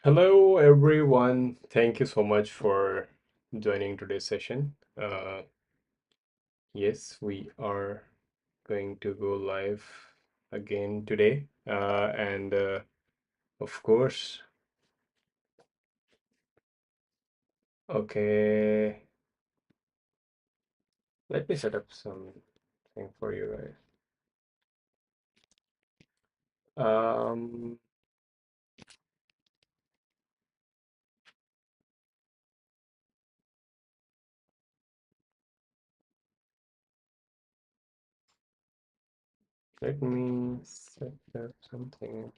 Hello, everyone. Thank you so much for joining today's session. Yes, we are going to go live again today. And of course, okay, let me set up something for you guys. Um, Let me set up something.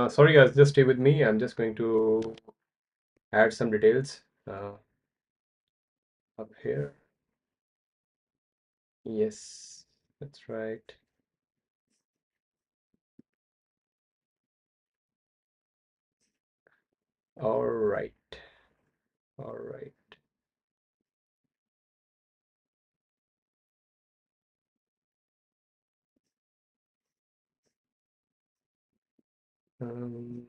Sorry guys, just stay with me. I'm just going to add some details up here. Yes, that's right. All right. All right. Um,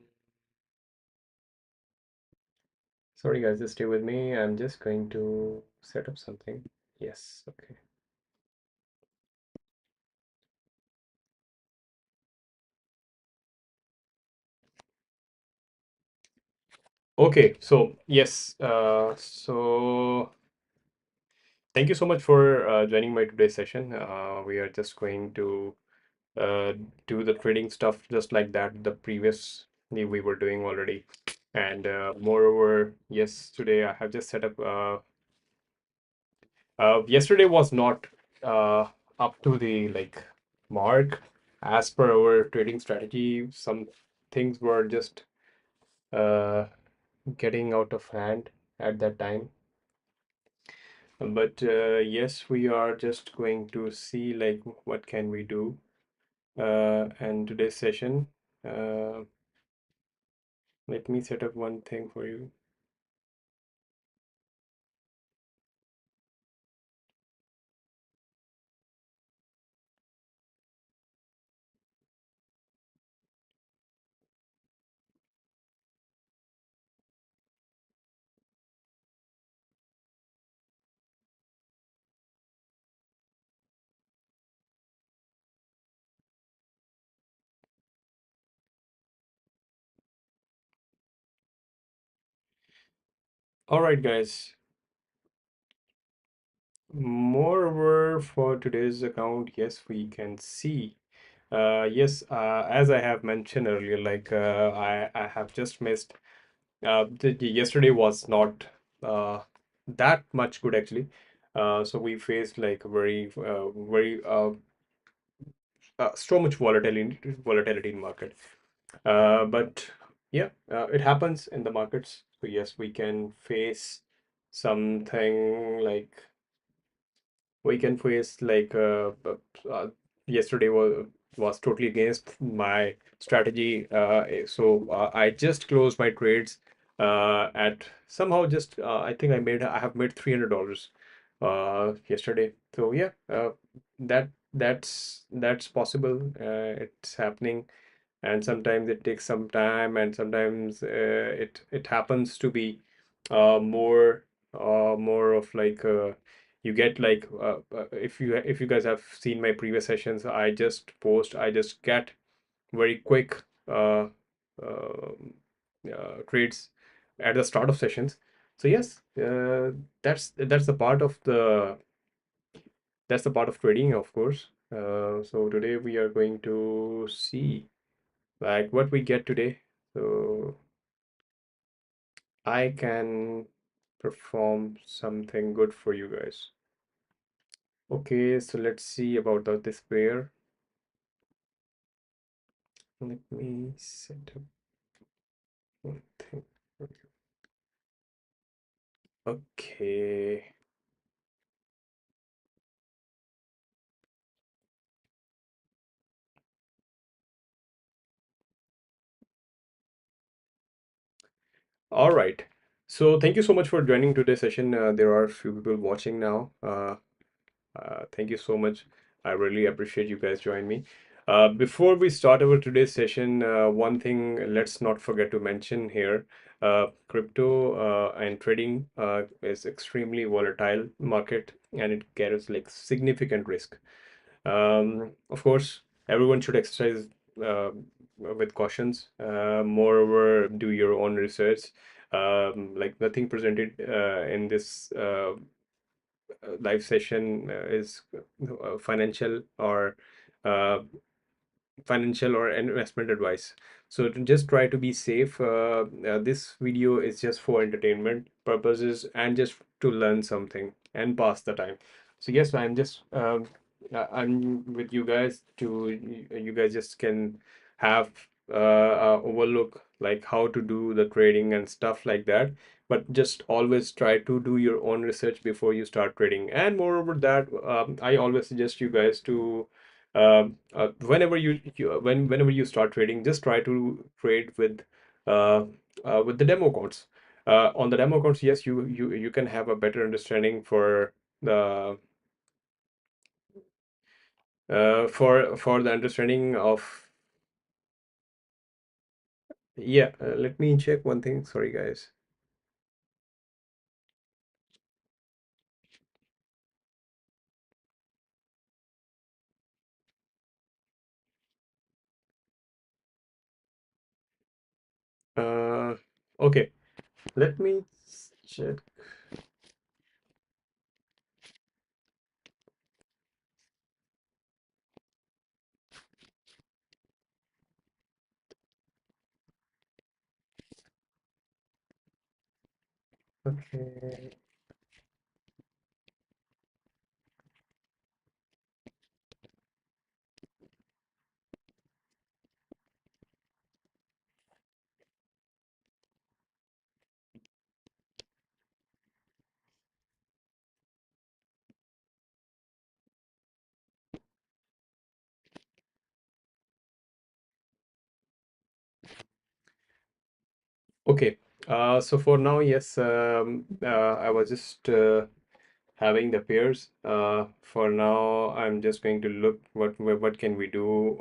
Sorry guys, just stay with me. I'm just going to set up something. Yes, okay. Okay, so yes, so thank you so much for joining my today's session. We are just going to uh, do the trading stuff just like that the previous we were doing already. And moreover, yes, today I have just set up yesterday was not uh, up to the like mark as per our trading strategy. Some things were just uh, getting out of hand at that time. But yes, we are just going to see like what can we do. And today's session, uh, let me set up one thing for you. All right, guys. Moreover, for today's account, yes, we can see. Yes, as I have mentioned earlier, like I have just missed. Yesterday was not that much good actually. So we faced like so much volatility in market. But yeah, it happens in the markets. So yes, we can face something like we can face like yesterday was totally against my strategy. So I just closed my trades at somehow just I think I have made $300 yesterday. So yeah, that's possible. It's happening, and sometimes it takes some time, and sometimes it happens to be more of like you get like if you guys have seen my previous sessions, I just get very quick um trades at the start of sessions. So yes, that's the part of trading, of course. So today we are going to see like what we get today. So I can perform something good for you guys. Okay, so let's see about this pair. Let me set up one thing for you. Okay. All right. So thank you so much for joining today's session. There are a few people watching now. Thank you so much. I really appreciate you guys joining me. Before we start our today's session, one thing let's not forget to mention here. Crypto and trading is extremely volatile market, and it carries like significant risk. Of course, everyone should exercise uh, with cautions. Moreover, do your own research. Like nothing presented in this live session is financial or uh, financial or investment advice. So to just try to be safe. This video is just for entertainment purposes and just to learn something and pass the time. So yes, I'm with you guys to you guys just can have overlook like how to do the trading and stuff like that. But just always try to do your own research before you start trading. And moreover that, I always suggest you guys to whenever whenever you start trading, just try to trade uh, with the demo accounts. On the demo accounts, yes, you can have a better understanding for the for the understanding of. Yeah. Let me check one thing. Sorry, guys. Uh, okay. Let me check. Okay. Okay. So for now, yes, I was just having the pairs. For now, I'm just going to look what can we do.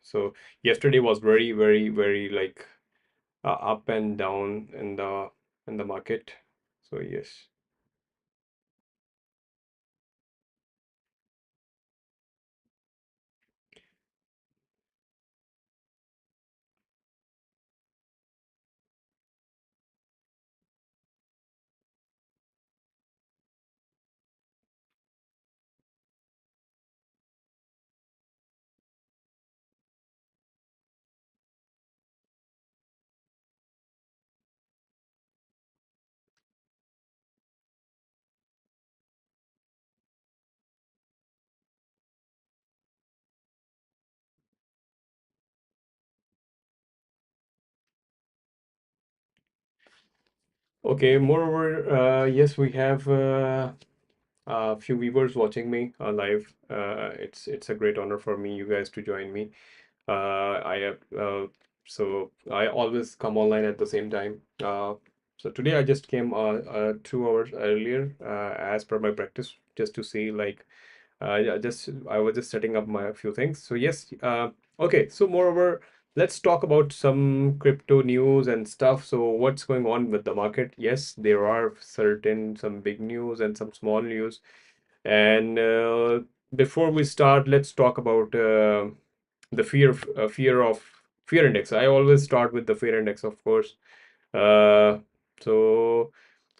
So yesterday was very like up and down in the market. So yes. Okay. Moreover, yes, we have a few viewers watching me live. It's a great honor for me, you guys, to join me. I have so I always come online at the same time. So today I just came 2 hours earlier, as per my practice, just to see like yeah, just I was just setting up my few things. So yes, okay. So moreover, let's talk about some crypto news and stuff. So what's going on with the market? Yes, there are certain some big news and some small news. And before we start, let's talk about the fear index. I always start with the fear index, of course. Uh, so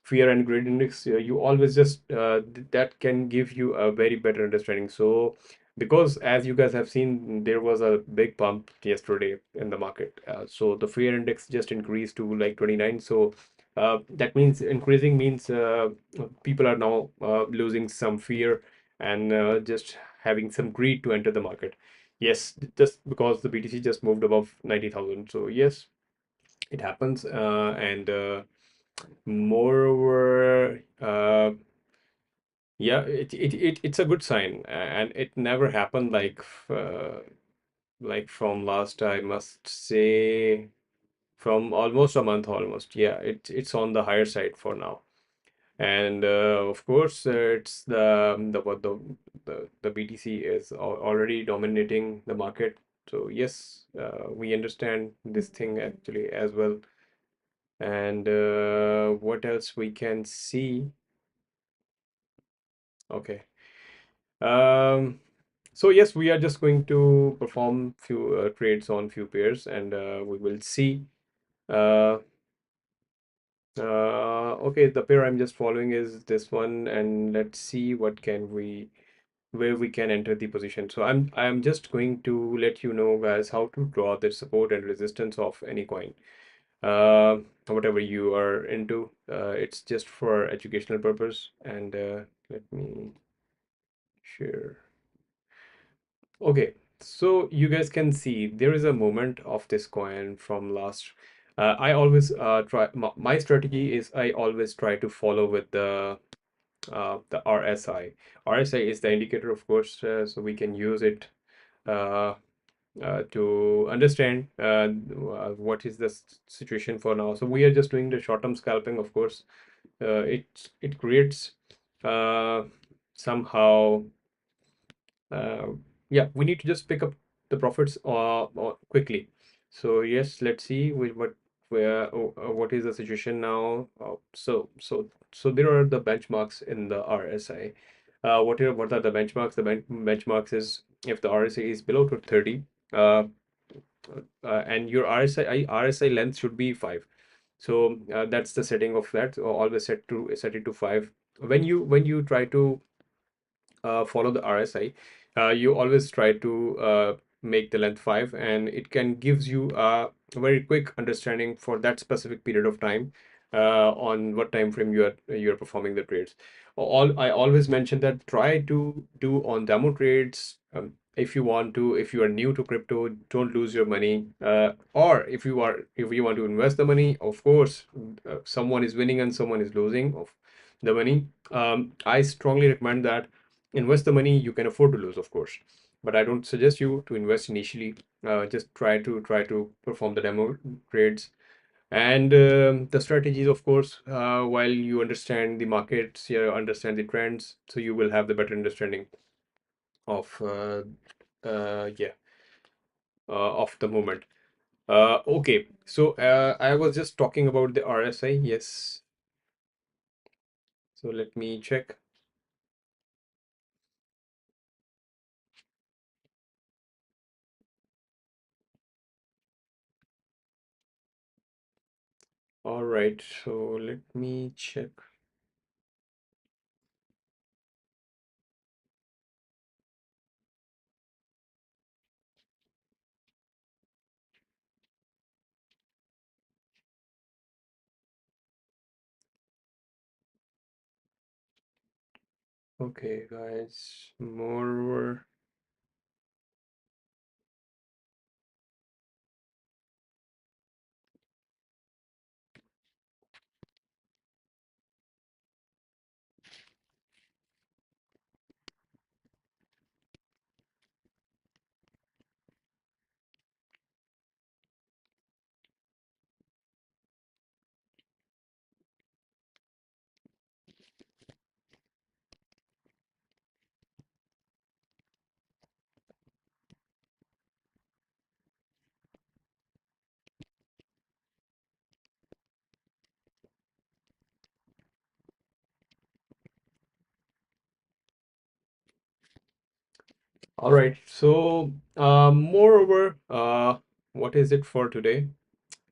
fear and greed index, you always just that can give you a very better understanding. So because as you guys have seen, there was a big pump yesterday in the market. So the fear index just increased to like 29. So that means increasing means people are now losing some fear and just having some greed to enter the market. Yes, just because the BTC just moved above 90,000. So yes, it happens. And moreover, yeah, it's a good sign, and it never happened like from last, I must say. from almost a month almost. Yeah, it's on the higher side for now. And of course, it's the what the BTC is already dominating the market. So yes, we understand this thing actually as well. And what else we can see? Okay. Um, so yes, we are just going to perform few trades on few pairs, and we will see. Uh, okay, the pair I'm just following is this one, and let's see what can we where we can enter the position. So I'm just going to let you know, guys, how to draw the support and resistance of any coin. Uh, Whatever you are into, it's just for educational purpose. And let me share. Okay, so you guys can see there is a movement of this coin from last. I always try. My strategy is I always try to follow with the RSI. RSI is the indicator, of course, so we can use it uh, to understand what is the situation for now. So we are just doing the short-term scalping, of course. It creates uh, somehow uh, yeah, we need to just pick up the profits quickly. So yes, let's see what is the situation now. So there are the benchmarks in the RSI. What are the benchmarks? The benchmarks is if the RSI is below to 30, uh, and your RSI length should be 5. So that's the setting of that. So always set it to 5. When you try to follow the RSI, you always try to make the length 5, and it can gives you a very quick understanding for that specific period of time on what time frame you are performing the trades. I always mention that try to do on demo trades. If you want to, if you are new to crypto, don't lose your money. Or if you want to invest the money, of course, someone is winning and someone is losing of the money. I strongly recommend that invest the money you can afford to lose, of course, but I don't suggest you to invest initially. Just try to perform the demo trades and the strategies, of course, while you understand the markets, you understand the trends, so you will have the better understanding of yeah of the moment. Okay, so I was just talking about the RSI. Yes, so let me check. All right, so let me check. Okay, guys, more. All right. So, moreover, what is it for today?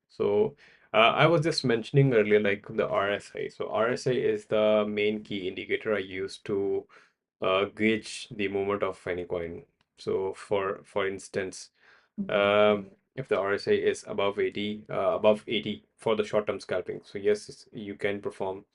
So, I was just mentioning earlier, like the RSI. So, RSI is the main key indicator I use to gauge the movement of any coin. So, for instance, if the RSI is above 80 for the short-term scalping. So, yes, you can perform.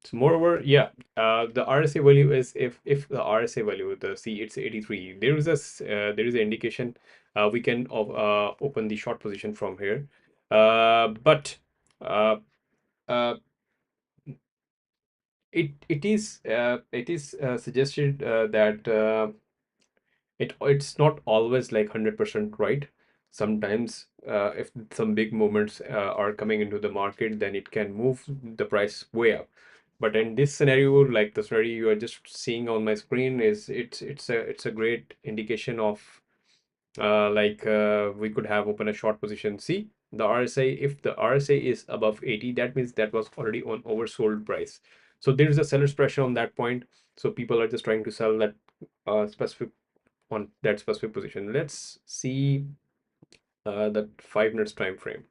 So moreover, yeah, the RSA value is, if the RSA value, the C, it's 83. There is there is an indication we can open the short position from here, but uh, uh, it is suggested that it's not always like 100% right. Sometimes if some big movements are coming into the market, then it can move the price way up. But in this scenario, like the scenario you are just seeing on my screen, is it's a great indication of we could have open a short position. See the RSA, if the RSA is above 80, that means that was already on oversold price. So there is a seller's pressure on that point. So people are just trying to sell that specific on that specific position. Let's see the 5 minutes time frame.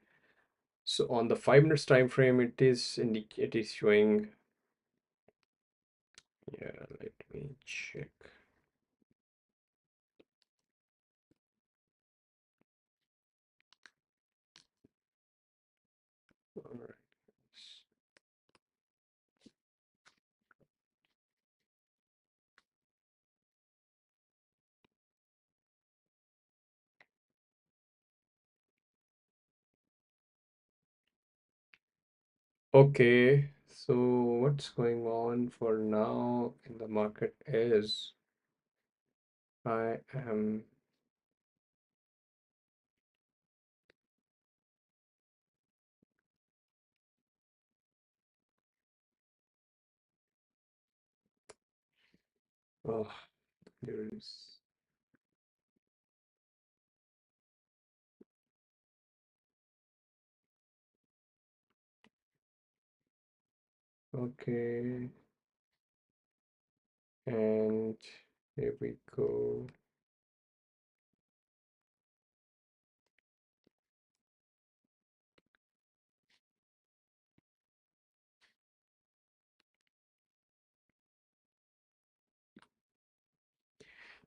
So on the 5 minutes time frame, it is showing. Yeah, let me check. All right. Okay, so what's going on for now in the market is I am oh, there is okay, and here we go.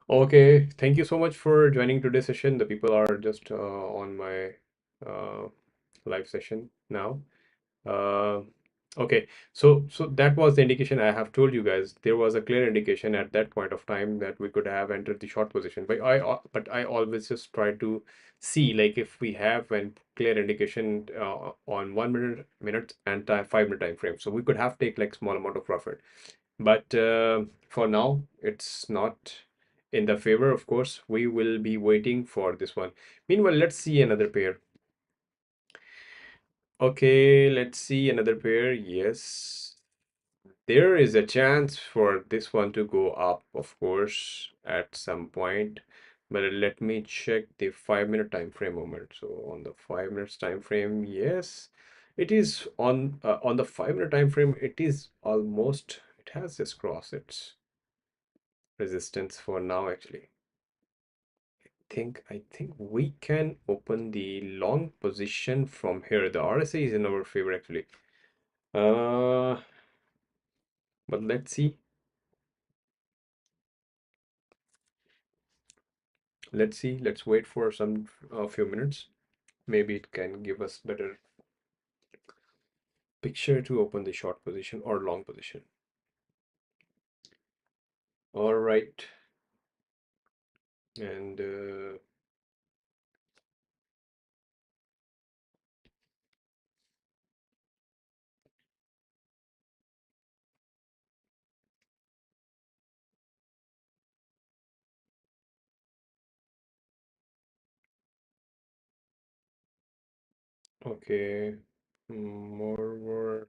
Okay, thank you so much for joining today's session. The people are just on my uh, live session now. Uh, okay, so that was the indication I have told you guys. There was a clear indication at that point of time that we could have entered the short position. But I always just try to see like if we have an clear indication on 1 minute and 5 minute time frame. So we could have take like small amount of profit. But for now, it's not in the favor. Of course, we will be waiting for this one. Meanwhile, let's see another pair. Okay, let's see another pair. Yes, there is a chance for this one to go up, of course, at some point. But let me check the 5 minute time frame moment. So on the 5 minutes time frame, yes, it is on the 5 minute time frame. It is almost, it has just crossed its resistance for now. Actually, I think we can open the long position from here. The RSA is in our favor actually. Uh, but let's see. Let's see. Let's wait for some a few minutes. Maybe it can give us better picture to open the short position or long position. All right. And okay. More.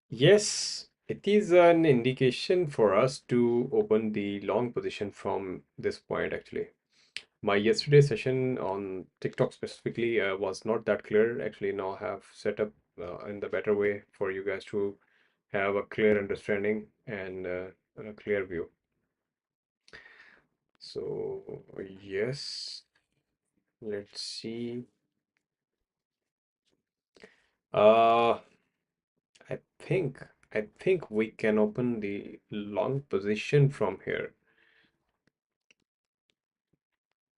Yes, it is an indication for us to open the long position from this point actually. My yesterday session on TikTok specifically was not that clear. Actually, now have set up in the better way for you guys to have a clear understanding and a clear view. So yes, let's see. Uh, I think I think we can open the long position from here.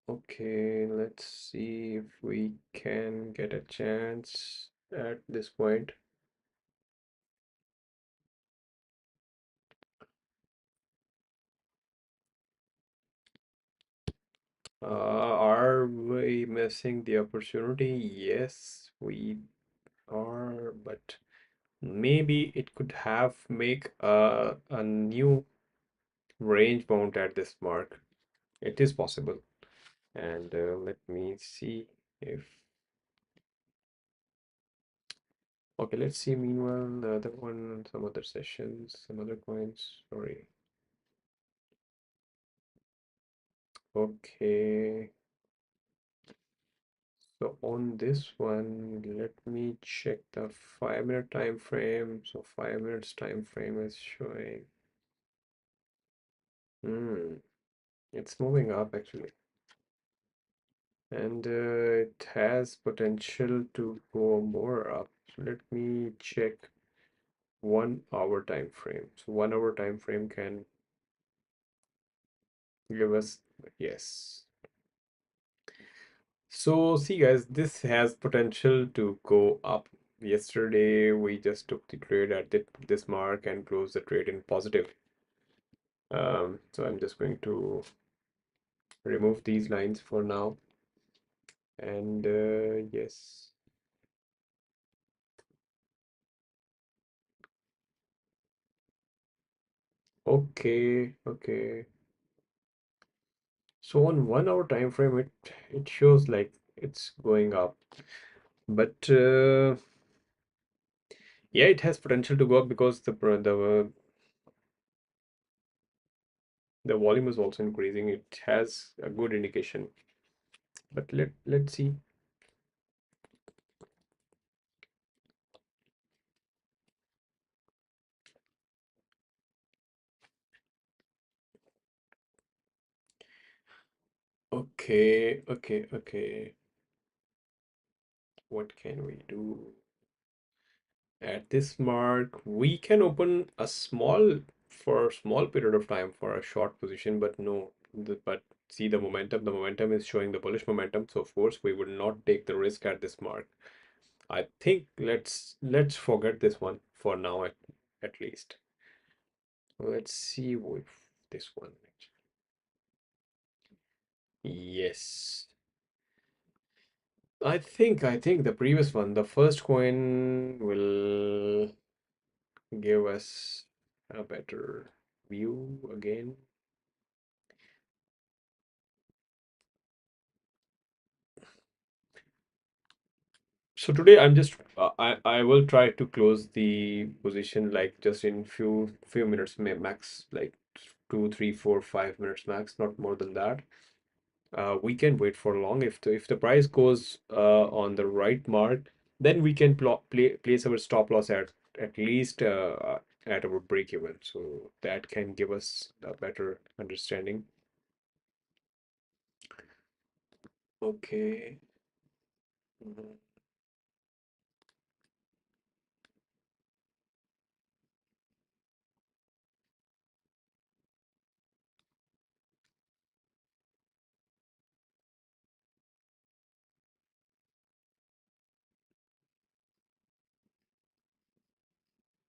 Okay, let's see if we can get a chance at this point. Are we missing the opportunity? Yes, we are, but maybe it could have make a new range bound at this mark. It is possible. And let me see if okay, let's see meanwhile the other one, some other sessions, some other coins. Sorry. Okay. So on this one, let me check the 5 minute time frame. So 5 minutes time frame is showing. Hmm, it's moving up actually, and it has potential to go more up. So let me check 1 hour time frame. So 1 hour time frame can give us yes. So see guys, this has potential to go up. Yesterday we just took the trade at this mark and closed the trade in positive. So I'm just going to remove these lines for now. And yes. Okay, okay. So on 1 hour time frame, it shows like it's going up. But yeah, it has potential to go up because the volume is also increasing. It has a good indication. But let's see. Okay, okay, okay. What can we do? At this mark, we can open a small for a small period of time for a short position, but no, but see the momentum. The momentum is showing the bullish momentum, so of course we would not take the risk at this mark. I think let's forget this one for now at least. Let's see with this one. Yes. I think the previous one, the first coin will give us a better view again. So today I'm just I will try to close the position like just in few minutes max, like 2, 3, 4, 5 minutes max, not more than that. We can wait for long. If the price goes on the right mark, then we can place our stop loss at least at our break even. So that can give us a better understanding. Okay. Mhm.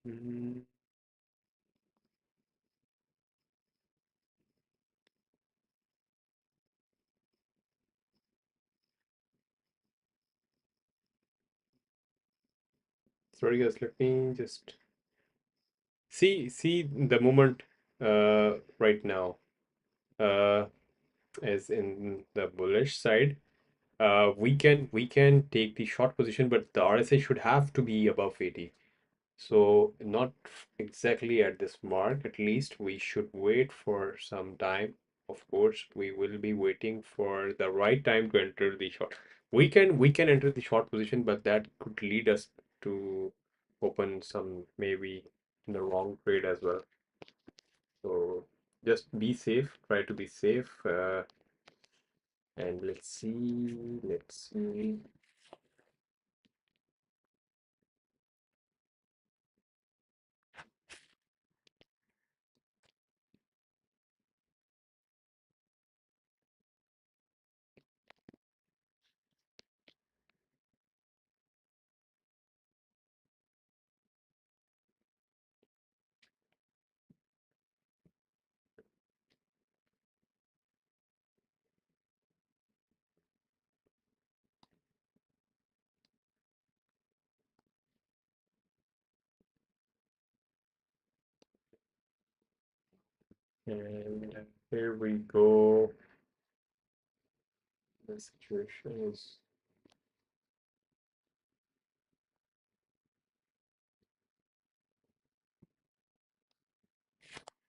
Mhm. Sorry guys, let me just see the moment right now uh is in the bullish side. We can take the short position, but the RSI should have to be above 80. So not exactly at this mark, at least we should wait for some time. Of course, we will be waiting for the right time to enter the short. We can enter the short position, but that could lead us to open some maybe in the wrong trade as well. So just be safe, try to be safe, and let's see. And here we go. The situation is,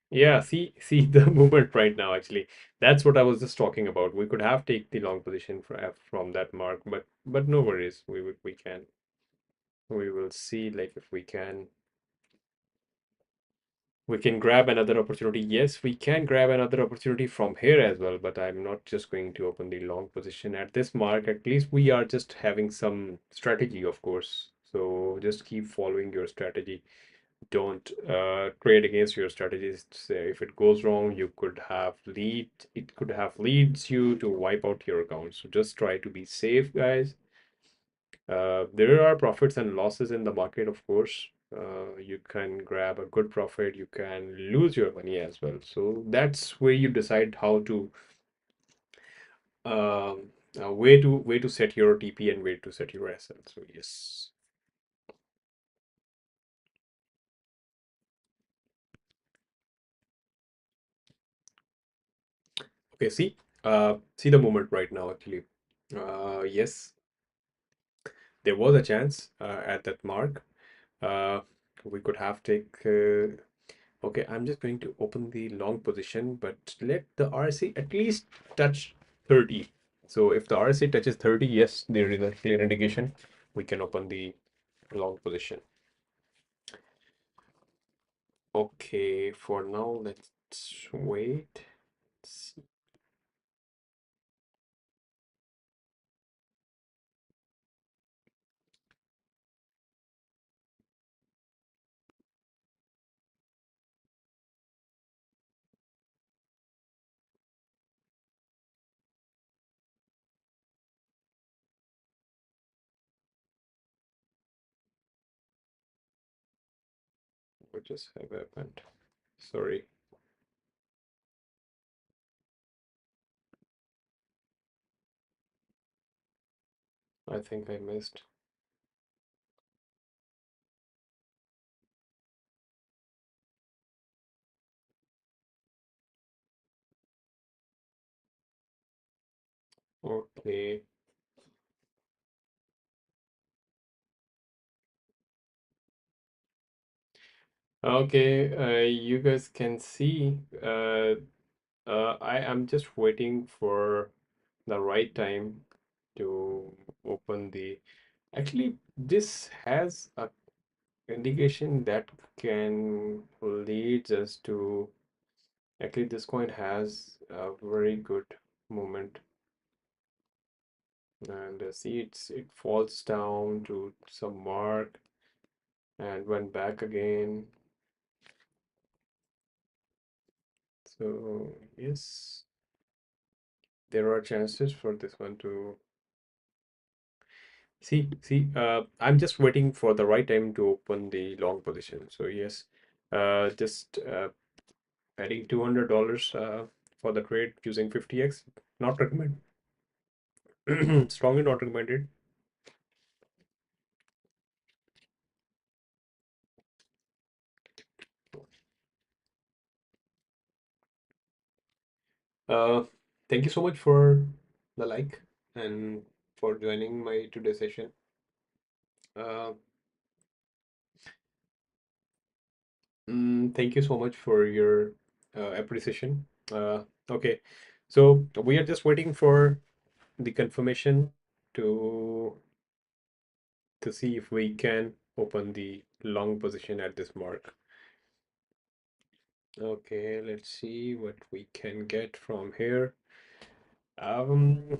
yeah, see the movement right now actually. That's what I was just talking about. We could have take the long position from that mark, but no worries. We can. We will see like if we can grab another opportunity. Yes, we can grab another opportunity from here as well, but I'm not just going to open the long position at this mark. At least we are just having some strategy, of course. So just keep following your strategy. Don't trade against your strategies. Say if it goes wrong, you could have lead. It could have leads you to wipe out your account. So just try to be safe, guys. There are profits and losses in the market, of course. You can grab a good profit, you can lose your money as well. So that's where you decide how to way to set your TP and way to set your SL. So yes. Okay, see the moment right now actually. Yes, there was a chance at that mark. Uh, we could have take Okay, I'm just going to open the long position, but let the RSI at least touch 30. So if the RSI touches 30, yes, there is a clear indication we can open the long position. Okay, for now, let's wait. Let's see. What just have happened? Sorry, I think I missed. Okay. Okay, you guys can see, I am just waiting for the right time to open the. Actually, this has a indication that can lead us to. Actually, this coin has a very good movement, and see it falls down to some mark and went back again. So yes, there are chances for this one to. I'm just waiting for the right time to open the long position. So yes, just adding $200 for the trade using 50x. Not recommend. Strongly not recommended. Uh, Thank you so much for the like and for joining my today's session. Uh, Thank you so much for your appreciation. Okay, so we are just waiting for the confirmation to see if we can open the long position at this mark. Okay, let's see what we can get from here. Um,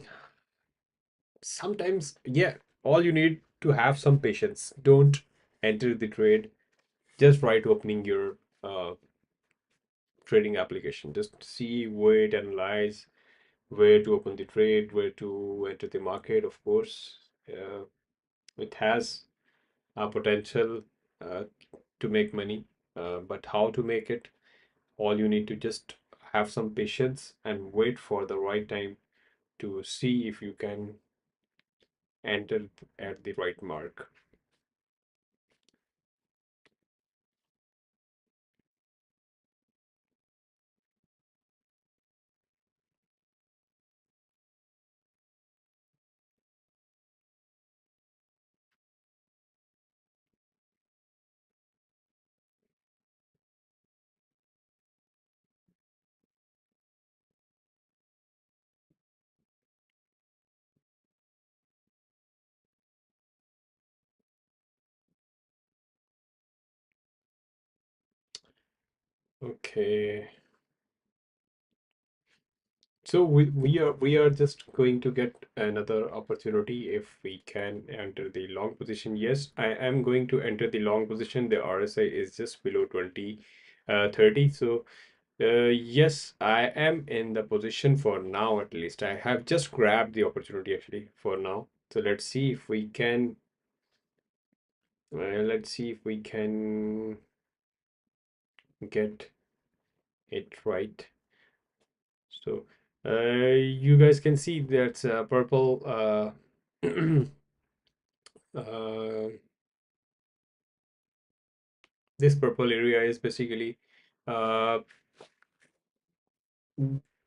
Sometimes, yeah, all you need to have some patience. Don't enter the trade just right opening your trading application. Just see, wait, analyze where to open the trade, where to enter the market. Of course, it has a potential uh, to make money, but how to make it? All you need to just have some patience and wait for the right time to see if you can enter at the right mark. Okay. So we are just going to get another opportunity if we can enter the long position. Yes, I am going to enter the long position. The RSI is just below 30. So yes, I am in the position for now at least. I have just grabbed the opportunity actually for now. So let's see if we can get it right. So you guys can see that's purple uh, this purple area is basically uh,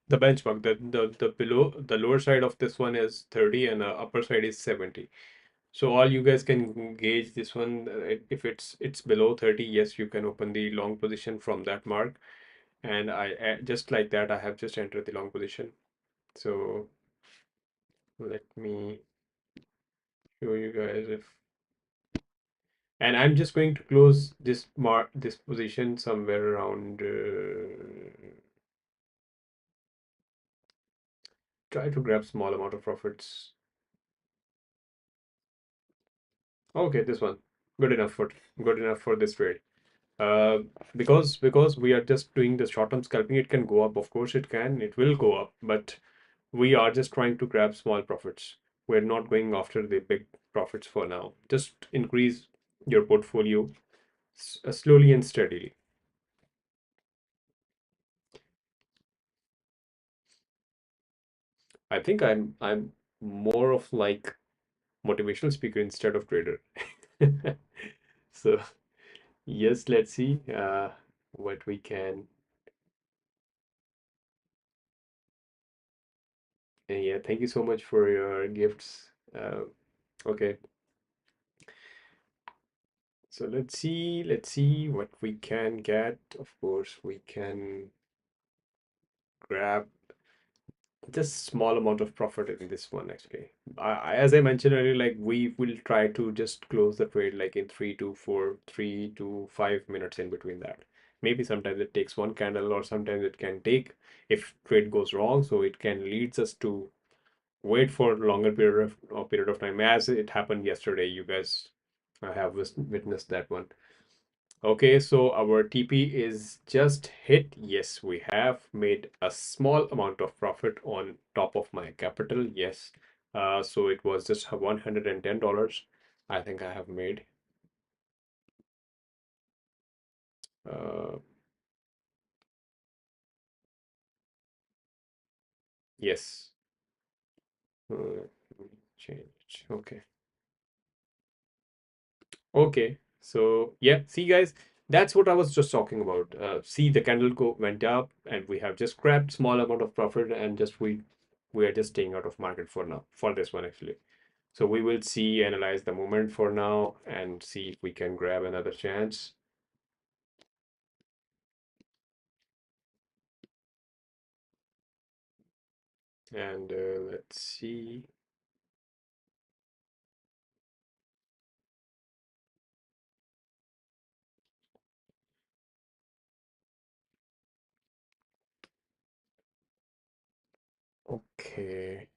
the benchmark. The below the lower side of this one is 30 and the upper side is 70. So all you guys can gauge this one if it's below 30, yes, you can open the long position from that mark. And I just like that I have just entered the long position. So let me show you guys if, and I'm just going to close this position somewhere around try to grab small amount of profits. Okay, this one good enough for this trade. Uh, because we are just doing the short-term scalping, it can go up. Of course, it will go up, but we are just trying to grab small profits. We're not going after the big profits for now. Just increase your portfolio slowly and steadily. I think I'm more of like motivational speaker instead of trader. So yes, let's see what we can. And yeah, thank you so much for your gifts. Okay, so let's see what we can get. Of course, we can grab just small amount of profit in this one actually. As I mentioned earlier, like we will try to just close the trade like in 3 to 5 minutes in between that. Maybe sometimes it takes one candle or sometimes it can take, if trade goes wrong, so it can leads us to wait for a longer period of time, as it happened yesterday. You guys have witnessed that one. Okay, so our TP is just hit. Yes, we have made a small amount of profit on top of my capital. Yes. So it was just $110. I think I have made. Uh, yes. Change. Okay. Okay. So yeah, see guys, that's what I was just talking about. See the candle go went up and we have just grabbed small amount of profit and just we are just staying out of market for now for this one actually. So we will see, analyze the moment for now and see if we can grab another chance. And let's see. Okay.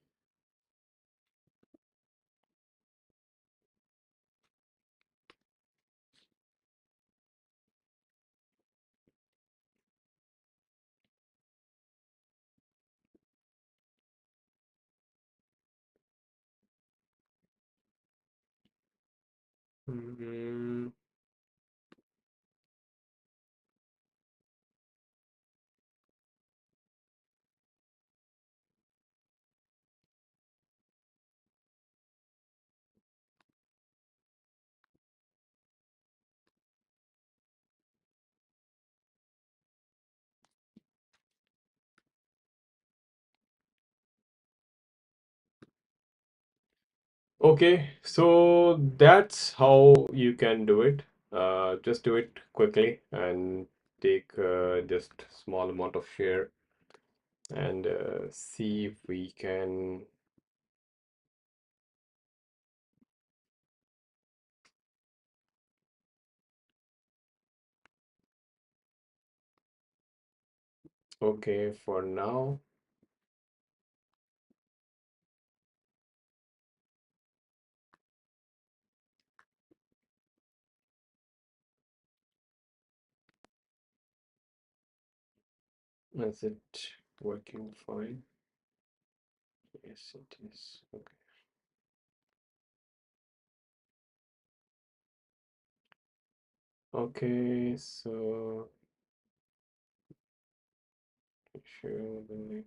Mm, okay, so that's how you can do it. Just do it quickly and take just small amount of share and see if we can. Okay, for now, is it working fine? Yes, it is. Okay. Okay, so share the link.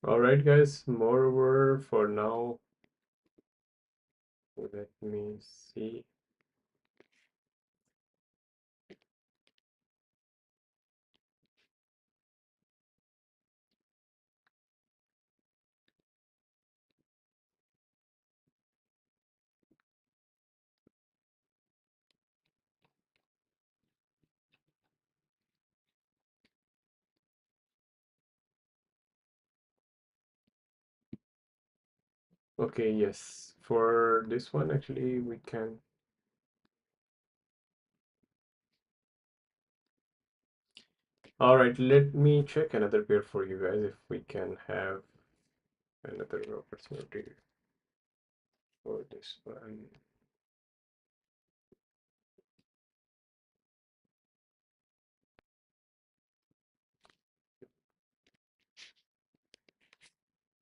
All right, guys. Moreover, for now, let me see. Okay, yes. For this one, actually, we can. All right, let me check another pair for you guys if we can have another opportunity for this one.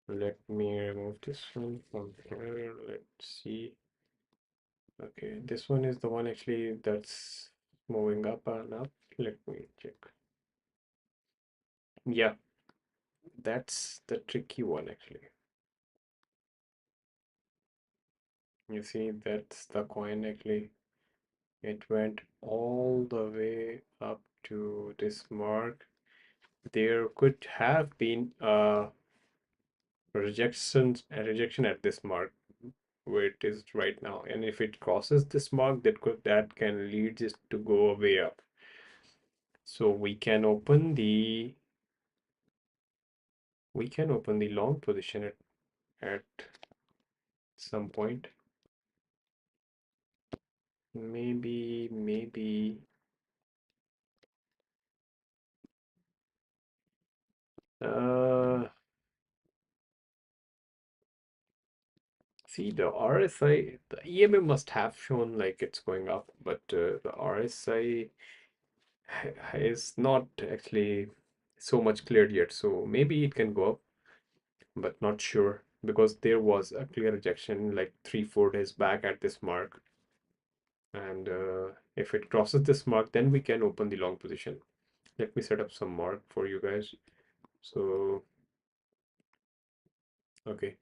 Let me remove this one from here. Let's see. Okay, this one is the one actually that's moving up and up. Let me check. Yeah, that's the tricky one actually. You see, that's the coin actually. It went all the way up to this mark. There could have been a rejection at this mark where it is right now, and if it crosses this mark, that can lead it to go way up. So we can open the long position at some point. Maybe uh see, the RSI, the EMA must have shown like it's going up, but the RSI is not actually so much cleared yet. So maybe it can go up, but not sure because there was a clear rejection like 3-4 days back at this mark. And if it crosses this mark, then we can open the long position. Let me set up some mark for you guys. So, okay.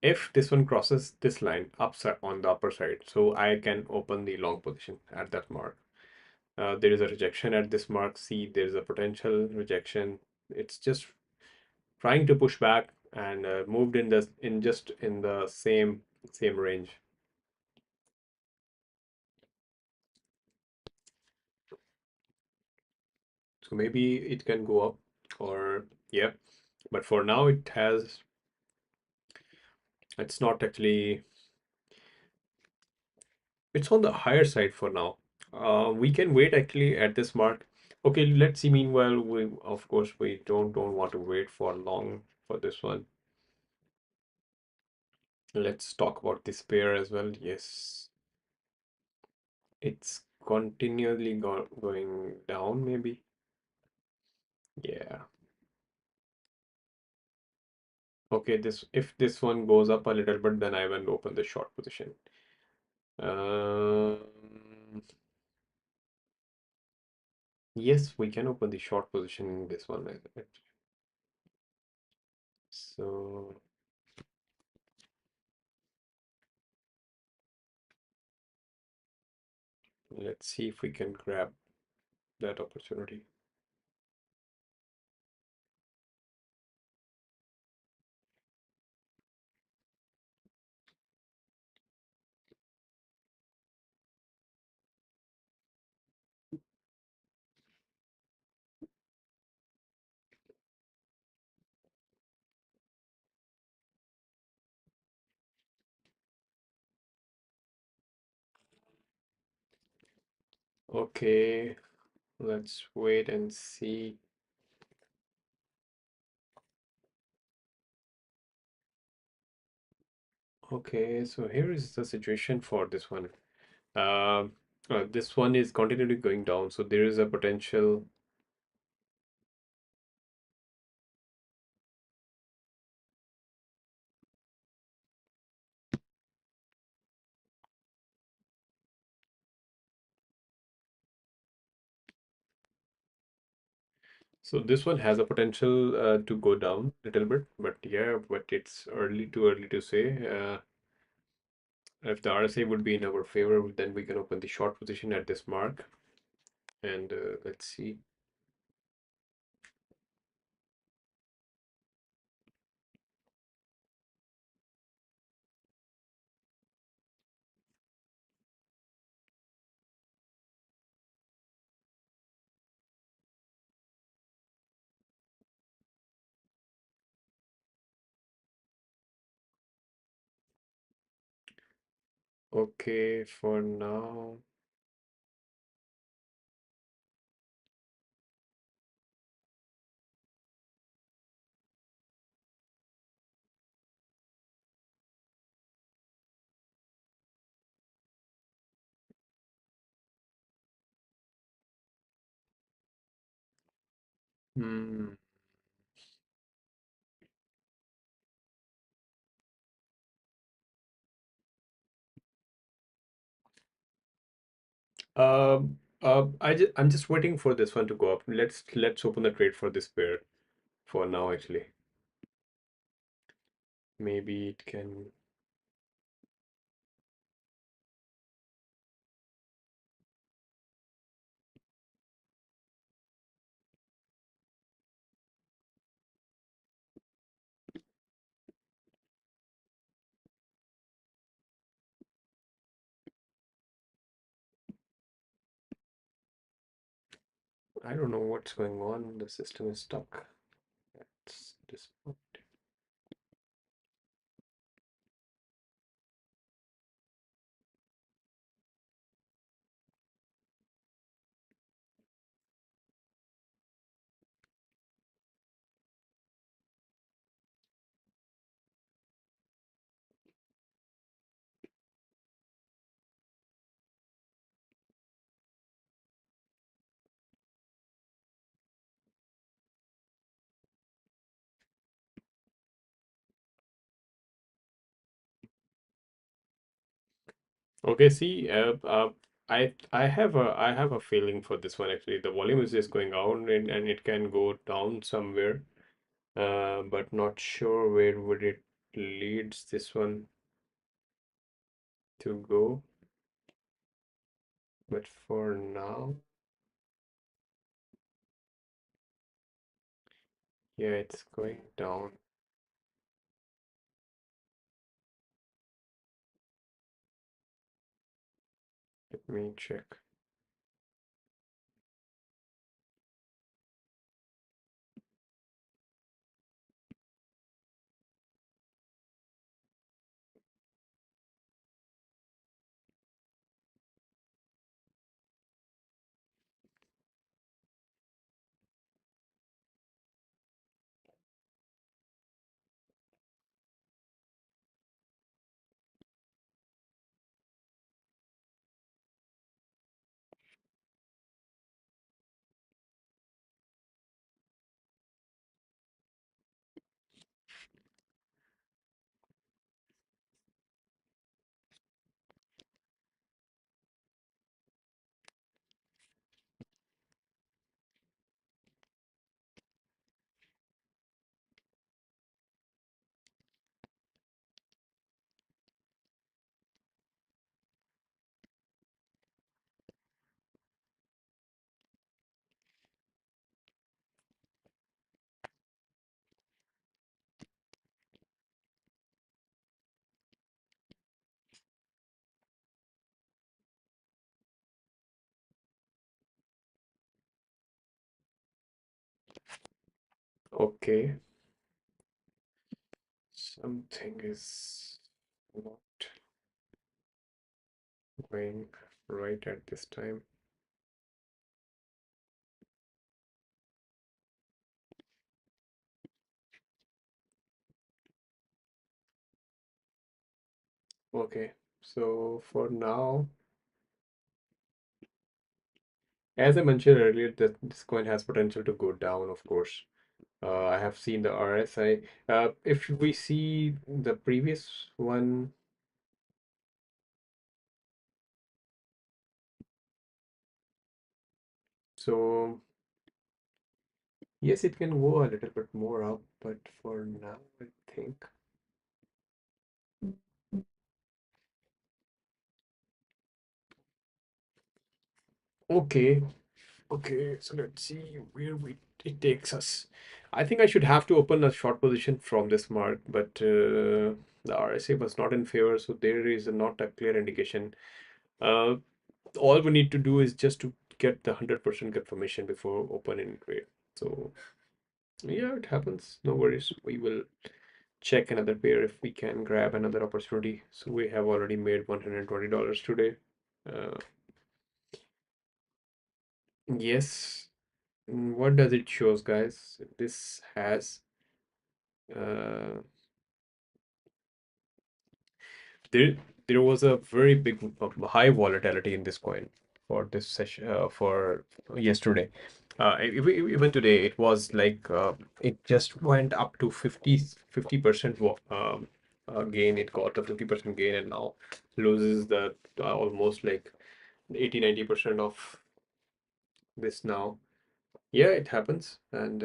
If this one crosses this line upside on the upper side, so I can open the long position at that mark. There is a rejection at this mark. See, there's a potential rejection. It's just trying to push back and moved in the same range. So maybe it can go up or yeah, but for now it's not actually, it's on the higher side for now. We can wait actually at this mark. Okay, let's see. Meanwhile, we of course we don't want to wait for long for this one. Let's talk about this pair as well. Yes, it's continually going down maybe. Yeah. Okay, this if this one goes up a little bit, then I will open the short position. Um, Yes, we can open the short position in this one. So let's see if we can grab that opportunity. Okay, let's wait and see. Okay, so here is the situation for this one. This one is continually going down, so there is a potential. So this one has a potential to go down a little bit, but yeah, but it's too early to say. If the RSA would be in our favor, then we can open the short position at this mark, and let's see. Okay, for now. Hmm. I'm just waiting for this one to go up. Let's open the trade for this pair for now, actually. Maybe it can. I don't know what's going on. The system is stuck. It's this. Okay, see, I have a feeling for this one actually. The volume is just going out and it can go down somewhere. But not sure where would it leads this one to go. But for now, yeah, it's going down. Let me check. Okay, something is not going right at this time. Okay, so for now, as I mentioned earlier, that this coin has potential to go down, of course. I have seen the RSI. If we see the previous one, so yes, it can go a little bit more up, but for now, I think. Okay, okay, so let's see where we it takes us. I think I should have to open a short position from this mark, but the RSI was not in favor, so there is not a clear indication. Uh, all we need to do is just to get the 100% confirmation before opening trade. So yeah, it happens. No worries. We will check another pair if we can grab another opportunity. So we have already made $120 today. Uh, yes. What does it shows, guys? This has uh, there there was a very big high volatility in this coin for this session for yesterday. Even today, it was like it just went up to 50% gain. It got a 50% gain and now loses the almost like 80-90% of this now. Yeah, it happens. And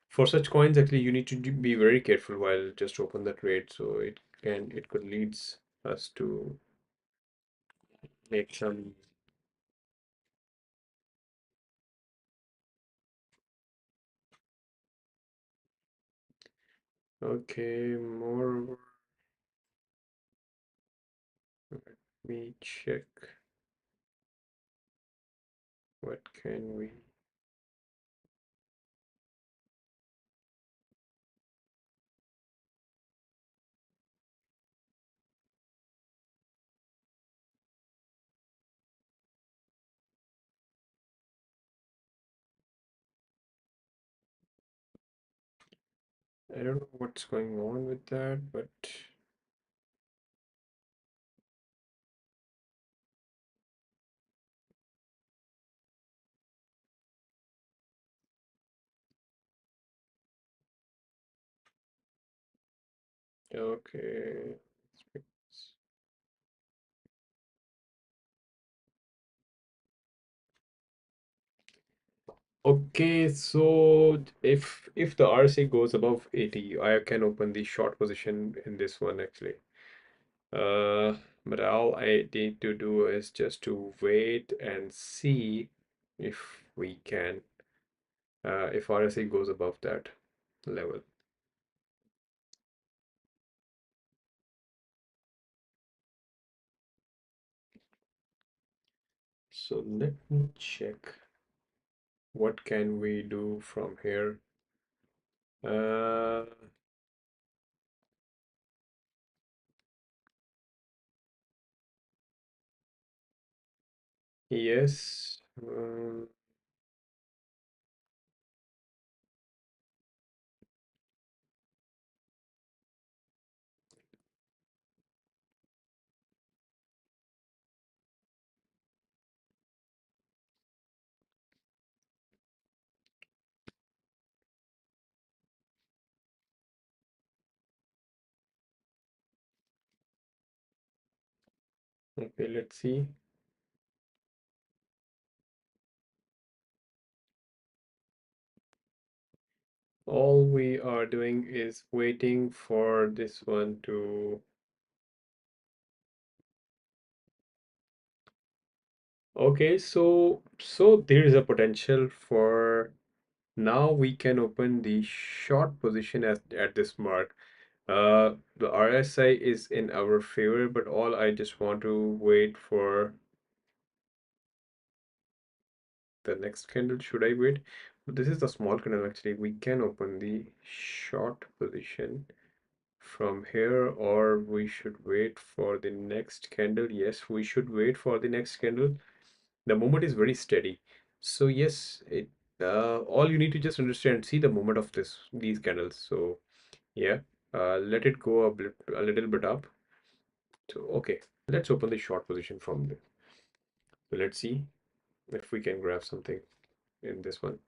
for such coins, actually, you need to be very careful while just open the trade. So it could leads us to make some. Okay, more. Let me check. What can we? I don't know what's going on with that, but okay. Okay, so if the RSI goes above 80, I can open the short position in this one actually. But all I need to do is just to wait and see if we can, if RSI goes above that level. So let me check what can we do from here. Uh, yes. Okay, let's see. All we are doing is waiting for this one to. Okay, so there is a potential for now we can open the short position at this mark. The RSI is in our favor, but all I just want to wait for. the next candle. Should I wait? This is the small candle actually. We can open the short position from here, or we should wait for the next candle. Yes, we should wait for the next candle. The movement is very steady. So yes, it all you need to just understand, see the movement of these candles. So yeah, let it go a little bit up. So okay, let's open the short position from there. So let's see if we can grab something in this one.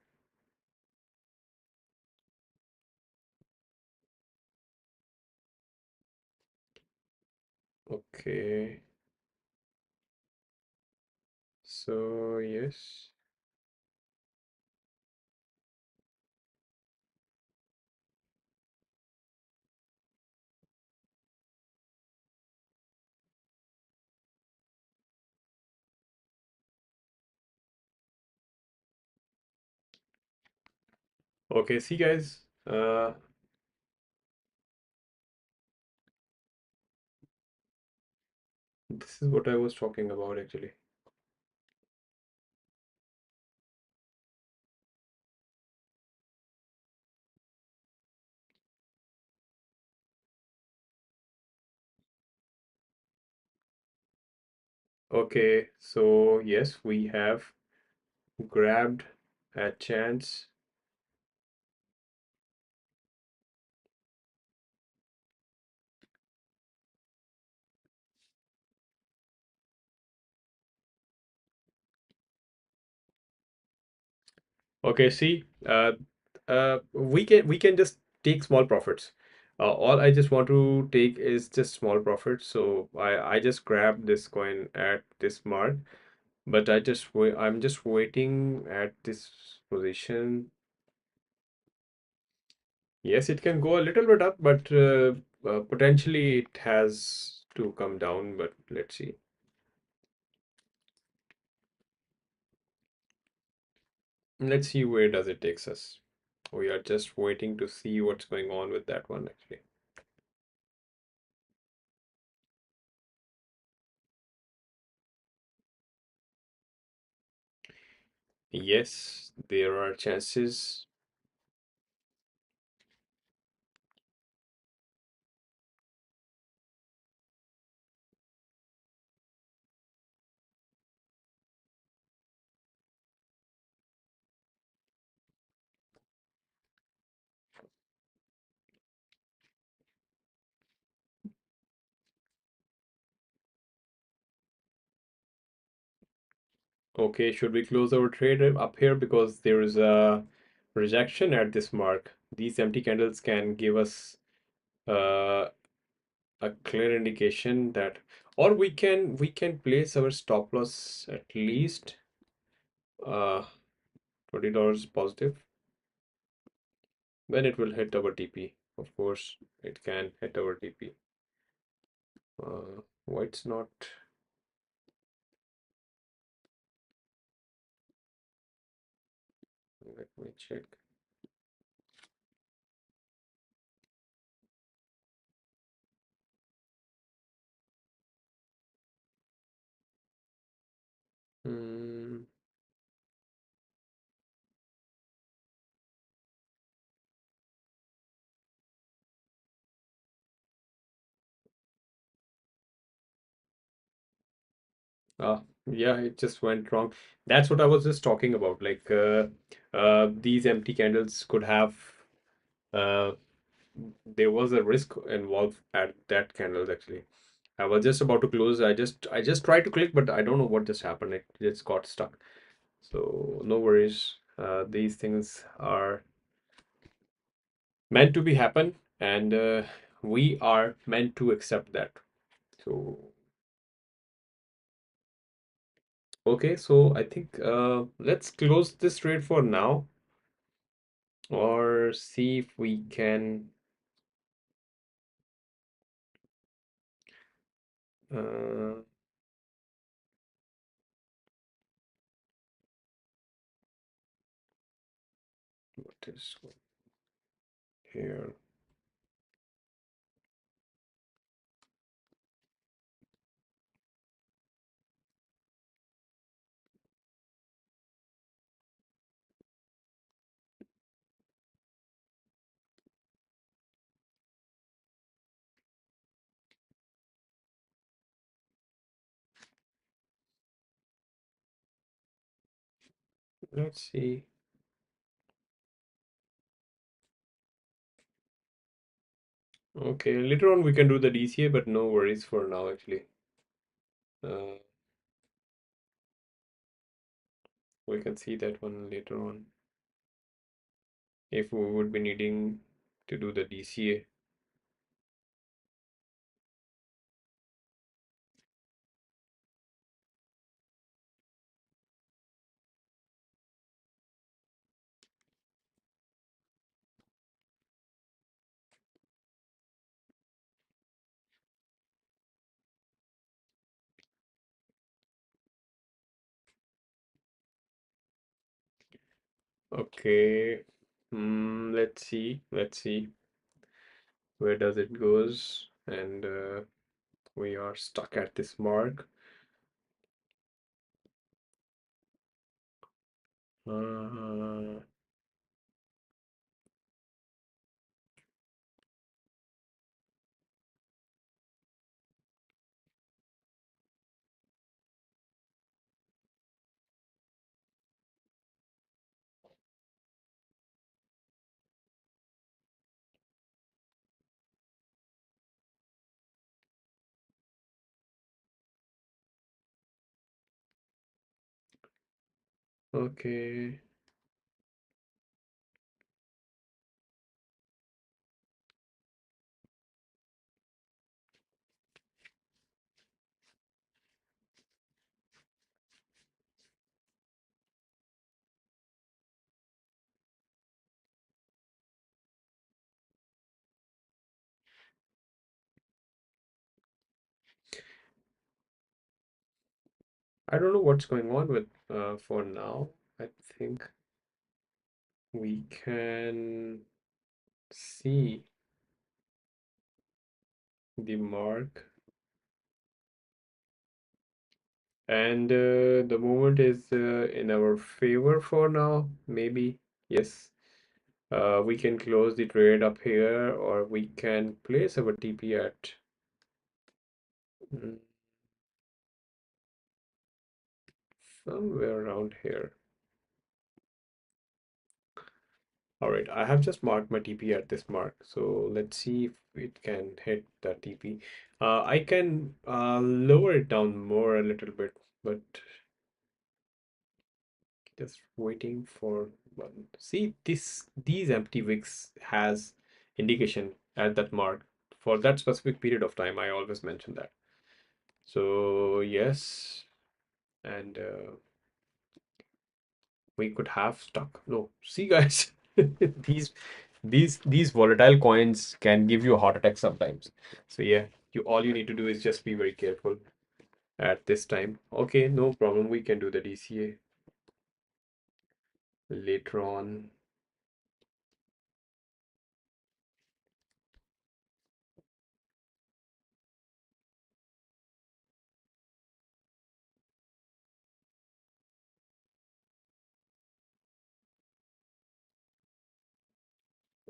Okay, so yes. Okay, see guys, this is what I was talking about actually. Okay, so yes, we have grabbed a chance. Okay, see, we can just take small profits. All I just want to take is just small profits. So I just grabbed this coin at this mark, but I'm just waiting at this position. Yes, it can go a little bit up, but potentially it has to come down. But let's see. Let's see where does it takes us. We are just waiting to see what's going on with that one actually. Yes, there are chances. Okay, should we close our trade up here because there is a rejection at this mark? These empty candles can give us uh, a clear indication that, or we can place our stop loss at least uh, $20 positive. Then it will hit our TP. Of course, it can hit our TP. Why it's not? Let me check. Hmm. Yeah, it just went wrong. That's what I was just talking about. Like, these empty candles could have, uh, there was a risk involved at that candle actually. I was just about to close. I just tried to click, but I don't know what just happened. It just got stuck. So no worries. These things are meant to be happen, and we are meant to accept that. So okay, so I think let's close this trade for now, or see if we can uh, what is here. Let's see. Okay, later on we can do the DCA, but no worries for now actually. Uh, we can see that one later on if we would be needing to do the DCA. Okay. Let's see. Let's see where does it goes, and we are stuck at this mark. Uh, okay. I don't know what's going on with for now. I think we can see the mark, and the movement is in our favor for now. Maybe yes. We can close the trade up here, or we can place our TP at mm, somewhere around here. All right, I have just marked my TP at this mark, so let's see if it can hit the TP. I can lower it down more a little bit, but just waiting for one. See, these empty wicks has indication at that mark for that specific period of time. I always mention that. So yes, and we could have stuck. No, see guys, these these volatile coins can give you a heart attack sometimes. So yeah, you all you need to do is just be very careful at this time. Okay, no problem. We can do the DCA later on.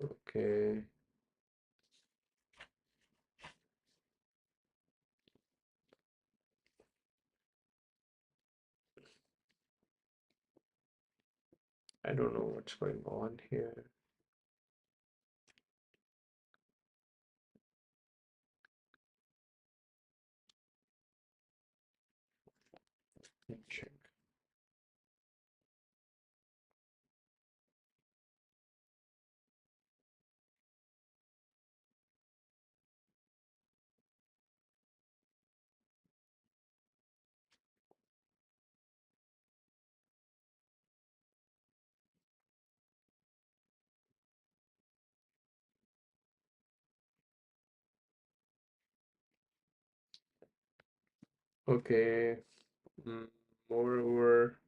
Okay, I don't know what's going on here. Let me check. Okay, mm, moreover,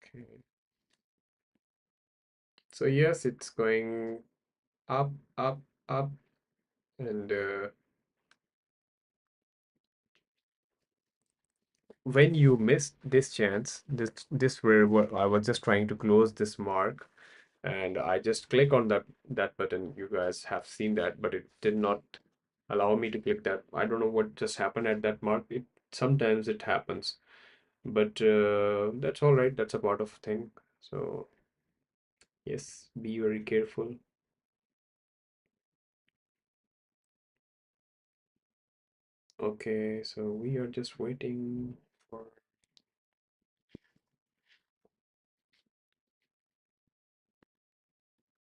okay. So yes, it's going up, up, up, and when you missed this chance, this where I was just trying to close this mark, and I just click on that button. You guys have seen that, but it did not allow me to click that. I don't know what just happened at that mark. It sometimes it happens, but that's all right. That's a part of thing. So yes, be very careful. Okay, so we are just waiting for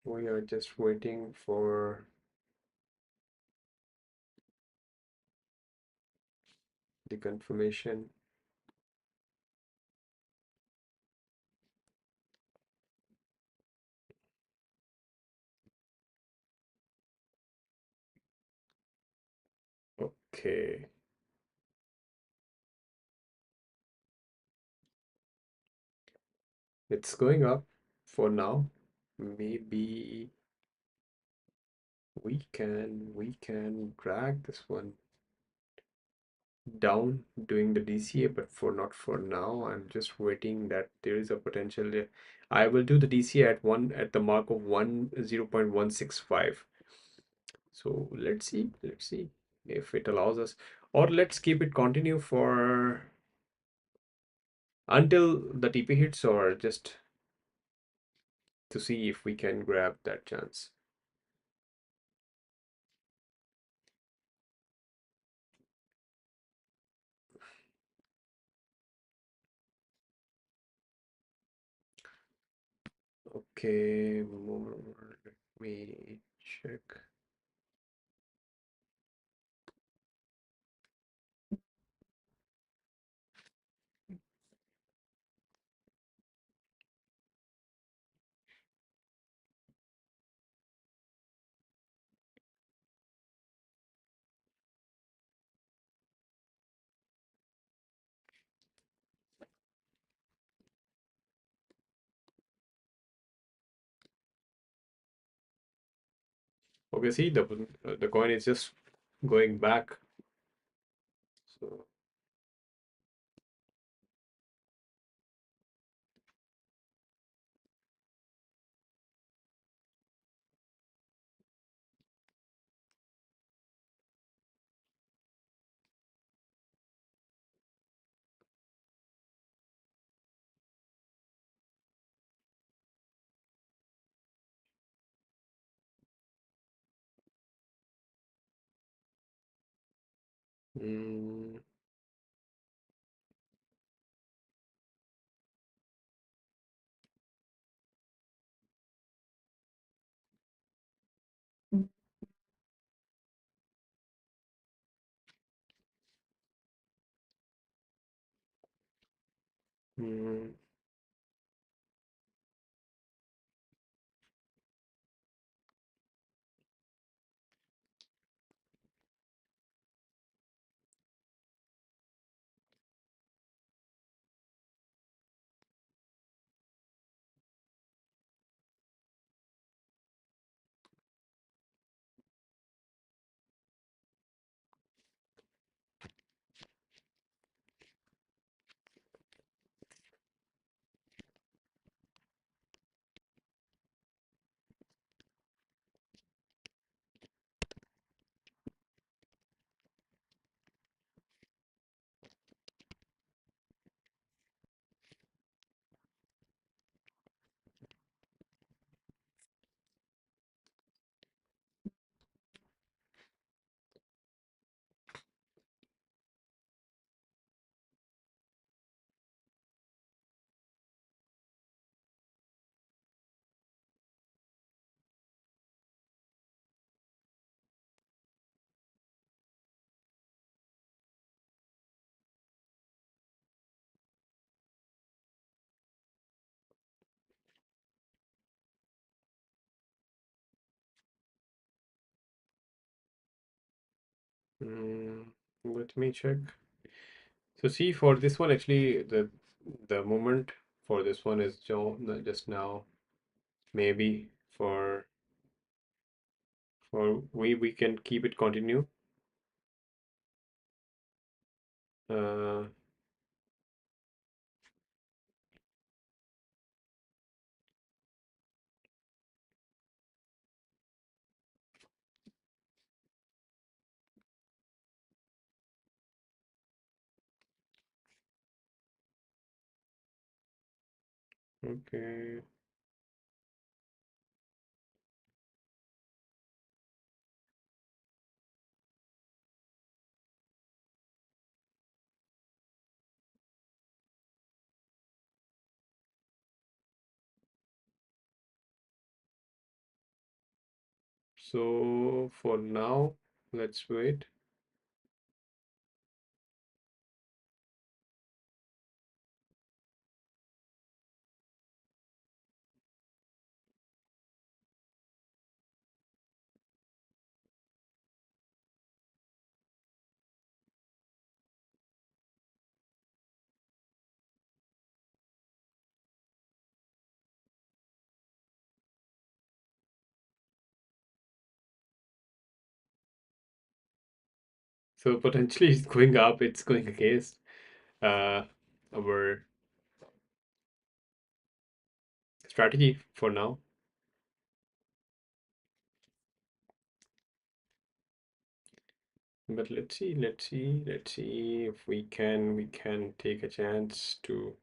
we are just waiting for the confirmation. Okay, it's going up for now. Maybe we can drag this one down doing the DCA, but for not for now. I'm just waiting that there is a potential there. I will do the DCA at the mark of 0.165. So let's see if it allows us, or let's keep it continue for until the TP hits, or just to see if we can grab that chance. Okay, more, let me check. Okay, see the coin is just going back. So mm, mm, mm, let me check. So see, for this one, actually, the moment for this one is just now. Maybe for we can keep it continue. Uh, Okay. So for now, let's wait. So potentially it's going up, it's going against uh, our strategy for now. But let's see if we can take a chance to.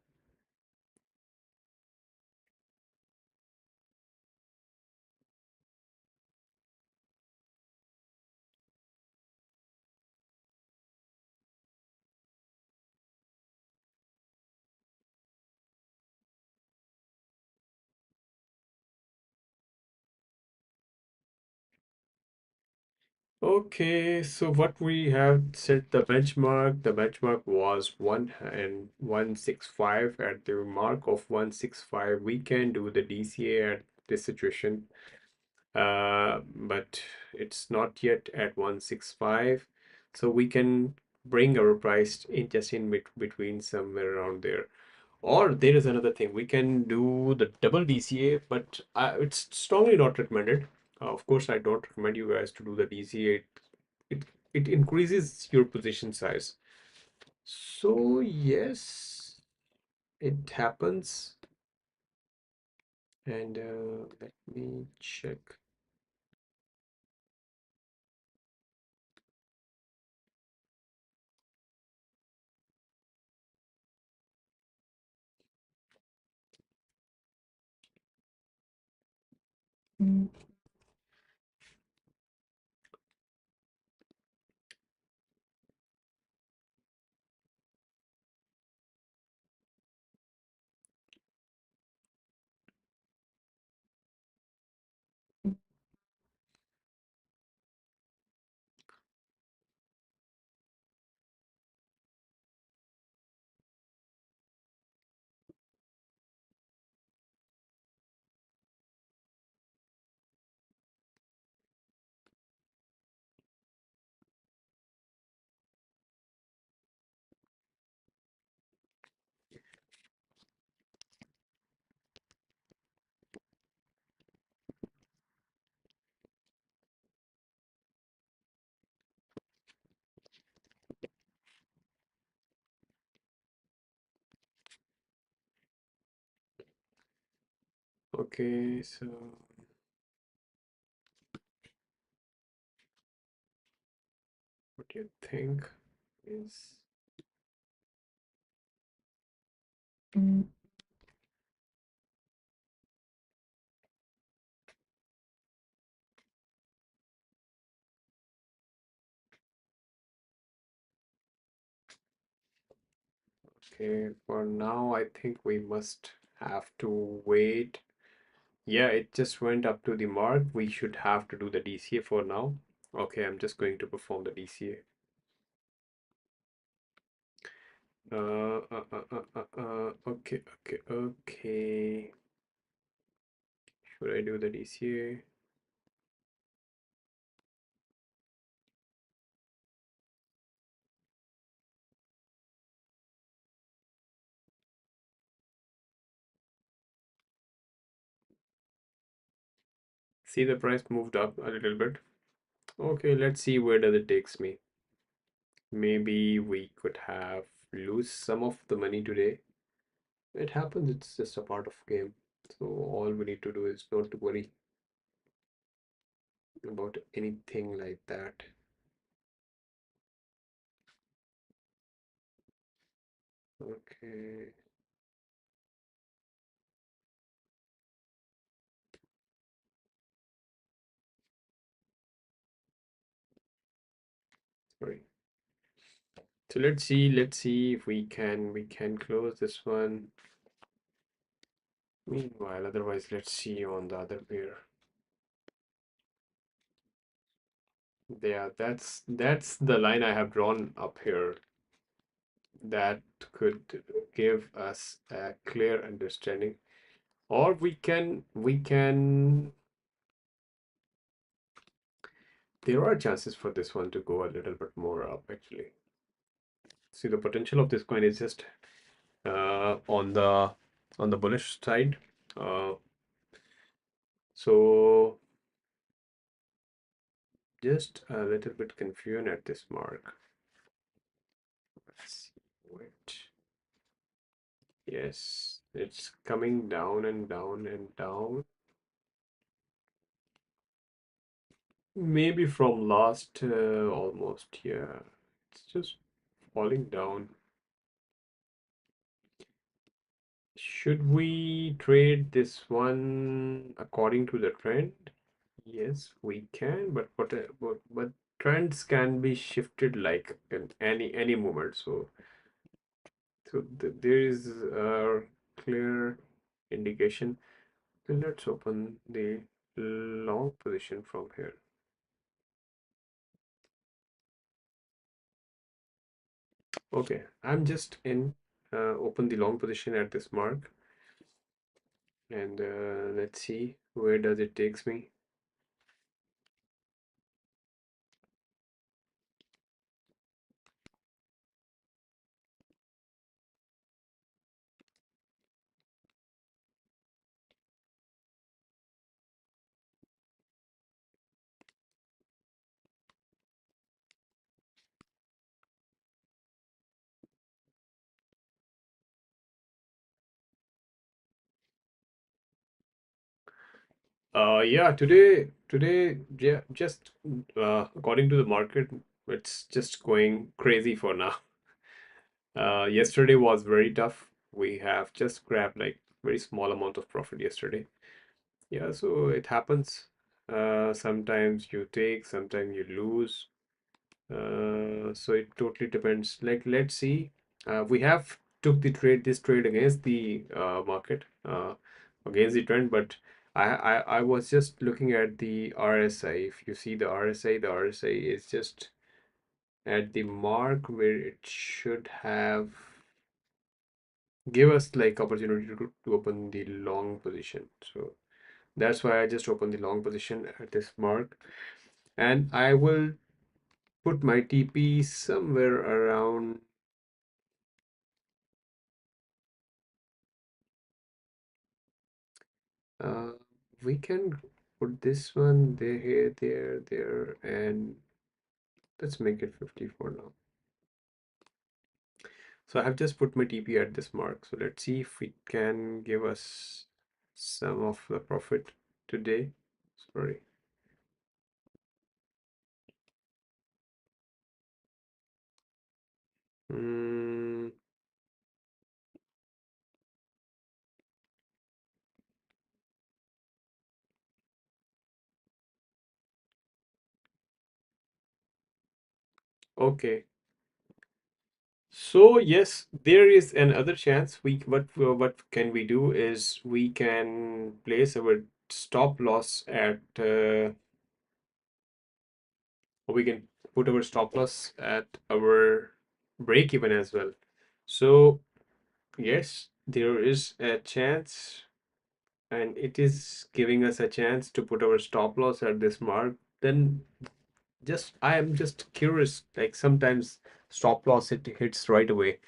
Okay, so what we have set the benchmark was 1 and 165. At the mark of 165, we can do the DCA at this situation. But it's not yet at 165, so we can bring our price in just in between somewhere around there. Or there is another thing, we can do the double DCA, but it's strongly not recommended. Of course, I don't recommend you guys to do the DCA. It, it increases your position size. So yes, it happens. And let me check. Okay, so what do you think is okay? For now, I think we must have to wait. Yeah, it just went up to the mark. We should have to do the DCA for now. Okay, I'm just going to perform the DCA. Okay, okay, okay. Should I do the DCA? See, the price moved up a little bit. Okay, let's see where does it takes me. Maybe we could have lose some of the money today. It happens, it's just a part of game. So all we need to do is not to worry about anything like that. Okay. Sorry. So let's see if we can close this one. Meanwhile, otherwise, let's see on the other pair. Yeah, that's the line I have drawn up here that could give us a clear understanding. Or we can there are chances for this one to go a little bit more up actually. See, the potential of this coin is just on the bullish side. Uh, so just a little bit confusion at this mark. Let's see. Wait. Yes, it's coming down and down and down. Maybe from last almost, yeah. It's just falling down. Should we trade this one according to the trend? Yes, we can, but trends can be shifted like in any moment. So there is a clear indication. So let's open the long position from here. Okay, I'm just in open the long position at this mark, and let's see where does it takes me. Yeah, today, yeah, just according to the market, it's just going crazy for now. Yesterday was very tough. We have just grabbed like very small amount of profit yesterday. Yeah, so it happens. Sometimes you take, sometimes you lose. So it totally depends. Like, let's see. We have took this trade against the market, against the trend, but I was just looking at the RSI. If you see the RSI is just at the mark where it should have give us like opportunity to open the long position. So that's why I just opened the long position at this mark, and I will put my TP somewhere around. Uh, we can put this one there, here, there, and let's make it 50 for now. So I have just put my TP at this mark. So let's see if it can give us some of the profit today. Sorry. Mm, okay. So yes, there is another chance. What can we do is we can place our stop loss at or we can put our stop loss at our break even as well. So yes, there is a chance, and it is giving us a chance to put our stop loss at this mark. Then just I am just curious, like sometimes stop loss it hits right away.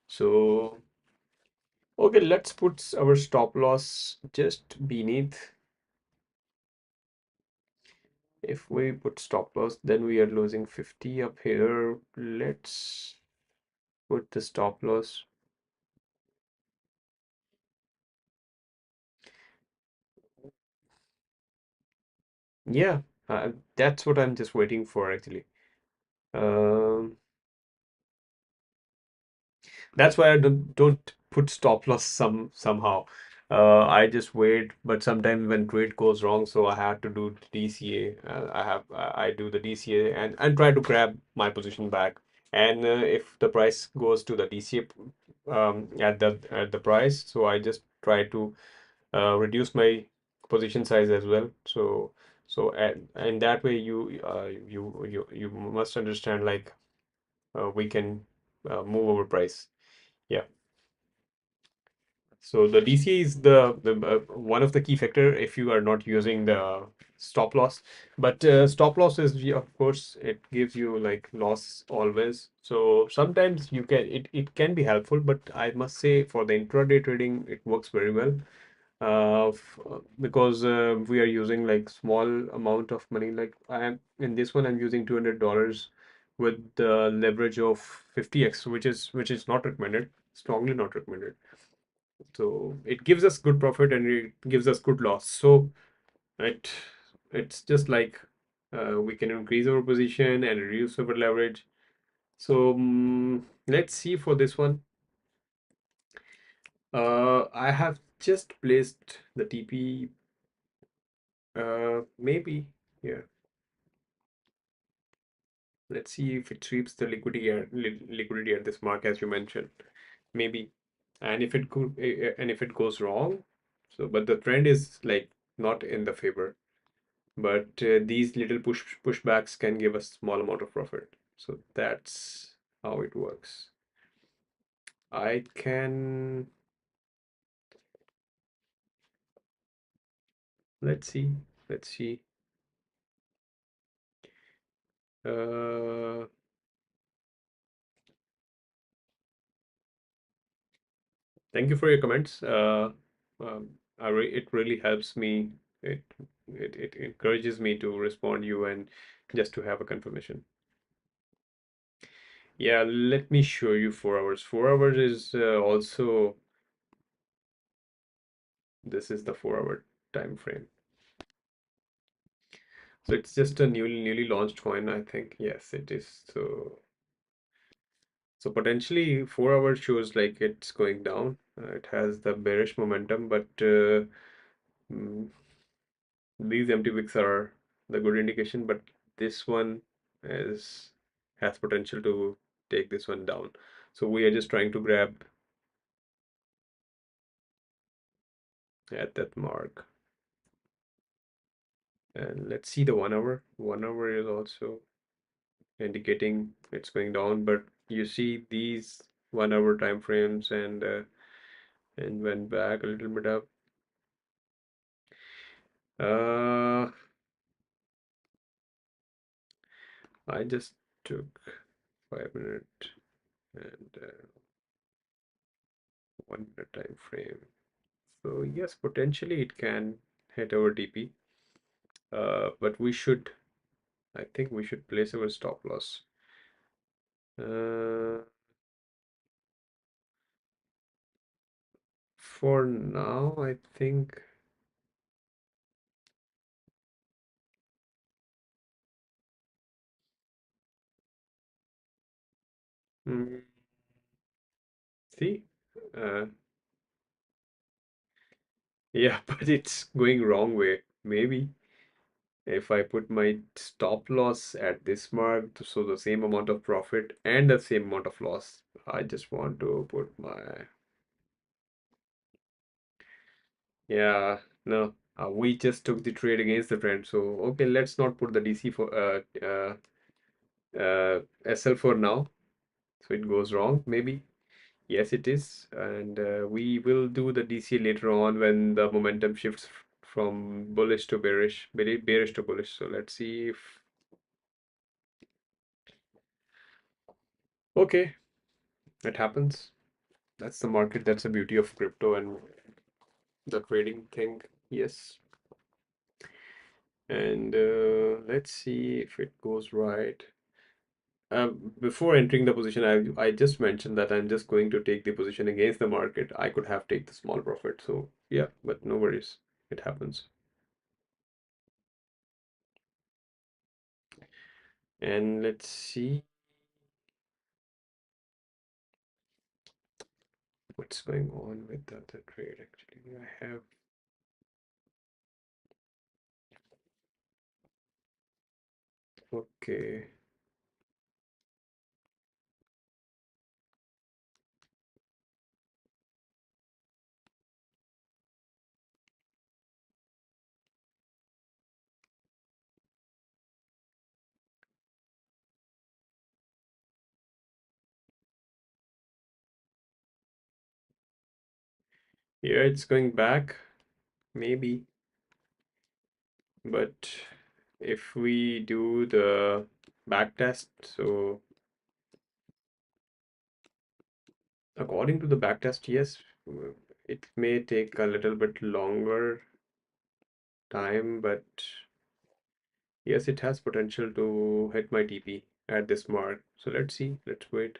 So okay, let's put our stop loss just beneath. If we put stop loss, then we are losing 50 up here. Let's put the stop loss. Yeah, that's what I'm just waiting for actually. Um, that's why I don't put stop loss somehow. I just wait, but sometimes when trade goes wrong, so I have to do DCA. I do the DCA and try to grab my position back. And if the price goes to the DCA at the price, so I just try to reduce my position size as well. And that way you must understand, like, we can move over price. Yeah. So the DCA is the one of the key factor if you are not using the stop loss. But stop loss is, yeah, of course, it gives you like loss always. So sometimes it can be helpful, but I must say for the intraday trading it works very well. Because we are using like small amount of money. Like I am in this one, I'm using $200 with the leverage of 50x, which is not recommended, strongly not recommended. So it gives us good profit and it gives us good loss. So it it's just like we can increase our position and reduce our leverage. So let's see for this one. I have just placed the TP. Maybe, yeah. Let's see if it sweeps the liquidity at this mark as you mentioned. Maybe, and if it could, and if it goes wrong, so but the trend is like not in the favor. But these little pushbacks can give us small amount of profit. So that's how it works. I can, let's see, let's see. Uh, Thank you for your comments. Um, it really helps me. It, it encourages me to respond you and just to have a confirmation. Yeah, let me show you 4 hours. 4 hours is also, this is the 4 hour time frame. So it's just a newly launched coin, I think. Yes, it is. So potentially 4 hours shows like it's going down. It has the bearish momentum, but mm, these empty wicks are the good indication. But this one is has potential to take this one down. So we are just trying to grab at that mark. And let's see the 1 hour. 1 hour is also indicating it's going down, but you see these 1 hour time frames and went back a little bit up. uh I just took 5 minute and 1 minute time frame. So yes, potentially it can hit our DP, but I think we should place our stop loss. uh for now I think. mm, See, uh yeah, but it's going wrong way. Maybe if I put my stop loss at this mark, so the same amount of profit and the same amount of loss, I just want to put my, yeah, no, we just took the trade against the trend. So, okay, let's not put the DC for SL for now. So it goes wrong, maybe. Yes, it is. And we will do the DC later on when the momentum shifts from bullish to bearish, bearish to bullish. So let's see if, okay, it happens. That's the market. That's the beauty of crypto and the trading thing. Yes. And let's see if it goes right. Before entering the position, I just mentioned that I'm just going to take the position against the market. I could have take the small profit. So yeah, but no worries. It happens. And let's see. What's going on with the other trade actually? I have okay. Yeah, it's going back, maybe. But if we do the back test, so according to the back test, yes, it may take a little bit longer time, but yes, it has potential to hit my TP at this mark. So let's see, let's wait.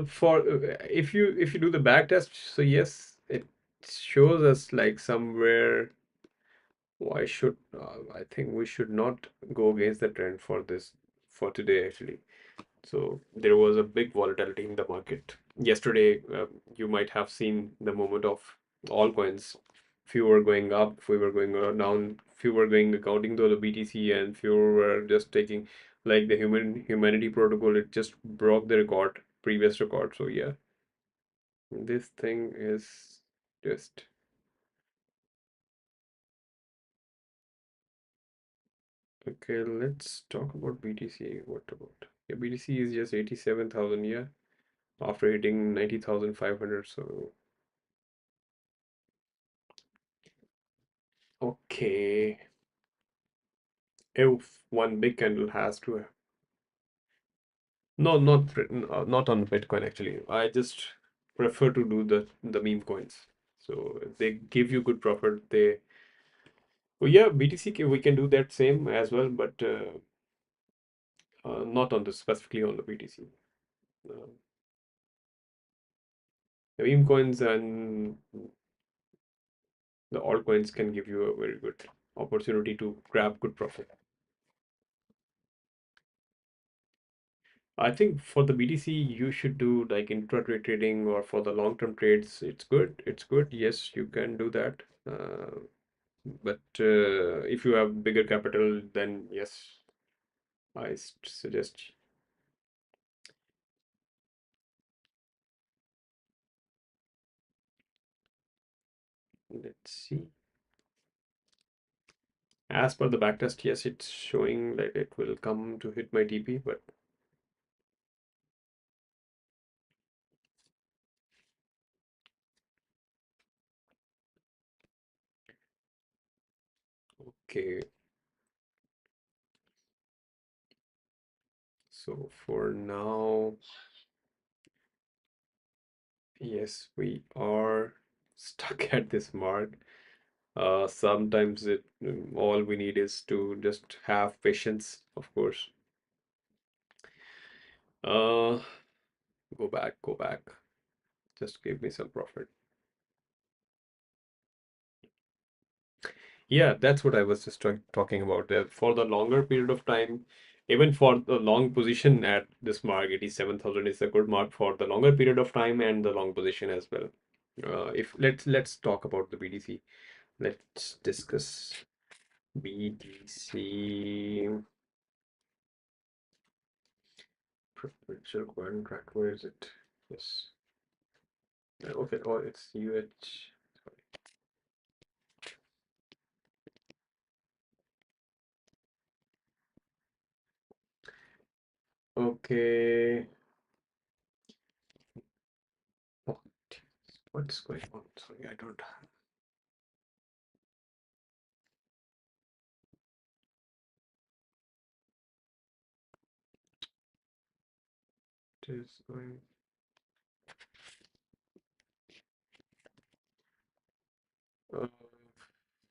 For if you do the back test, so yes, it shows us like somewhere. Why should I think we should not go against the trend for this for today actually. So there was a big volatility in the market yesterday. You might have seen the movement of all coins. Few were going up, few were going down, few were going accounting to the BTC, and few were just taking like the humanity protocol. It just broke the record, previous record. So yeah, this thing is just okay. Let's talk about BTC. What about yeah? BTC is just 87,000. Yeah, after hitting 90,500. So okay. If one big candle has to no not on Bitcoin actually. I just prefer to do the meme coins. So they give you good profit. They oh yeah, BTC we can do that same as well, but not on the specifically on the BTC. Uh, the meme coins and the altcoins can give you a very good opportunity to grab good profit. I think for the BTC, you should do like intraday trading or for the long-term trades. It's good. It's good. Yes, you can do that. But if you have bigger capital, then yes, suggest. Let's see. As per the backtest, yes, it's showing that it will come to hit my TP, but okay. So for now, yes, we are stuck at this mark. Sometimes all we need is to just have patience, of course. Uh, go back, go back. Just give me some profit. Yeah, that's what I was just talking about. For the longer period of time, even for the long position at this mark, 87,000 is a good mark for the longer period of time and the long position as well. If let's talk about the BTC. Let's discuss BTC preferential contract. Where is it? Yes. Okay. Oh, it's UH. Okay. What what's going on? Sorry, I don't. It is going. Uh,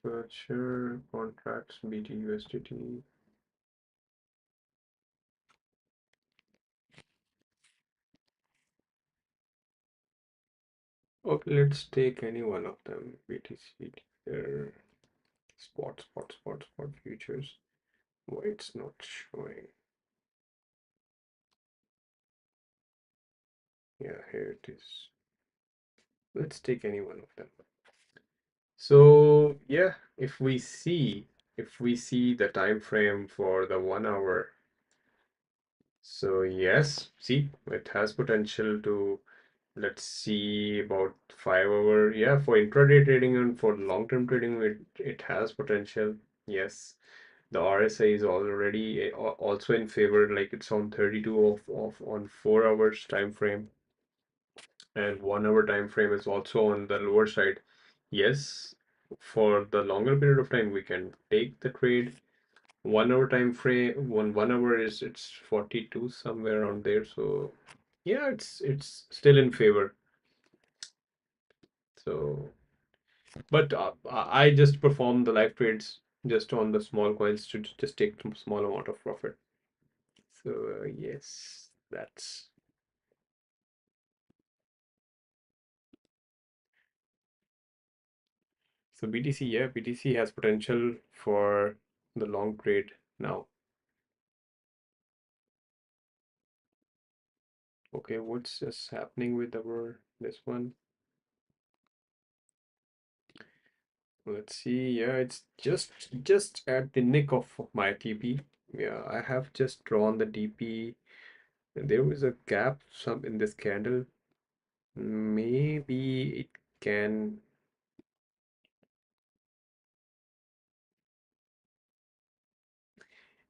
Future contracts BTUSDT. Okay, let's take any one of them. BTC, there, spot futures. Why it's not showing? Yeah, here it is. Let's take any one of them. So yeah, if we see the time frame for the 1 hour, so yes, see it has potential to, let's see, about 5 hour. Yeah, for intraday trading and for long-term trading, it has potential. Yes, the RSI is already also in favor, like it's on 32 of on 4 hours time frame, and 1 hour time frame is also on the lower side. Yes, for the longer period of time we can take the trade. 1 hour time frame, 1 hour is, it's 42 somewhere around there. So yeah, it's still in favor. So but I just perform the live trades just on the small coins to just take some small amount of profit. So yes, that's, so BTC. Yeah, BTC has potential for the long trade now. Okay, what's just happening with our this one? Let's see. Yeah, it's just at the nick of my TP. Yeah, I have just drawn the TP. There was a gap some in this candle. Maybe it can.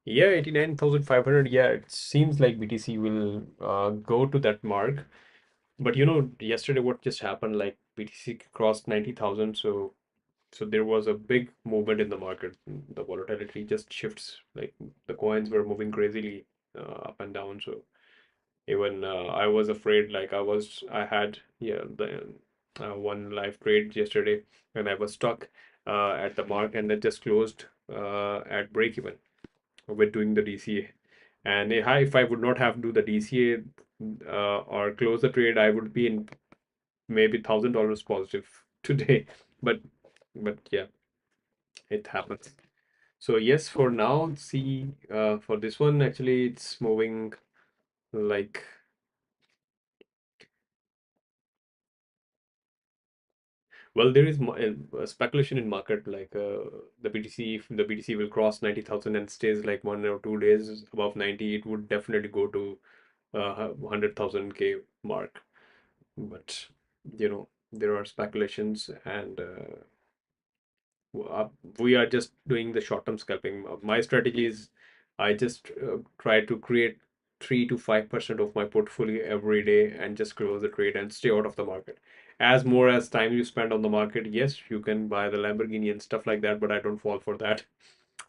Yeah, 89,500. Yeah, it seems like BTC will go to that mark. But yesterday what just happened? Like BTC crossed 90,000, so there was a big movement in the market. The volatility just shifts. Like the coins were moving crazily up and down. So even I was afraid. Like I had, yeah, the one live trade yesterday, and I was stuck at the mark, and it just closed at break even with doing the DCA. And if I would not have do the DCA or close the trade, I would be in maybe $1,000 positive today. But yeah, it happens. So yes, for now, see, for this one, actually, it's moving like, well, there is speculation in market, like the BTC, if the BTC will cross 90,000 and stays like 1 or 2 days above 90, it would definitely go to 100,000 K mark. But there are speculations, and uh, we are just doing the short-term scalping. My strategy is I just try to create 3 to 5% of my portfolio every day and just close the trade and stay out of the market. As more as time you spend on the market, yes, you can buy the Lamborghini and stuff like that, but I don't fall for that.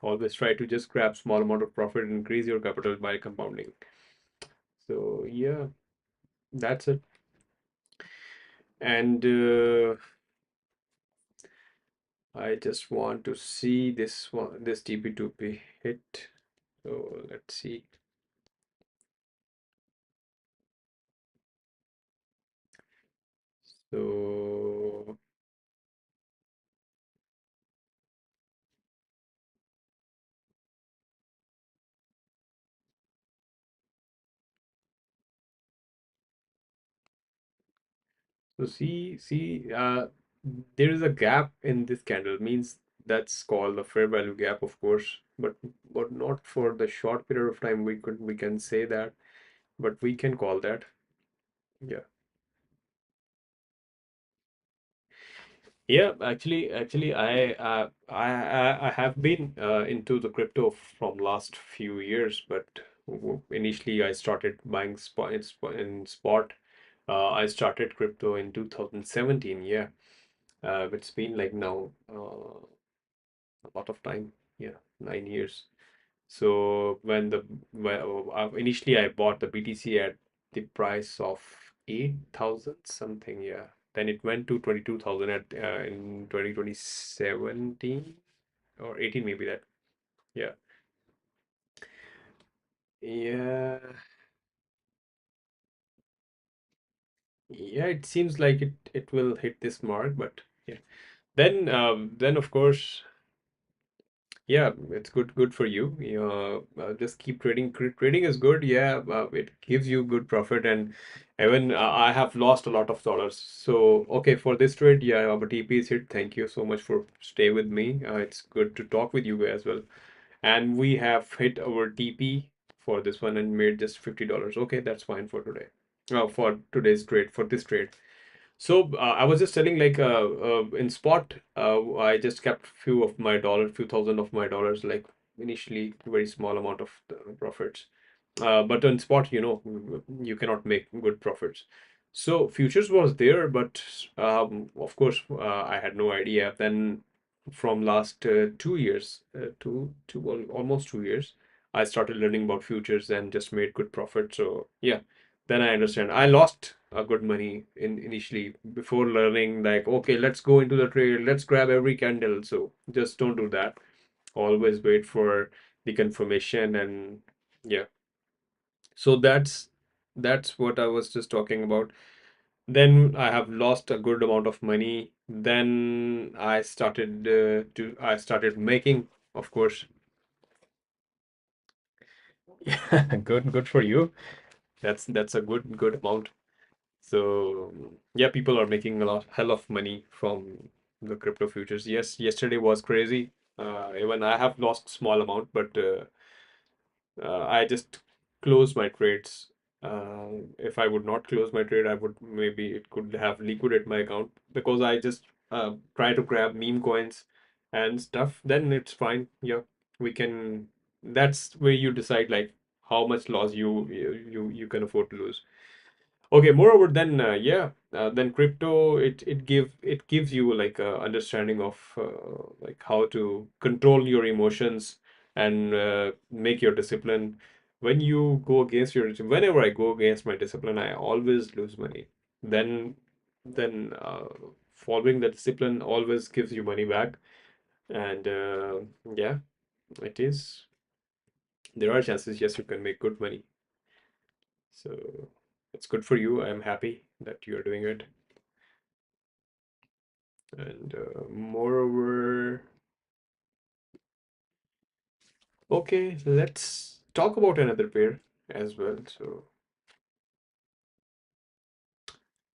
Always try to just grab small amount of profit and increase your capital by compounding. So yeah, that's it. And I just want to see this one, this TP2P hit. So let's see. So, see, there is a gap in this candle, means that's called the fair value gap, of course, but not for the short period of time. We can say that, but we can call that. Yeah. Yeah, actually, I have been into the crypto from last few years, but initially I started buying spot. I started crypto in 2017. Yeah, it's been like now a lot of time. Yeah, 9 years. So initially I bought the BTC at the price of 8,000 something, yeah. Then it went to 22,000 at in 2017 or 18 maybe that. Yeah. Yeah. Yeah, it seems like it will hit this mark, but yeah. Then of course, yeah, it's good for you. You know, just keep trading. Trading is good. Yeah, it gives you good profit, and even I have lost a lot of dollars. So okay, for this trade, yeah, our TP is hit. Thank you so much for stay with me. It's good to talk with you as well. And we have hit our TP for this one and made just $50. Okay, that's fine for today. For today's trade, for this trade. So I was just telling like in spot, I just kept few of my dollars, few thousand of my dollars, like initially very small amount of profits. But on spot, you cannot make good profits. So futures was there, but of course I had no idea. Then from last 2 years, almost 2 years, I started learning about futures and just made good profit. So yeah, then I understand. I lost a good money in initially before learning like, okay, let's go into the trade, let's grab every candle. So just don't do that. Always wait for the confirmation and yeah. So that's what I was just talking about. Then I have lost a good amount of money. Then I started making, of course. Yeah, good for you. That's a good amount. So yeah, people are making a lot hell of money from the crypto futures. Yes, yesterday was crazy. Even I have lost small amount, but I just close my trades. If I would not close my trade, I would maybe it could have liquidate my account because I just try to grab meme coins and stuff. Then it's fine. Yeah, we can. That's where you decide like how much loss you can afford to lose. Okay, moreover, then then crypto it gives you like a understanding of like how to control your emotions and make your discipline. When you go against whenever I go against my discipline, I always lose money. Then then following the discipline always gives you money back, and yeah, it is. There are chances, yes, you can make good money. So it's good for you. I'm happy that you're doing it. And moreover, okay, let's talk about another pair as well. So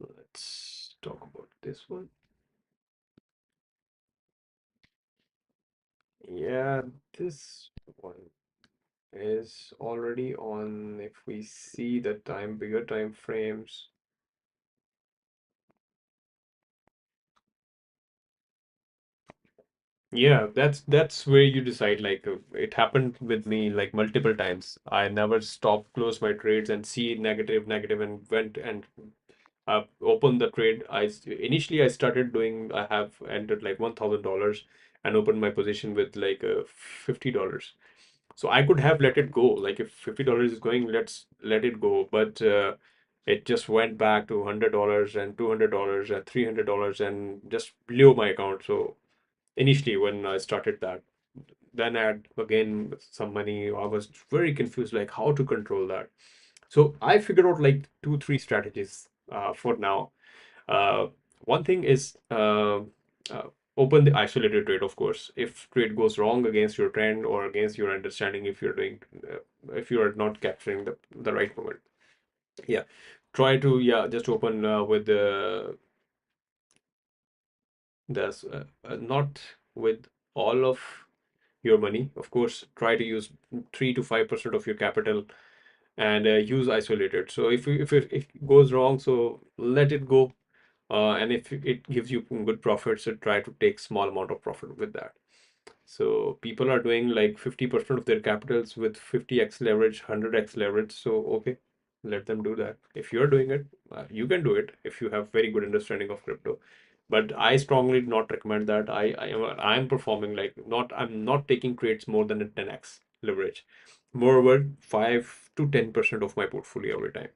let's talk about this one. Yeah, this one is already on. If we see the bigger time frames. Yeah, that's where you decide. Like it happened with me like multiple times. I never stopped, close my trades, and see negative, and went and opened the trade. Initially I started doing. I have entered like $1,000 and opened my position with like $50. So I could have let it go. Like if $50 is going, let's let it go. But it just went back to $100 and $200 and $300 and just blew my account. So initially when I started that, then I had again some money. I was very confused, like how to control that. So I figured out like two, three strategies for now. Uh, One thing is uh, open the isolated trade, of course. If trade goes wrong against your trend or against your understanding, if you are not capturing the right moment, yeah, try to just open with not with all of your money. Of course, try to use 3 to 5% of your capital and use isolated. So if it goes wrong, so let it go. And if it gives you good profit, so try to take small amount of profit with that. So people are doing like 50% of their capitals with 50x leverage, 100x leverage. So okay, let them do that. If you're doing it, you can do it if you have very good understanding of crypto. But I strongly do not recommend that. I am performing like not I'm not taking trades more than a 10x leverage. Moreover, 5 to 10% of my portfolio every time.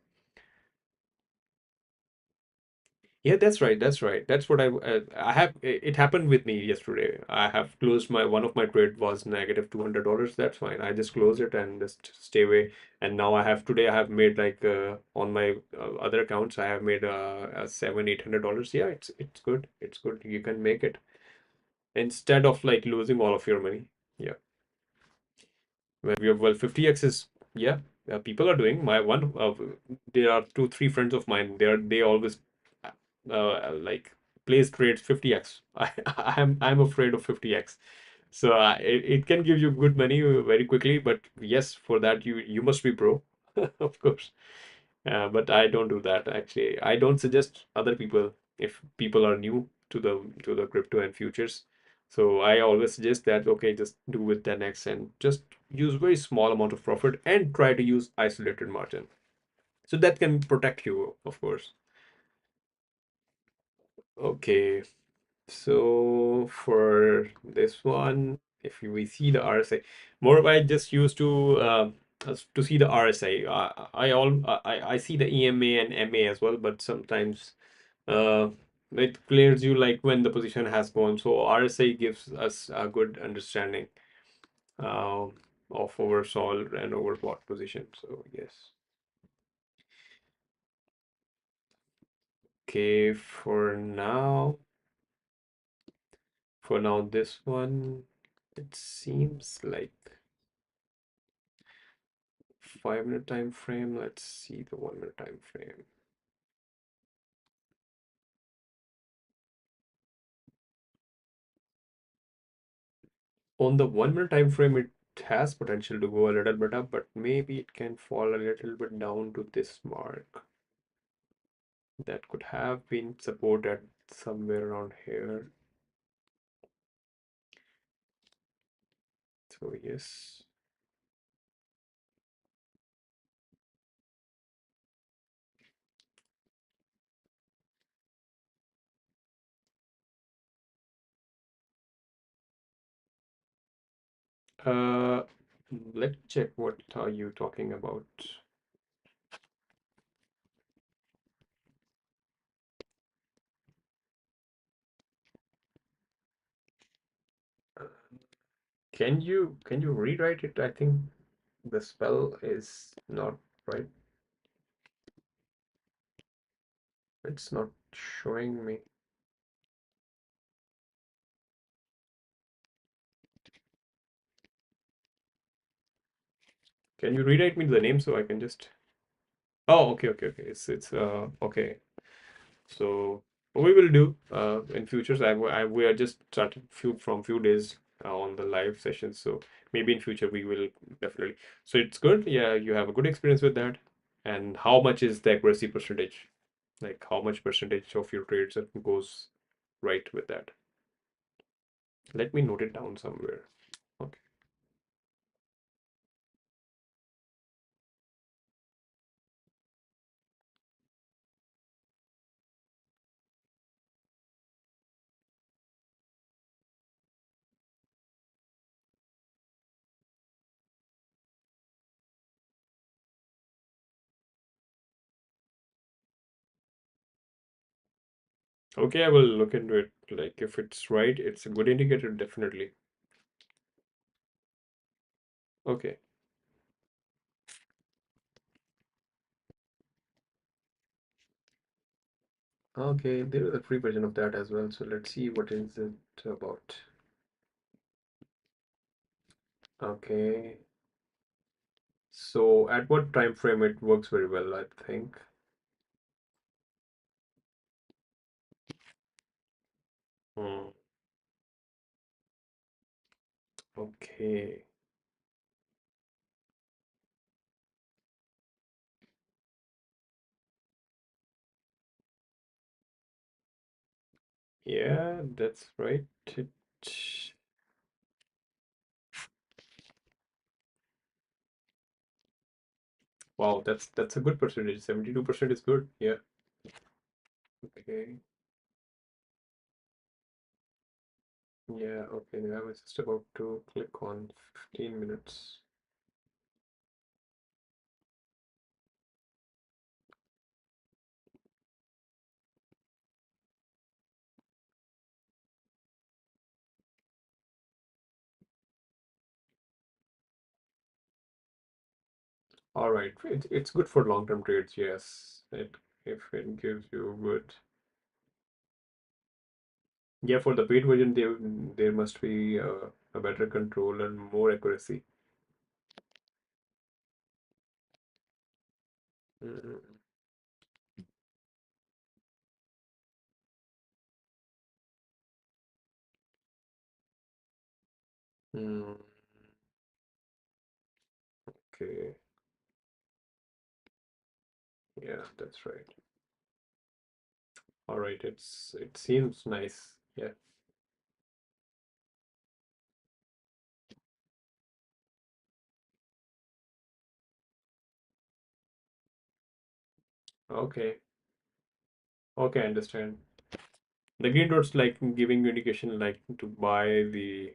Yeah, that's right. That's right. That's what I have. It happened with me yesterday. I have closed my one of my trade was negative $200. That's fine. I just close it and just stay away. And now I have today I have made like on my other accounts I have made seven $800. Yeah, it's good. It's good. You can make it instead of like losing all of your money. Yeah. Well, 50x is, yeah, people are doing. My one, there are two, three friends of mine. They always like place trades 50x. I'm afraid of 50x. So it can give you good money very quickly, but yes, for that you must be pro, of course. But I don't do that actually. I don't suggest other people if people are new to the crypto and futures. So I always suggest that okay, just do with 10x and just use very small amount of profit and try to use isolated margin. So that can protect you, of course. Okay, so for this one, if we see the RSI, more of I just used to see the RSI. I see the EMA and MA as well, but sometimes uh, it clears you like when the position has gone. So RSI gives us a good understanding uh, of oversold and overbought position. So yes. Okay, for now this one, it seems like 5 minute time frame. Let's see the 1 minute time frame. On the 1 minute time frame, it has potential to go a little bit up, but maybe it can fall a little bit down to this mark. That could have been supported somewhere around here. So yes. Uh, let's check what are you talking about. Can you rewrite it? I think the spell is not right. It's not showing me. Can you rewrite me the name so I can just? Oh, okay, okay, okay. It's okay. So what we will do in futures, we are just started few days on the live sessions. So maybe in future we will definitely. So it's good. Yeah, you have a good experience with that. And how much is the accuracy percentage? Like how much percentage of your trades that goes right with that? Let me note it down somewhere. Okay. Okay, I will look into it. Like if it's right, it's a good indicator, definitely. Okay. Okay, there is a free version of that as well. So let's see what is it about. Okay. So at what time frame it works very well, I think. Hmm. Okay. Yeah, that's right. Wow, that's a good percentage. 72% is good. Yeah. Okay. Yeah, okay. I was just about to click on 15 minutes. All right, it's good for long-term trades, yes. It if it gives you good. Yeah, for the paid version, there must be a better control and more accuracy. Mm, mm, okay, yeah, that's right. All right, it seems nice. Yeah. Okay. Okay, I understand. The green dot's like giving you indication like to buy the,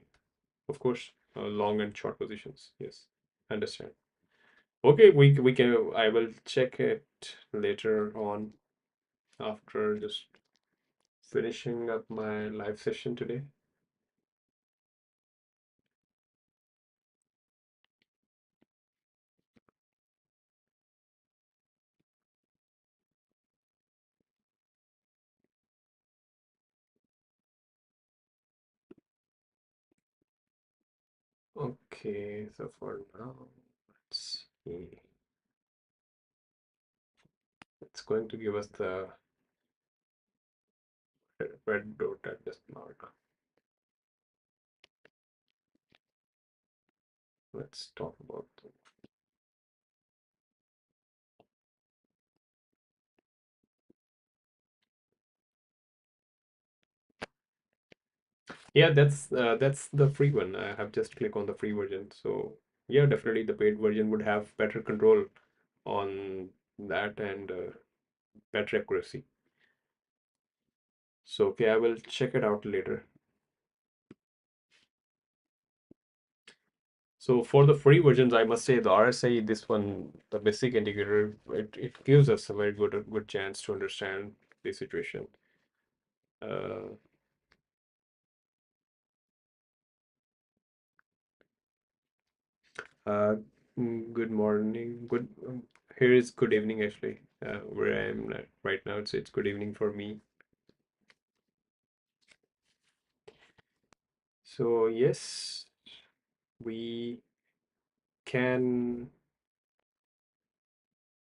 of course, long and short positions. Yes, understand. Okay, we can. I will check it later on after just finishing up my live session today. Okay, so for now, let's see. It's going to give us the red dot at this mark. Let's talk about. Yeah, that's the free one. I have just clicked on the free version. So yeah, definitely the paid version would have better control on that and better accuracy. So okay, I will check it out later. So for the free versions, I must say the RSI, this one, the basic indicator, it gives us a very good chance to understand the situation. Uh, uh, Good morning. Here is good evening actually. Where I am right now, it's good evening for me. So yes, we can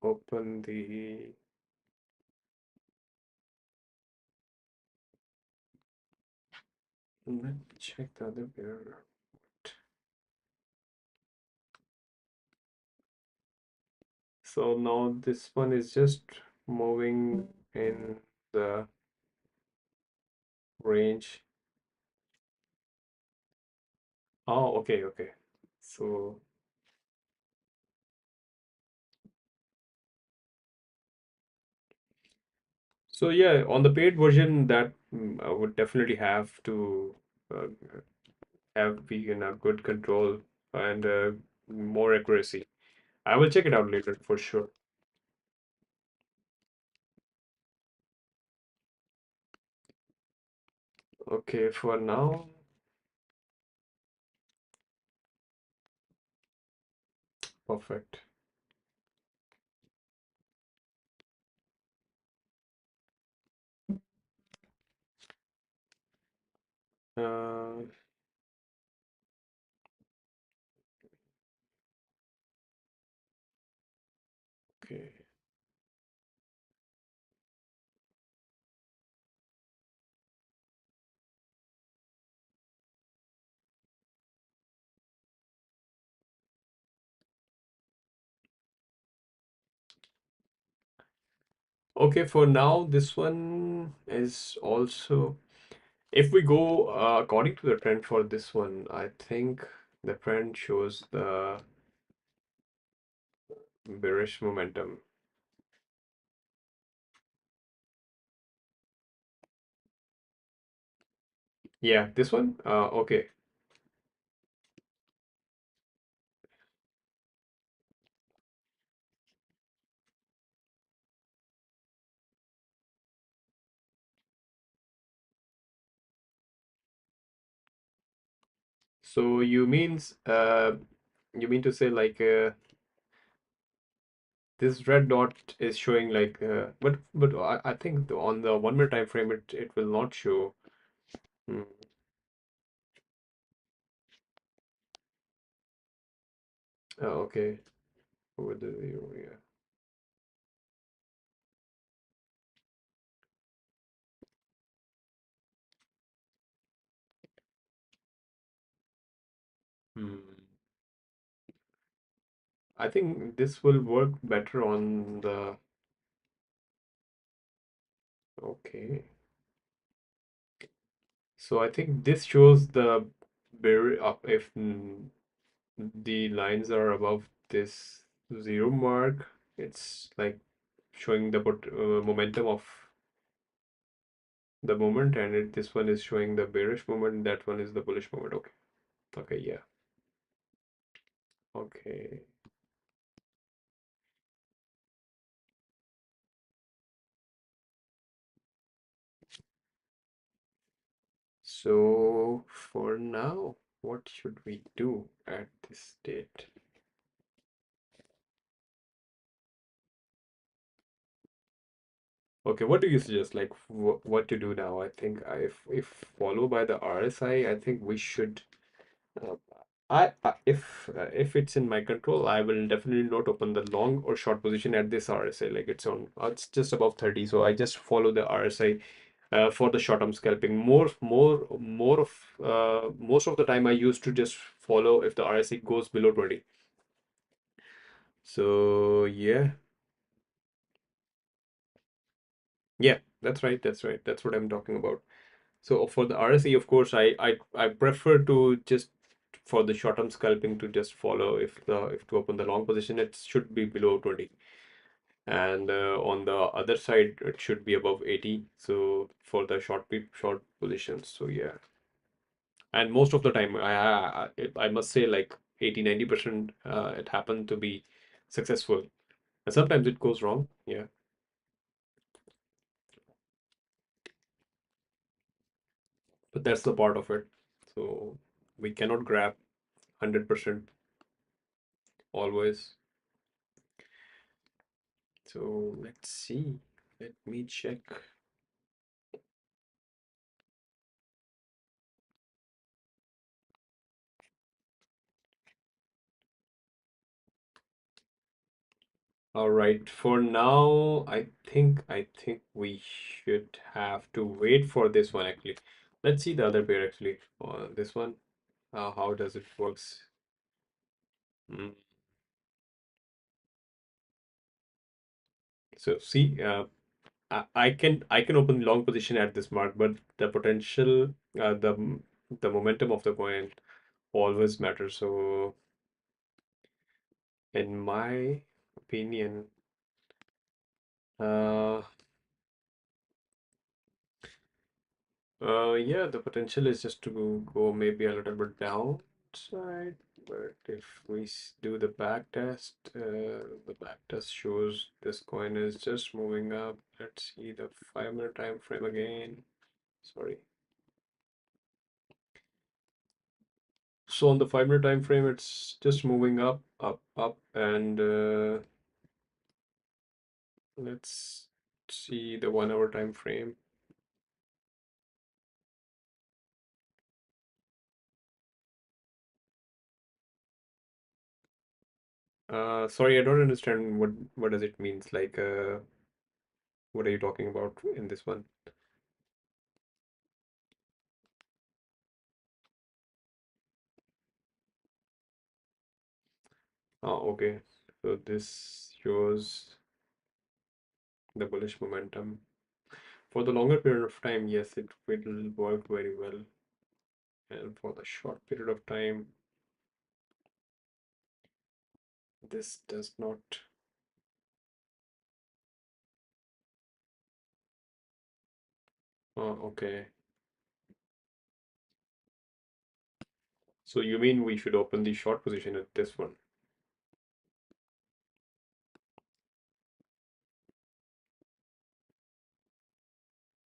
open the. Let's check the other pair. So now this one is just moving in the range. Oh, okay, okay. So, so yeah, on the paid version, that I would definitely have to uh, have be in a good control and more accuracy. I will check it out later for sure. Okay, for now, perfect. Uh, okay. Okay, for now, this one is also, if we go according to the trend for this one, I think the trend shows the bearish momentum. Yeah, this one? Okay. So you mean to say like this red dot is showing like, but I think on the 1 minute time frame it will not show. Hmm. Oh, okay. Over the euro, yeah. Hmm. I think this will work better on the. Okay. So I think this shows the bear up if the lines are above this zero mark. It's like showing the momentum of the moment, and this one is showing the bearish moment. That one is the bullish moment. Okay. Okay. Yeah. Okay. So for now, what should we do at this date? Okay, what do you suggest? Like, what to do now? I think if follow by the RSI, I think we should. Uh, if it's in my control, I will definitely not open the long or short position at this RSI. Like it's on, it's just above 30, so I just follow the RSI for the short-term scalping. More of most of the time, I used to just follow if the RSI goes below 20. So yeah, yeah, that's right. That's right. That's what I'm talking about. So for the RSI, of course, I prefer to just for the short-term scalping to just follow if to open the long position, it should be below 20, and on the other side it should be above 80. So for the short positions, so yeah, and most of the time I must say like 80-90% it happened to be successful, and sometimes it goes wrong. Yeah, but that's the part of it. So we cannot grab 100% always. So let's see. Let me check. All right, for now, I think we should have to wait for this one actually. Let's see the other pair actually. This one, how does it works? Mm. So see, I can open long position at this mark, but the potential, the momentum of the coin always matters. So in my opinion, uh, yeah, the potential is just to go maybe a little bit downside, but if we do the back test, the back test shows this coin is just moving up. Let's see the 5 minute time frame again. Sorry. So on the 5 minute time frame, it's just moving up, up, up, and let's see the 1 hour time frame. Sorry, I don't understand what does it means. Like, what are you talking about in this one? Oh, okay. So this shows the bullish momentum. For the longer period of time, yes, it will work very well. And for the short period of time, this does not. Oh, okay. So you mean we should open the short position at this one?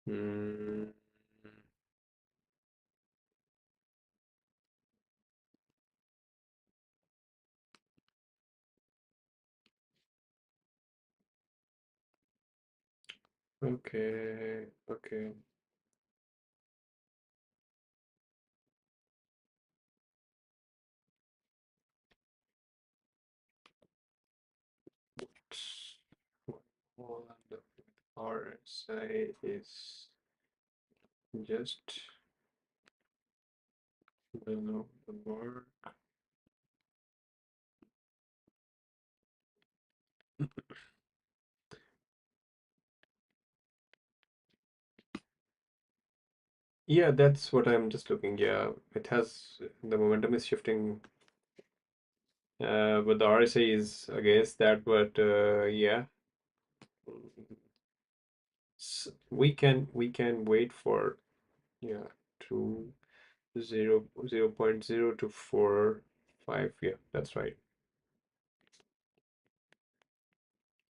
Hmm. Okay, okay. One the RSI is just below the mark. Yeah, that's what I'm just looking. Yeah, it has the momentum is shifting, but the RSI is against that. But yeah, we can wait for yeah to 0.0 to 4.5. Yeah, that's right.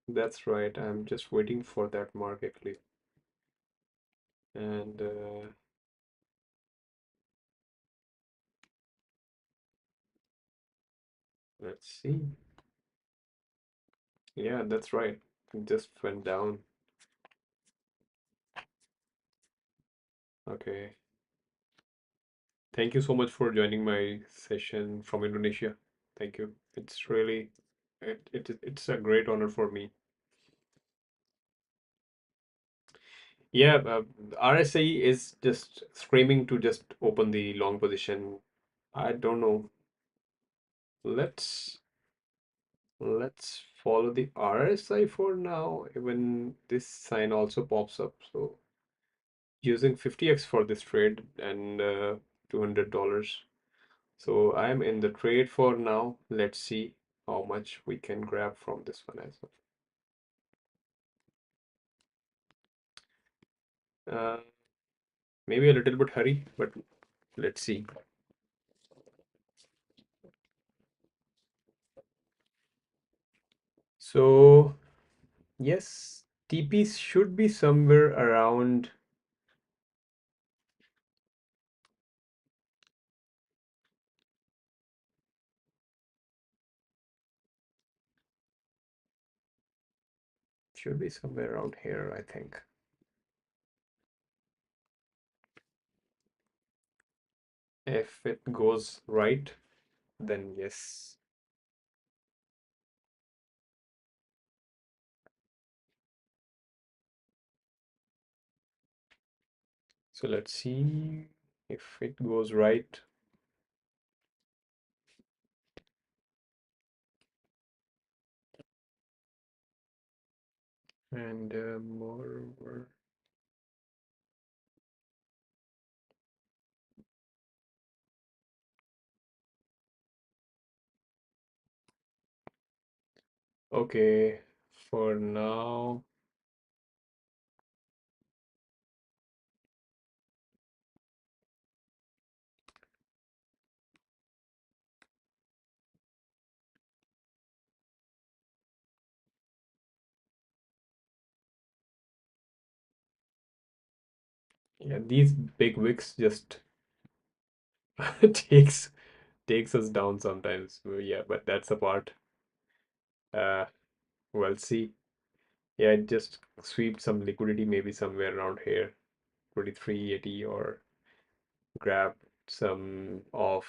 That's right. I'm just waiting for that mark actually, and let's see. Yeah, that's right. It just went down. Okay. Thank you so much for joining my session from Indonesia. Thank you. It's really it's a great honor for me. Yeah, RSI is just screaming to just open the long position. I don't know. Let's let's follow the RSI for now. Even this sign also pops up. So using 50x for this trade and $200. So I'm in the trade for now. Let's see how much we can grab from this one as well. Maybe a little bit hurry, but let's see. So yes, TP should be somewhere around. Should be somewhere around here, I think. If it goes right, then yes. So let's see if it goes right. And moreover, okay, for now, yeah, these big wicks just takes takes us down sometimes. Yeah, but that's a part. Uh, we'll see. Yeah, it just sweep some liquidity maybe somewhere around here, 2380, or grab some of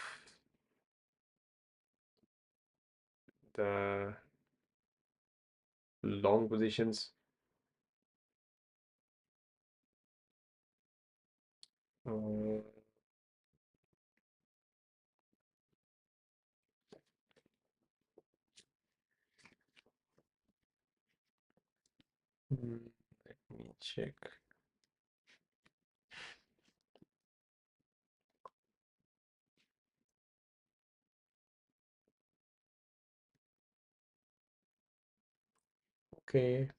the long positions. Uh, let me check. Okay,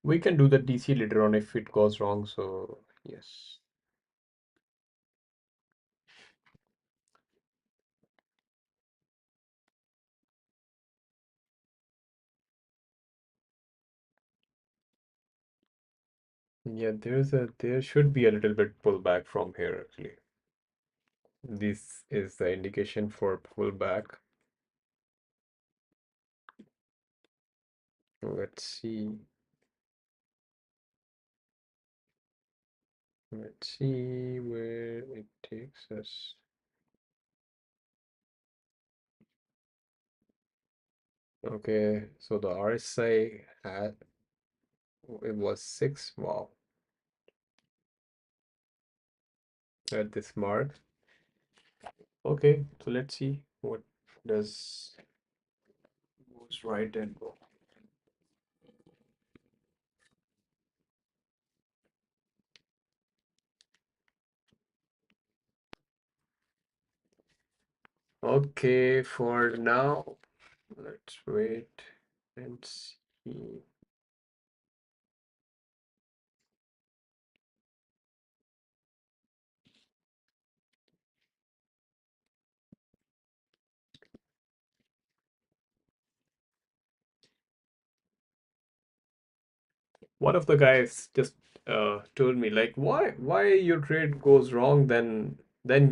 we can do the DC later on if it goes wrong. So yes. Yeah, there should be a little bit pullback from here actually. This is the indication for pullback. Let's see. Let's see where it takes us. Okay, so the RSI had it was 6. Wow, at this mark. Okay, so let's see what does goes right and go. Okay, for now, let's wait and see. One of the guys just told me like, why your trade goes wrong, then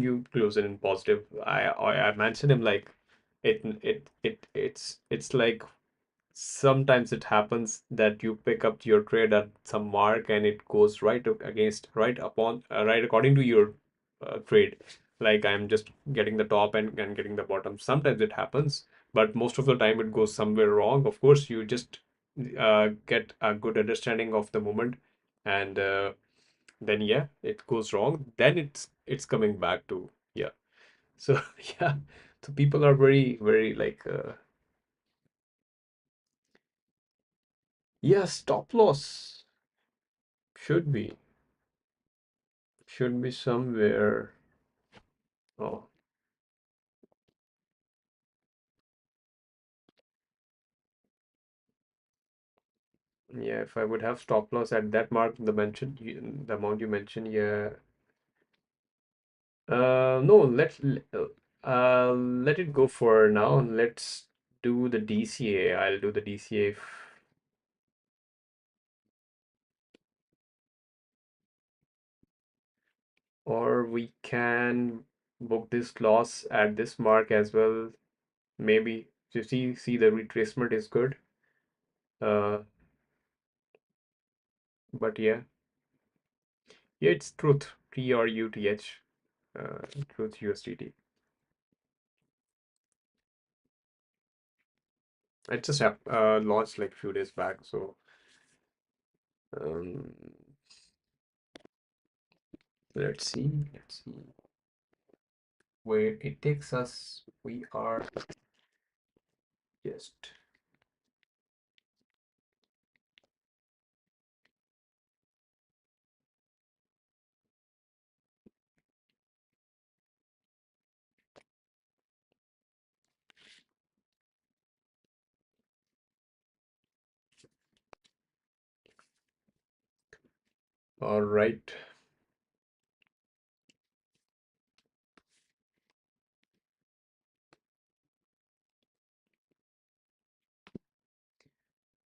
you close it in positive. I mentioned him like, it's like sometimes it happens that you pick up your trade at some mark and it goes right upon right according to your trade. Like I'm just getting the top and getting the bottom. Sometimes it happens, but most of the time it goes somewhere wrong. Of course, you just get a good understanding of the moment, and then yeah, it goes wrong. Then it's coming back to yeah. So yeah, so people are very like yeah, stop loss should be. Should be somewhere. Oh, yeah. If I would have stop loss at that mark, the amount you mentioned, yeah. No, let it go for now. Let's do the DCA. I'll do the DCA, or we can book this loss at this mark as well. Maybe to see the retracement is good. Uh, but yeah, yeah, it's truth. TRUTH. Truth USDT. It just launched like a few days back, so um, let's see where it takes us. We are just all right.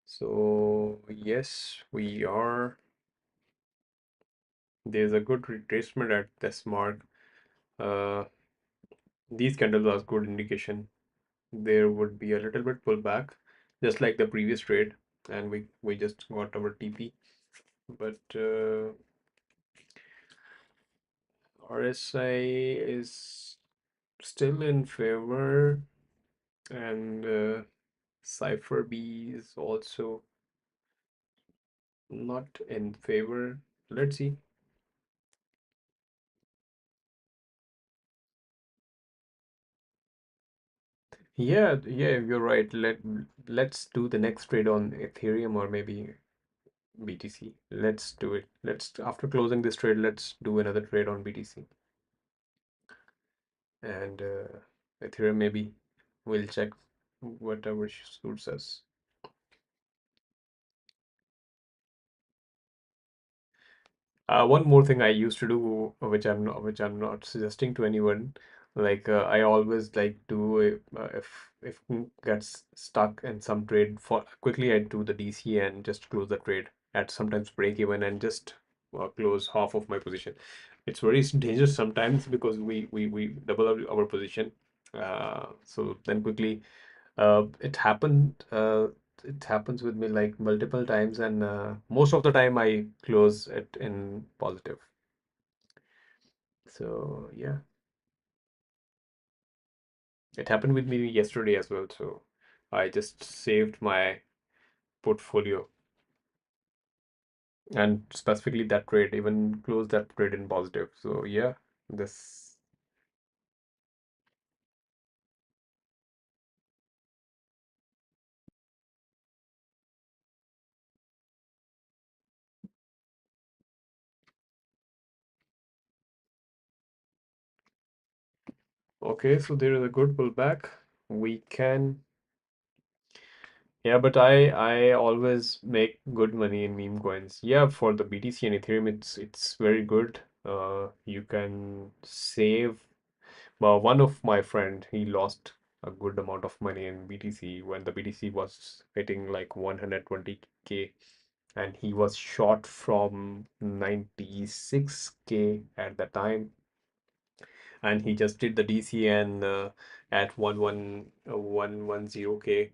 So yes, we are. There's a good retracement at this mark. Uh, these candles are good indication. There would be a little bit pullback, just like the previous trade, and we just got our TP. But RSI is still in favor, and Cypher B is also not in favor. Let's see. Yeah, you're right. Let's do the next trade on Ethereum or maybe BTC. Let's do it. Let's After closing this trade, let's do another trade on BTC and Ethereum maybe. We'll check whatever suits us. One more thing I used to do, which I'm not suggesting to anyone, like I always like do if gets stuck in some trade for quickly I do the DC and just close the trade at sometimes break even and just close half of my position. It's very dangerous sometimes because we double our position. So then quickly it happens with me like multiple times, and most of the time I close it in positive. So yeah, it happened with me yesterday as well. So I just saved my portfolio and specifically that trade, even closed that trade in positive. So yeah, this okay. So there is a good pullback. We can yeah, but I always make good money in meme coins. Yeah, for the BTC and Ethereum, it's very good. You can save. Well, one of my friend, he lost a good amount of money in BTC when the BTC was hitting like 120K, and he was short from 96K at the time, and he just did the DCN at 110K,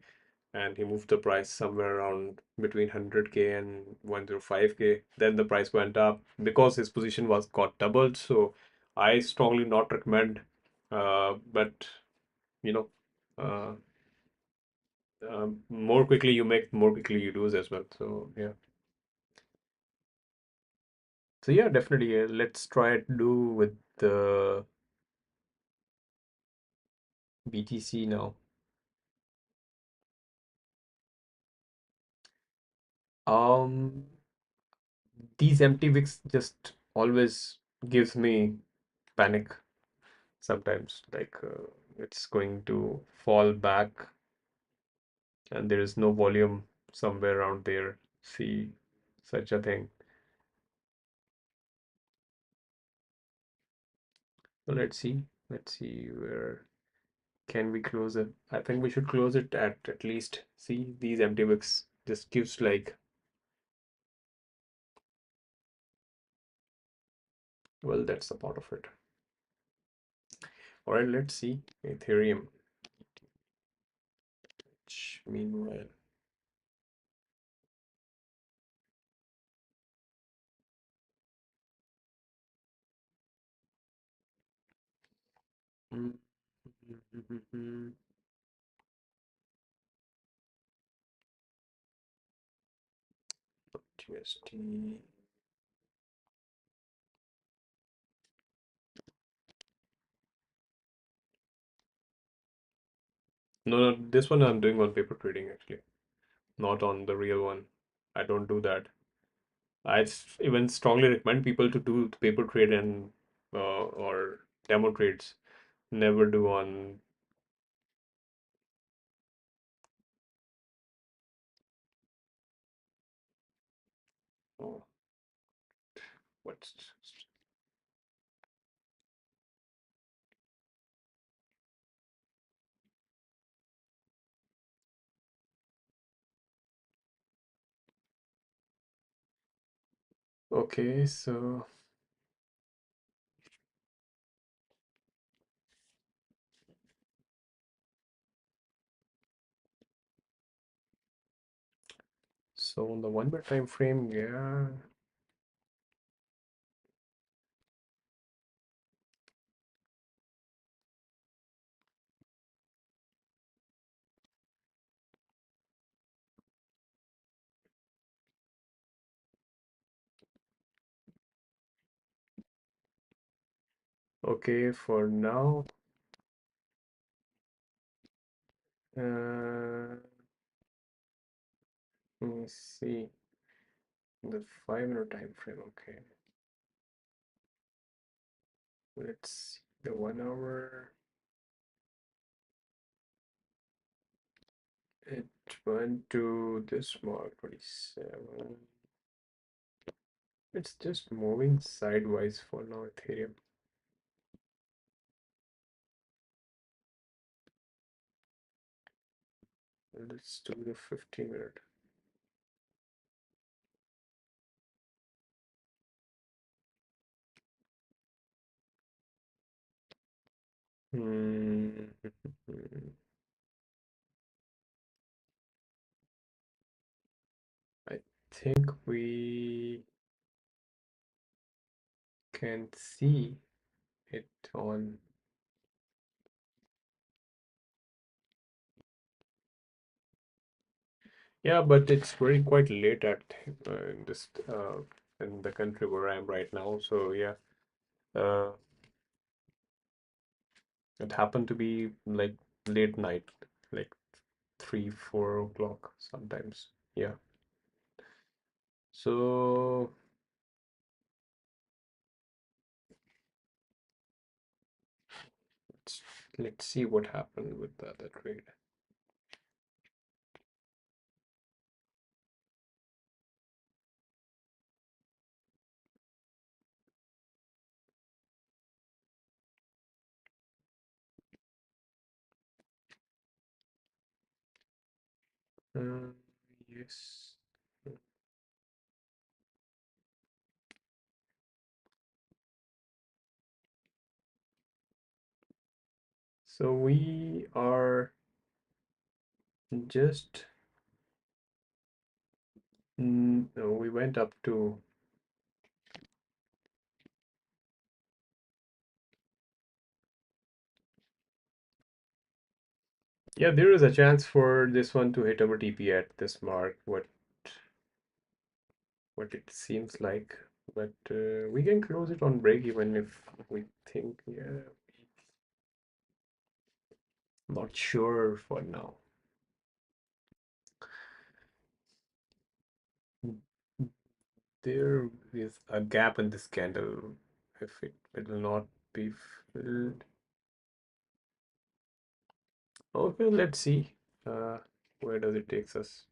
and he moved the price somewhere around between 100K and 105K. Then the price went up because his position was got doubled. So I strongly not recommend, but you know, uh, more quickly you make, more quickly you lose as well. So yeah, so yeah, definitely. Let's try to do with the BTC now. Um, these empty wicks just always gives me panic sometimes, like it's going to fall back and there is no volume somewhere around there. See such a thing. So let's see where can we close it. I think we should close it at least. See, these empty wicks just gives like, well, that's a part of it. All right, let's see Ethereum, which meanwhile, mm, USD. No, no, this one I'm doing on paper trading actually, not on the real one. I don't do that. Even strongly recommend people to do the paper trade and or demo trades. Never do on. Oh, what's okay? So on the 1 minute time frame, yeah. Okay, for now, let me see the 5 minute time frame. Okay, let's see the 1 hour. It went to this mark 27. It's just moving sideways for now, Ethereum. Let's do the 15 minute. Hmm. I think we can see. it on. Yeah, but it's very quite late at in this in the country where I am right now. So yeah, uh, it happened to be like late night, like 3, 4 o'clock sometimes. Yeah. So let's let's see what happened with the other trade. Yes. So we are just no, we went up to. Yeah, there is a chance for this one to hit our TP at this mark. What it seems like, but we can close it on break even if we think. Yeah, not sure for now. There is a gap in this candle. If it will not be filled. Okay, let's see. Uh, where does it takes us?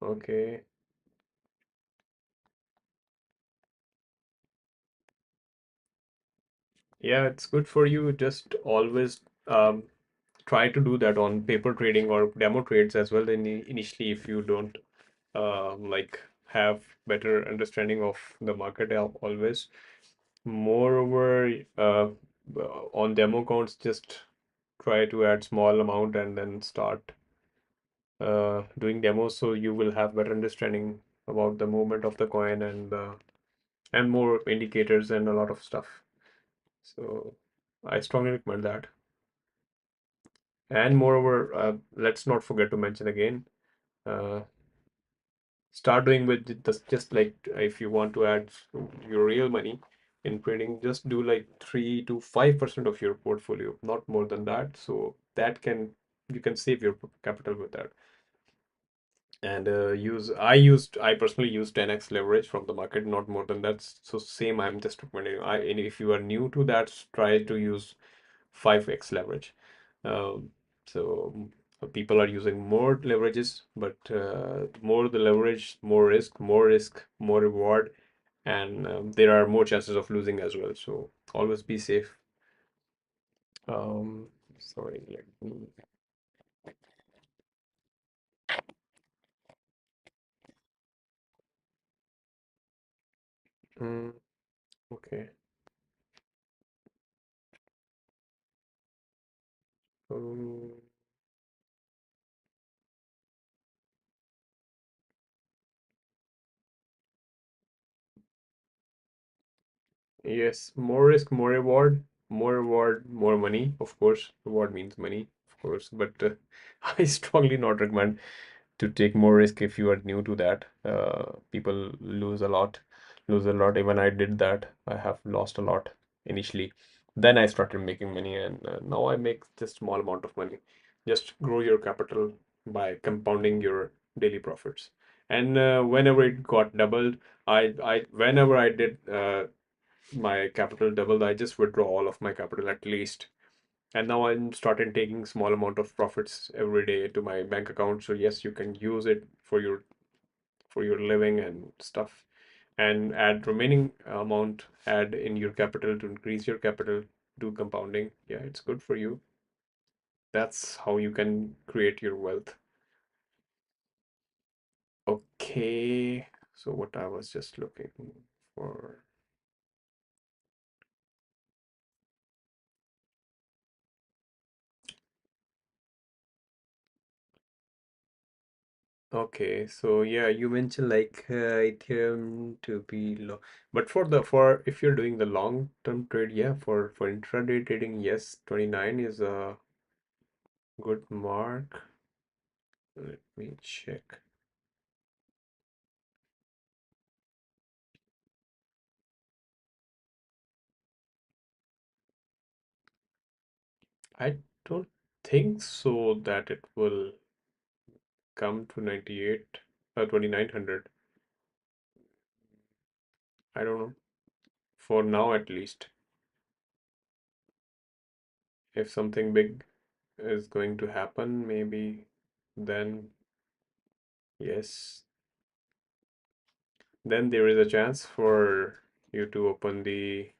Okay. Yeah, it's good for you. Just always try to do that on paper trading or demo trades as well. Then initially, if you don't like have better understanding of the market always. Moreover, on demo accounts, just try to add small amount and then start doing demos, so you will have better understanding about the movement of the coin and more indicators and a lot of stuff. So I strongly recommend that. And moreover, let's not forget to mention again, uh, start doing with just like if you want to add your real money in trading, just do like 3 to 5% of your portfolio, not more than that. So that can you can save your capital with that. And I personally use 10x leverage from the market, not more than that. So same, I'm just recommending. And if you are new to that, try to use 5x leverage. Um, so people are using more leverages, but more the leverage, more risk, more reward, and there are more chances of losing as well. So always be safe. Um, sorry, let me. Mm, okay. Um, yes, more risk, more reward, more money. Of course, reward means money, of course, but I strongly not recommend to take more risk if you are new to that. People lose a lot. Even I did that. I have lost a lot initially. Then I started making money, and now I make just small amount of money. Just grow your capital by compounding your daily profits. And whenever it got doubled, whenever I did my capital doubled, I just withdraw all of my capital at least. And now I'm started taking small amount of profits every day to my bank account. So yes, you can use it for your living and stuff. And add remaining amount, add in your capital to increase your capital, do compounding. Yeah, it's good for you. That's how you can create your wealth. Okay. So what I was just looking for. Okay, so yeah, you mentioned like Ethereum to be low, but for if you're doing the long term trade, yeah, for intraday trading, yes, 29 is a good mark. Let me check. I don't think so that it will come to 98, 2900. I don't know. For now, at least, if something big is going to happen, maybe then yes, then there is a chance for you to open the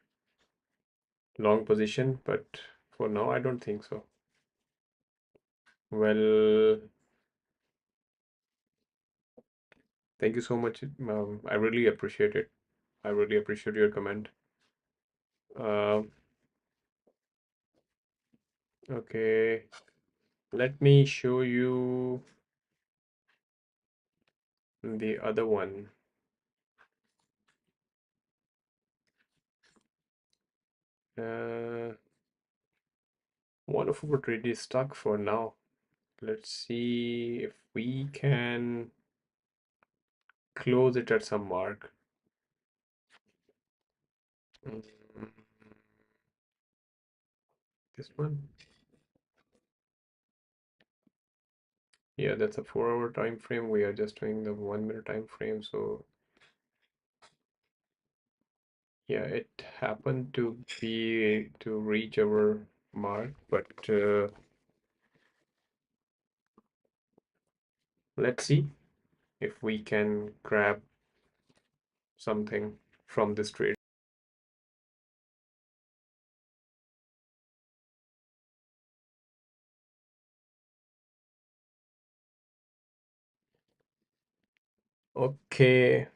long position, but for now, I don't think so. Well, thank you so much. I really appreciate it. I really appreciate your comment. Uh, okay, let me show you the other one. Uh, One of our trade is stuck for now. Let's see if we can close it at some mark. Mm, This one. Yeah, that's a 4 hour time frame. We are just doing the 1 minute time frame. So yeah, it happened to be to reach our mark, but let's see if we can grab something from this trade. Okay.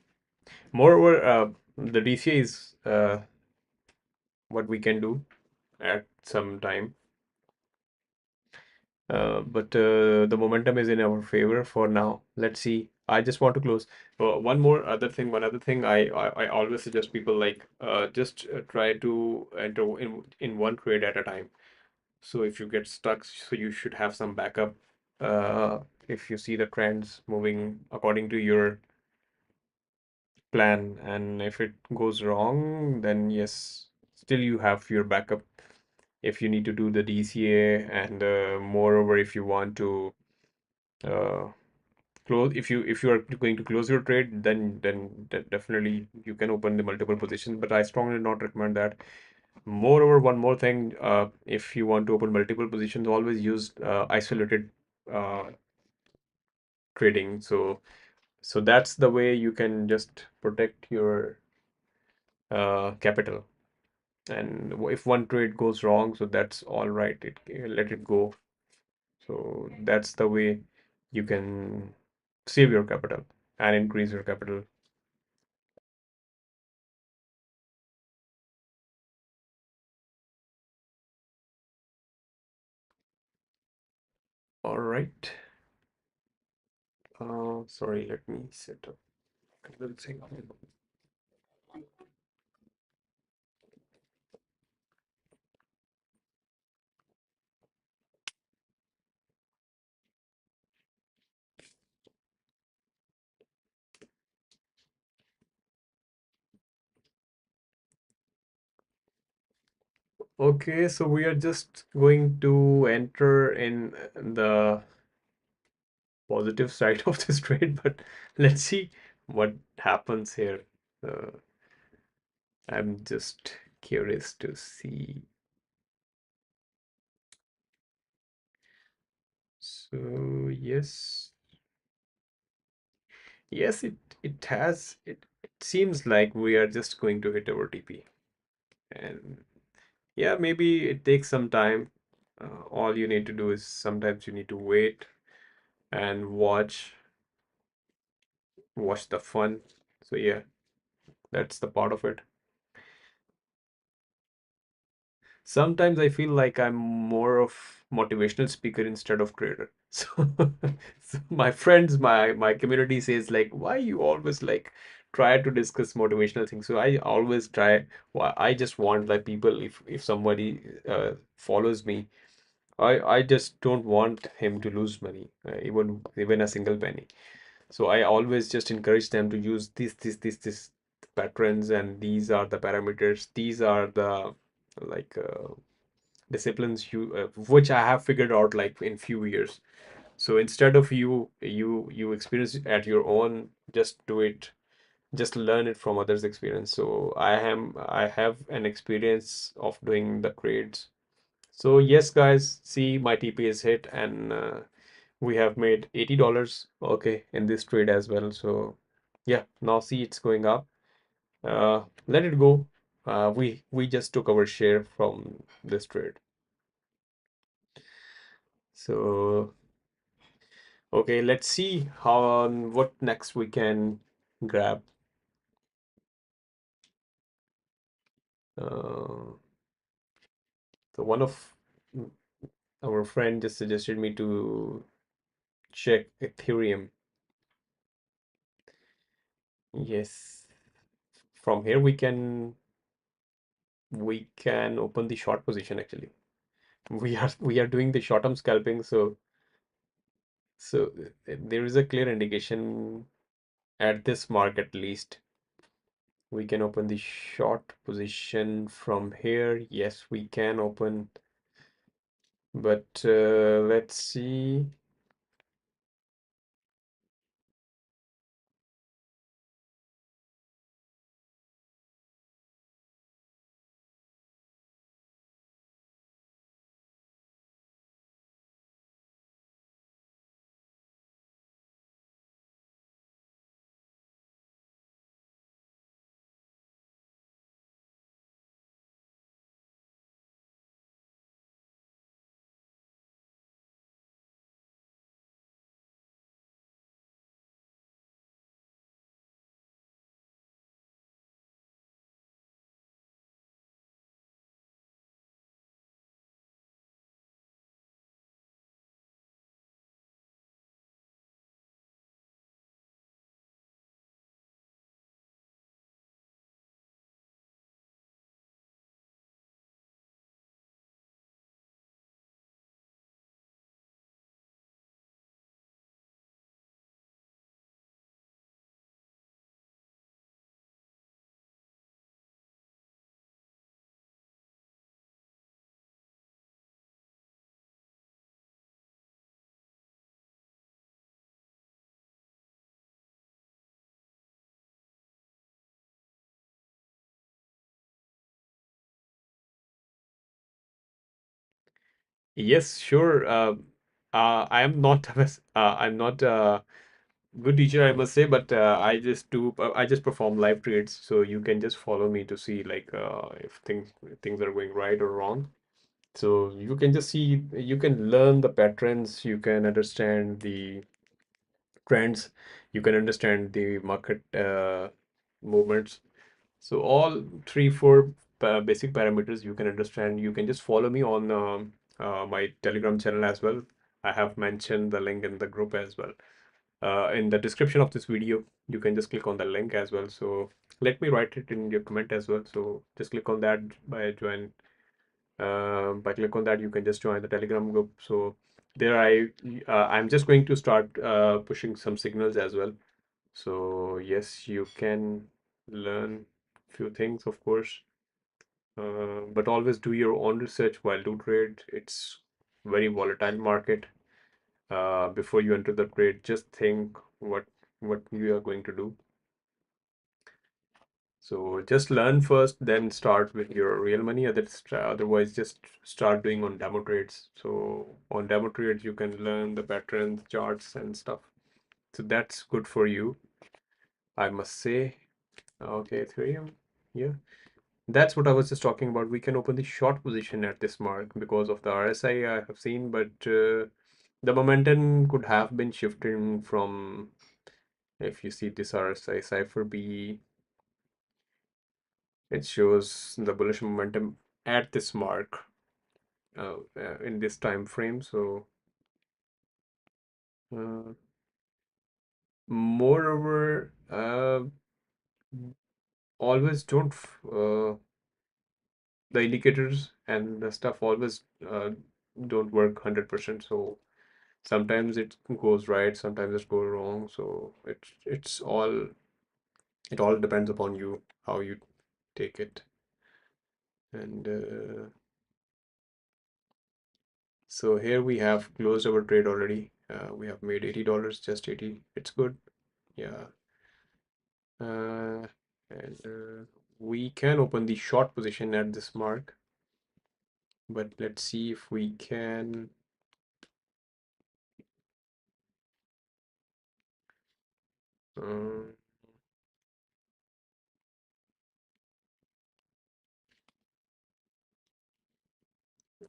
Moreover, the DCA is what we can do at some time. But the momentum is in our favor for now. Let's see. I just want to close. One other thing. I always suggest people like just try to enter in one trade at a time. So if you get stuck, so you should have some backup. If you see the trends moving according to your plan, and if it goes wrong, then yes, still you have your backup if you need to do the DCA, and moreover, if you want to uh, close, if you are going to close your trade, then definitely you can open the multiple positions. But I strongly not recommend that. Moreover, one more thing, if you want to open multiple positions, always use isolated uh, trading. So that's the way you can just protect your capital. And if one trade goes wrong, so that's all right. Let it go. So that's the way you can save your capital and increase your capital. All right. Sorry, let me set up a little thing. Okay, so we are just going to enter in the positive side of this trade, but let's see what happens here. Uh, I'm just curious to see. So yes, yes, it has it seems like we are just going to hit our TP, and yeah, maybe it takes some time. All you need to do is sometimes you need to wait and watch the fun. So yeah, that's the part of it. sometimes I feel like I'm more of motivational speaker instead of trader. So, so my friends, my community says like, why you always like try to discuss motivational things? So I always try. Well, I just want like people, if somebody follows me, I just don't want him to lose money, even a single penny. So I always just encourage them to use this patterns, and these are the parameters. These are the like disciplines which I have figured out like in few years. So instead of you experience it at your own, just do it. Just learn it from others' experience. So I have an experience of doing the trades. So yes, guys, see my TP is hit, and we have made $80, okay, in this trade as well. So yeah, now see it's going up. Let it go. We just took our share from this trade. So okay, let's see how what next we can grab. Uh, so one of our friend just suggested me to check Ethereum. Yes, from here we can open the short position actually. We are doing the short-term scalping, so there is a clear indication at this mark at least. We can open the short position from here. Yes, we can open, but let's see. Yes, sure. I am not I'm not a good teacher, I must say, but I just perform live trades, so you can just follow me to see like if things are going right or wrong. So you can just see, you can learn the patterns, you can understand the trends, you can understand the market movements. So all three, four basic parameters you can understand. You can just follow me on my Telegram channel as well. I have mentioned the link in the group as well. In the description of this video, you can just click on the link as well. So let me write it in your comment as well. So just click on that by click on that, you can just join the Telegram group. So there I'm just going to start pushing some signals as well. So yes, you can learn few things, of course, but always do your own research while do trade. It's very volatile market. Before you enter the trade, just think what you are going to do. So just learn first, then start with your real money. Otherwise, just start doing on demo trades. So on demo trades, you can learn the patterns, charts, and stuff. So that's good for you, I must say. Okay, Ethereum. Yeah, that's what I was just talking about. We can open the short position at this mark because of the RSI I have seen, but the momentum could have been shifting from, if you see this RSI cipher B, it shows the bullish momentum at this mark in this time frame. So uh, moreover, always don't the indicators and the stuff always don't work 100%. So sometimes it goes right, sometimes it goes wrong. So it all depends upon you how you take it. And so here we have closed our trade already. We have made $80, just 80. It's good. Yeah. And we can open the short position at this mark, but let's see if we can. Uh,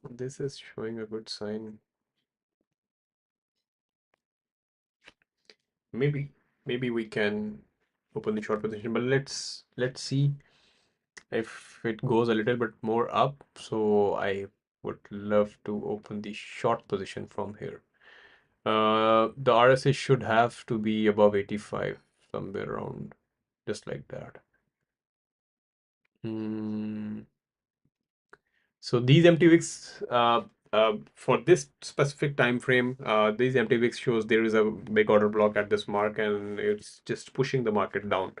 this is showing a good sign. Maybe maybe we can open the short position, but let's see if it goes a little bit more up. So I would love to open the short position from here. The RSI should have to be above 85, somewhere around just like that. Hmm. So these empty wicks for this specific time frame, these empty wicks shows there is a big order block at this mark, and it's just pushing the market down.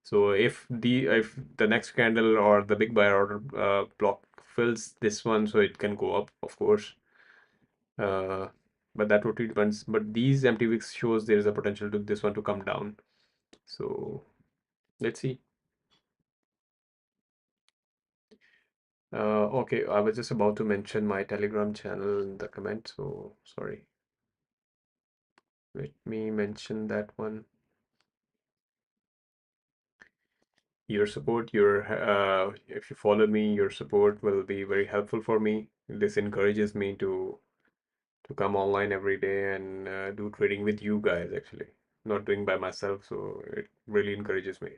So if the next candle or the big buyer order block fills this one, so it can go up, of course. Uh, but that totally depends. But these empty wicks shows there is a potential to this one to come down. So let's see. Okay, I was just about to mention my Telegram channel in the comment, so sorry. Let me mention that one. Your support, if you follow me, your support will be very helpful for me. This encourages me to come online every day and do trading with you guys, actually. Not doing by myself, so it really encourages me.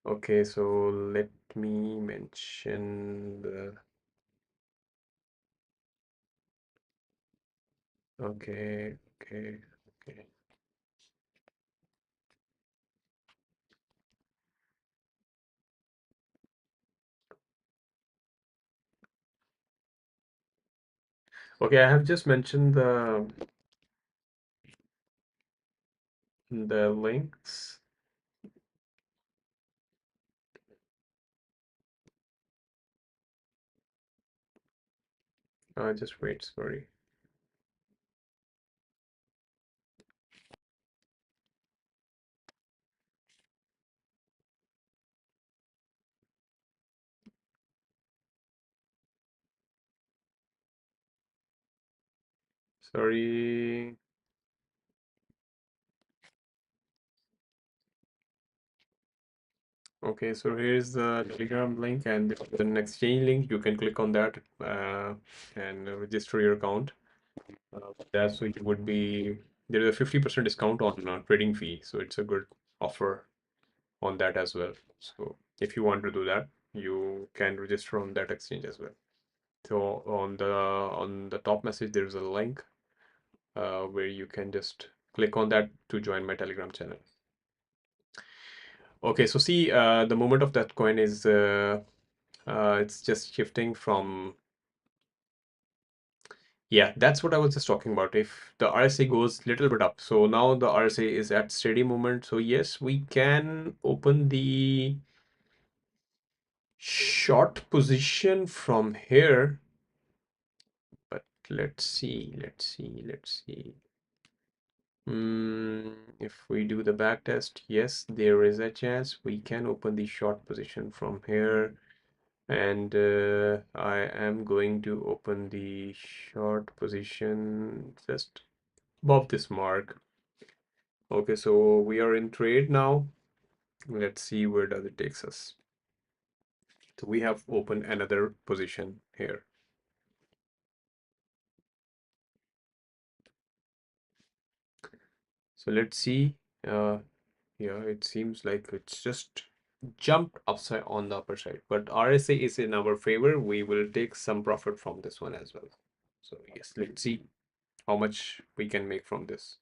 Okay, so let me mention the. Okay, okay, okay. Okay, I have just mentioned the links. Just wait, sorry. Sorry. Okay, so here's the Telegram link and the exchange link. You can click on that and register your account. That's so you would be there's a 50% discount on trading fee, so it's a good offer on that as well. So if you want to do that, you can register on that exchange as well. So on the top message, there's a link where you can just click on that to join my Telegram channel. Okay, so see, the movement of that coin is it's just shifting from. Yeah, that's what I was just talking about. If the RSA goes little bit up, so now the RSA is at steady movement. So yes, we can open the short position from here. But let's see. If we do the back test, yes, there is a chance we can open the short position from here. And I am going to open the short position just above this mark. Okay, so we are in trade now. Let's see where does it takes us. So we have opened another position here. So let's see. Yeah, it seems like it's just jumped upside on the upper side, but RSA is in our favor. We will take some profit from this one as well. So yes, let's see how much we can make from this.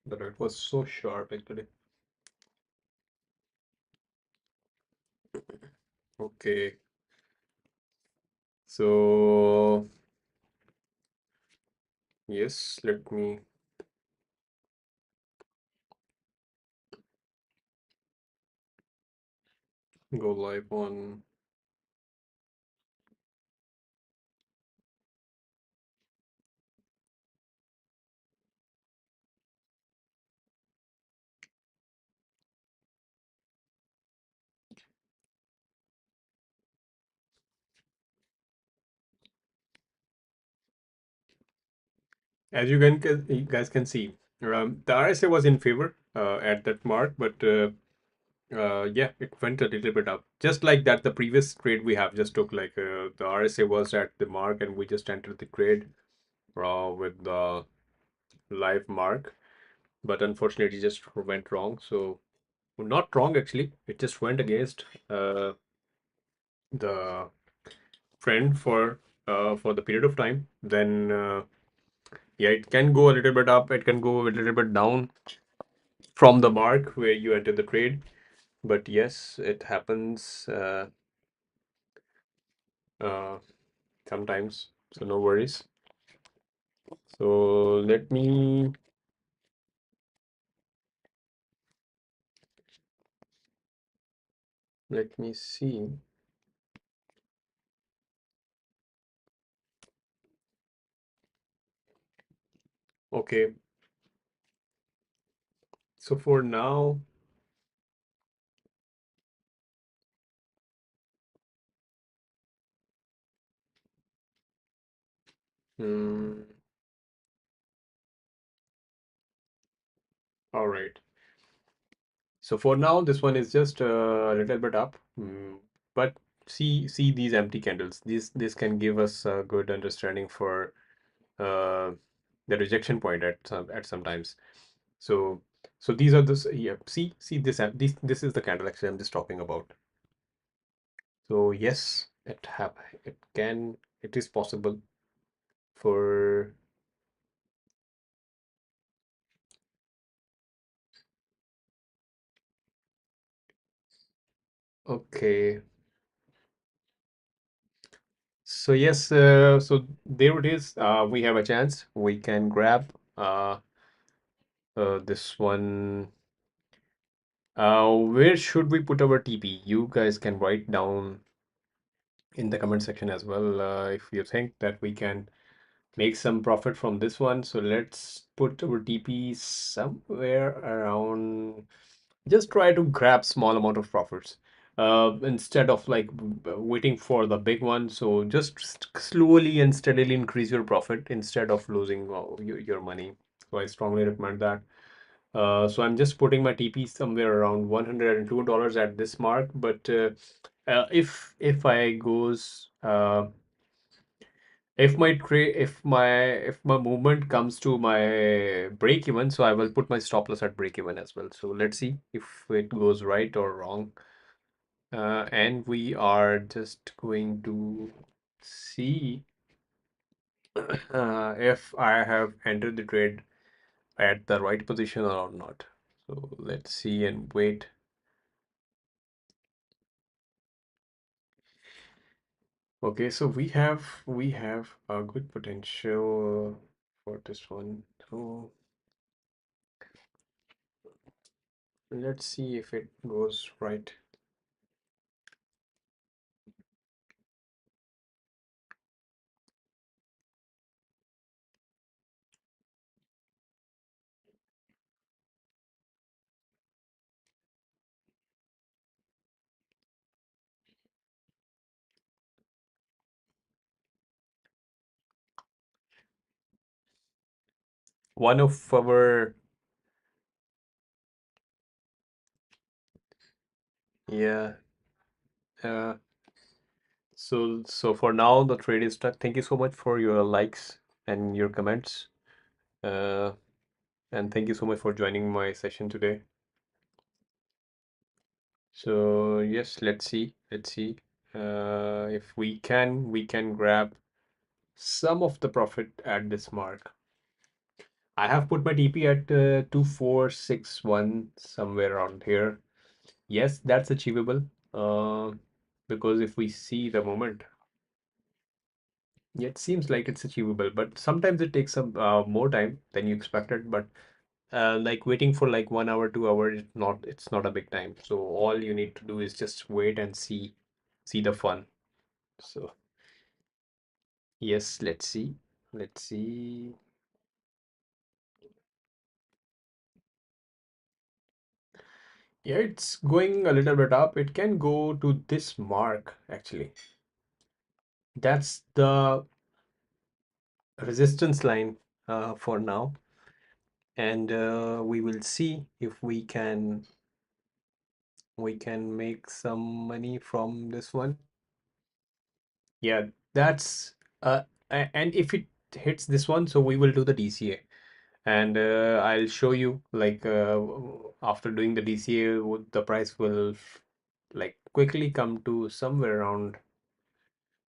But it was so sharp actually. Okay, so yes, let me go live on. As you guys can see, the RSA was in favor at that mark, but yeah, it went a little bit up. Just like that, the previous trade we have just took like the RSA was at the mark, and we just entered the trade with the live mark. But unfortunately, it just went wrong. So well, not wrong actually, it just went against the trend for the period of time. Then yeah, it can go a little bit up, it can go a little bit down from the mark where you enter the trade. But yes, it happens uh, sometimes, so no worries. So let me see. Okay, so for now, hmm, all right. So for now, this one is just a little bit up, but see these empty candles. This can give us a good understanding for uh, the rejection point at sometimes. So so these are this, yeah. See this is the candle actually I'm just talking about. So yes, it is possible for. Okay. So yes, so there it is. We have a chance. We can grab this one. Where should we put our TP? You guys can write down in the comment section as well if you think that we can make some profit from this one. So let's put our TP somewhere around. Just try to grab small amount of profits instead of like waiting for the big one. So just slowly and steadily increase your profit instead of losing your money. So I strongly recommend that. So I'm just putting my TP somewhere around $102 at this mark. But if I goes if my movement comes to my break even, so I will put my stop loss at break even as well. So let's see if it goes right or wrong. And we are just going to see if I have entered the trade at the right position or not. So let's see and wait. Okay, so we have a good potential for this one. So let's see if it goes right. One of our, yeah, uh, so for now the trade is stuck. Thank you so much for your likes and your comments. Uh, and thank you so much for joining my session today. So yes, let's see. Let's see. If we can grab some of the profit at this mark. I have put my TP at 2461 somewhere around here. Yes, that's achievable. Uh, because if we see the moment, yeah, it seems like it's achievable, but sometimes it takes some more time than you expected. But like waiting for like 1 hour, 2 hours, it's not a big time. So all you need to do is just wait and see the fun. So yes, let's see. Let's see. Yeah, it's going a little bit up. It can go to this mark actually. That's the resistance line for now, and we will see if we can make some money from this one. Yeah, that's and if it hits this one, so we will do the DCA, and I'll show you like after doing the DCA, the price will like quickly come to somewhere around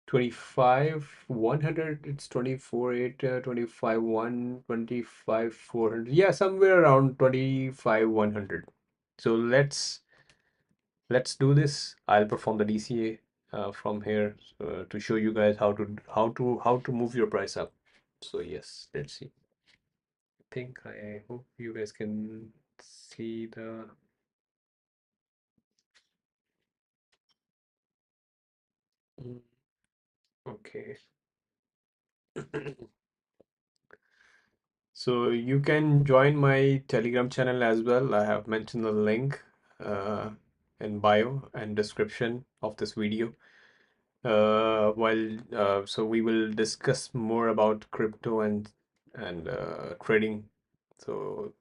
25 100. It's 24 8 25 1 25 400, yeah, somewhere around 25 100. So let's do this. I'll perform the DCA from here to show you guys how to move your price up. So yes, let's see. I hope you guys can see the Mm, okay. So you can join my Telegram channel as well. I have mentioned the link uh, in bio and description of this video. So we will discuss more about crypto and trading. So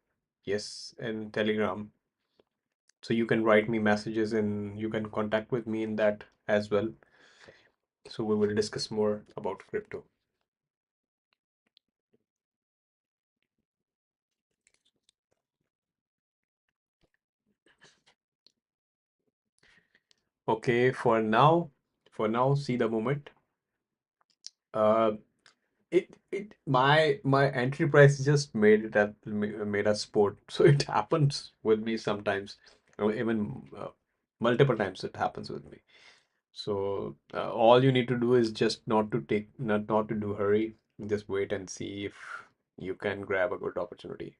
yes, and Telegram. So you can write me messages and you can contact with me in that as well. So we will discuss more about crypto. Okay, for now, see the moment. Uh, my entry price just made a sport. So it happens with me sometimes, or even multiple times it happens with me. So all you need to do is just not to do hurry. Just wait and see if you can grab a good opportunity.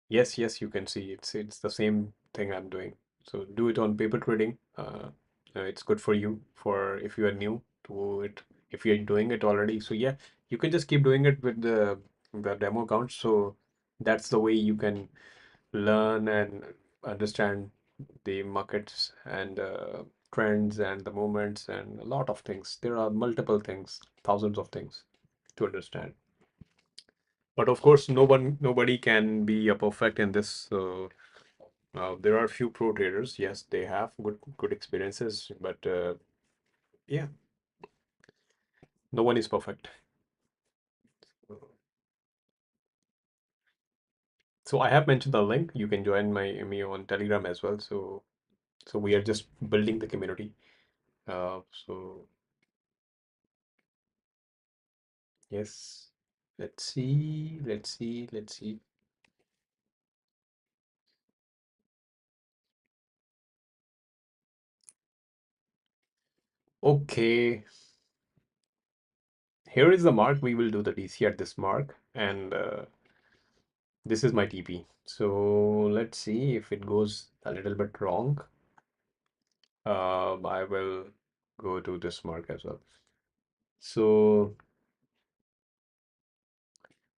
Yes, yes, you can see it's the same thing I'm doing. So do it on paper trading. It's good for you for if you are new to it. If you're doing it already, so yeah, you can just keep doing it with the demo account. So that's the way you can learn and understand the markets and trends and the movements and a lot of things. There are multiple things, thousands of things to understand. But of course, nobody can be a perfect in this. So there are a few pro traders. Yes, they have good experiences, but yeah, no one is perfect. So I have mentioned the link. You can join me on Telegram as well. So we are just building the community. So yes, let's see. Okay, here is the mark. We will do the DC at this mark, and this is my TP. So let's see if it goes a little bit wrong. I will go to this mark as well. So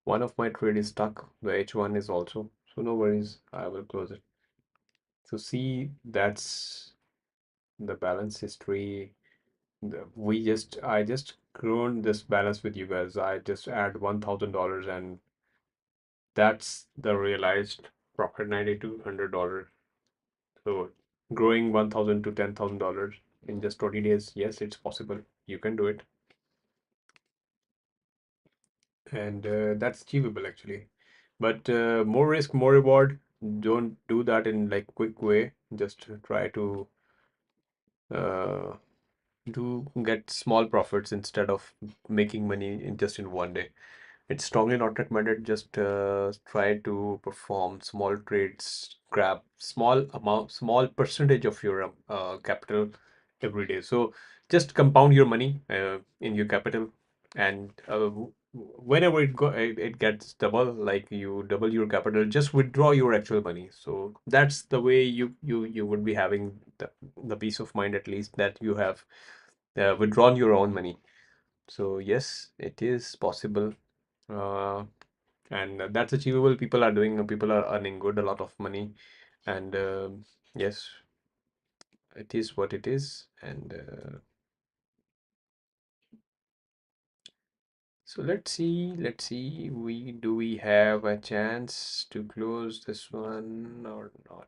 one of my trade is stuck. The H1 is also. So no worries. I will close it. So see, that's the balance history. I just grown this balance with you guys. I just add $1,000 and that's the realized profit, $9,200. So growing 1,000 to $10,000 in just 20 days, yes, it's possible. You can do it. And that's achievable actually. But more risk, more reward. Don't do that in like quick way. Just try to uh, do get small profits instead of making money in just in one day. It's strongly not recommended. Just try to perform small trades, grab small amount, small percentage of your capital every day. So just compound your money in your capital, and whenever it gets double, like you double your capital, just withdraw your actual money. So that's the way you would be having the peace of mind at least that you have withdrawn your own money. So yes, it is possible. Uh, and that's achievable. People are earning good a lot of money, and yes, it is what it is. And so let's see, we have a chance to close this one or not?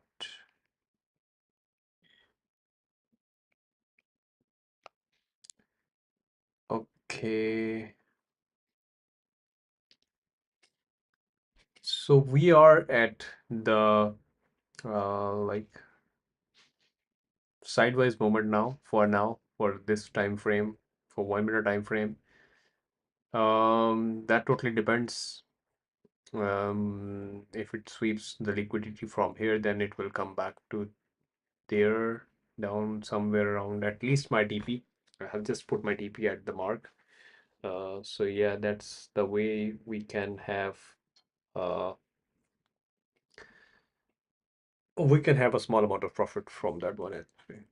Okay, so we are at the like sideways moment now for this time frame, for 1 minute time frame. That totally depends. If it sweeps the liquidity from here, then it will come back to there, down somewhere around at least my TP. I have just put my TP at the mark. So yeah, that's the way uh, we can have a small amount of profit from that one actually.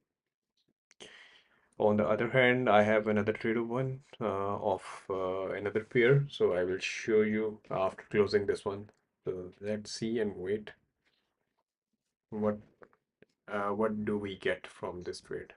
On the other hand, I have another trader one of another pair, so I will show you after closing this one. So let's see and wait. What what do we get from this trade?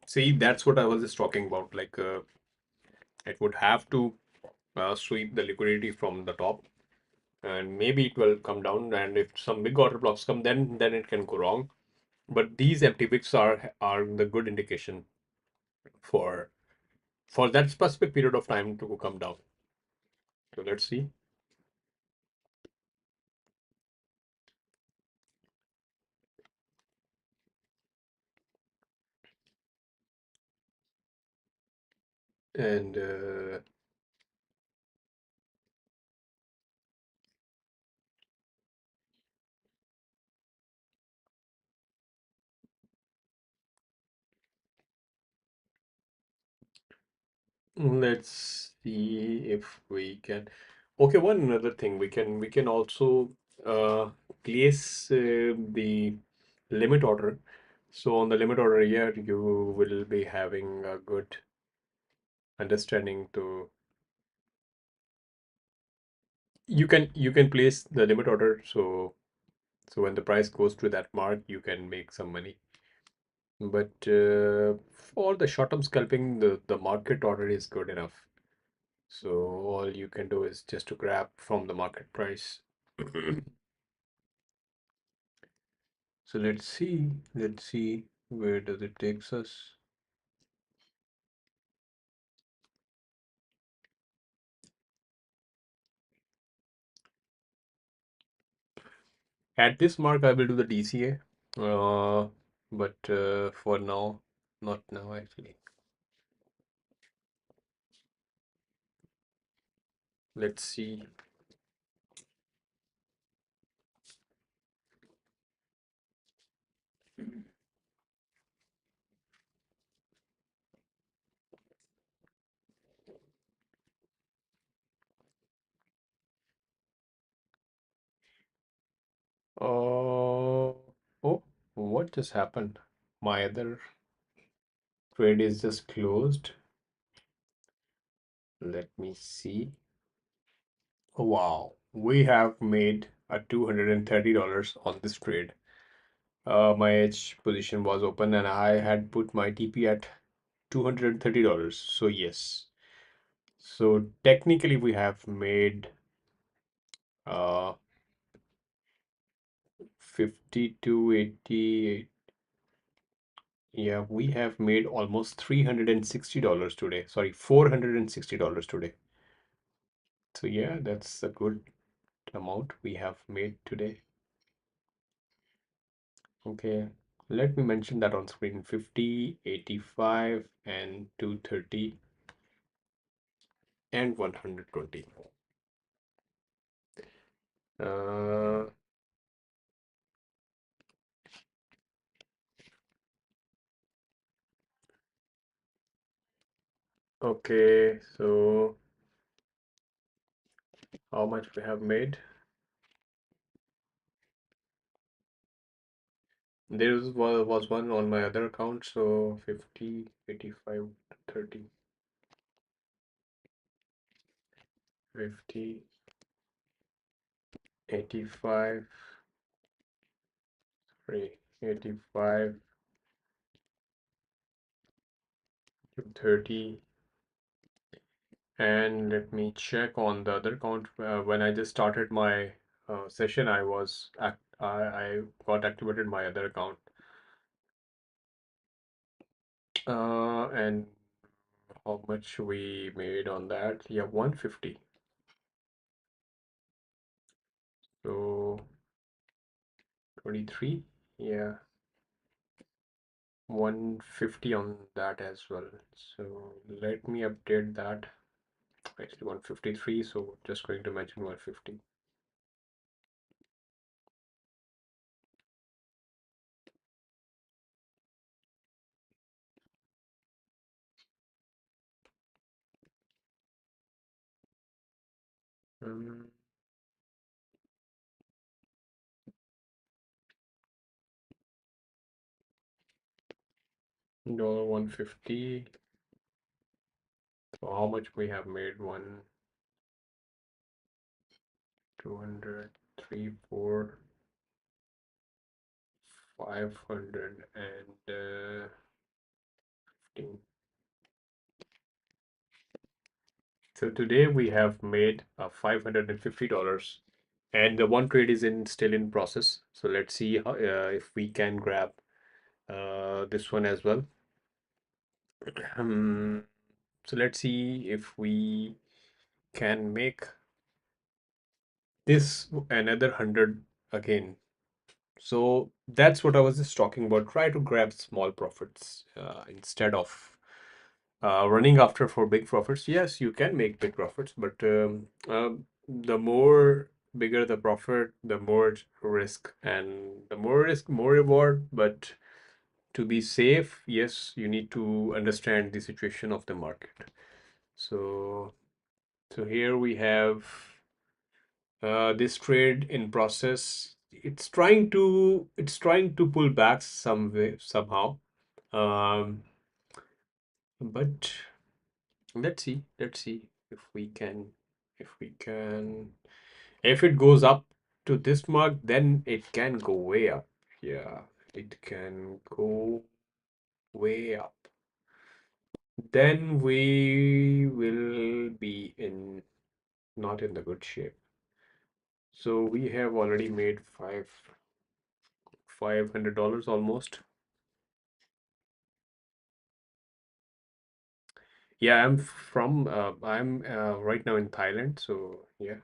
See, that's what I was just talking about. Like, it would have to sweep the liquidity from the top, and maybe it will come down. And if some big order blocks come, then it can go wrong. But these empty wicks are the good indication for that specific period of time to come down. So let's see. And let's see if we can. Okay, one another thing we can also uh, place the limit order. So on the limit order here, you will be having a good understanding to you can place the limit order. So when the price goes to that mark, you can make some money. But for the short-term scalping, the market order is good enough. So all you can do is just to grab from the market price. So let's see where does it takes us. At this mark, I will do the DCA. But for now, not now actually. Let's see. Oh, what just happened? My other trade is just closed. Let me see. Oh, wow, we have made a $230 on this trade. My edge position was open and I had put my TP at $230. So yes. So technically we have made 52.88. Yeah, we have made almost $360 today. Sorry, $460 today. So yeah, that's a good amount we have made today. Okay, let me mention that on screen. 50, 85, and 230, and 120. Uh, okay, so how much we have made? There was one on my other account, so 50, 85, 30, 50, 85, 3, 85 to 30. And let me check on the other account. When I just started my session, I got activated my other account. And how much we made on that? Yeah, 150. So 23. Yeah, 150 on that as well. So let me update that. Actually 153, so just going to mention 150. Um, $150. So how much we have made? 1, 200, 3, 4, 500, and 15. So today we have made $550, and the one trade is still in process. So let's see how, if we can grab this one as well. Um, so let's see if we can make this another 100 again. So that's what I was just talking about. Try to grab small profits instead of running after for big profits. Yes, you can make big profits, but the more bigger the profit, the more risk, and the more risk, more reward. But to be safe, yes, you need to understand the situation of the market. So, so here we have This trade in process, it's trying to pull back some way somehow. Um, but let's see if we can, if we can, if it goes up to this mark, then it can go way up. Yeah, it can go way up. Then we will be in not in the good shape. So we have already made $500 almost. Yeah, I'm right now in Thailand, so yeah.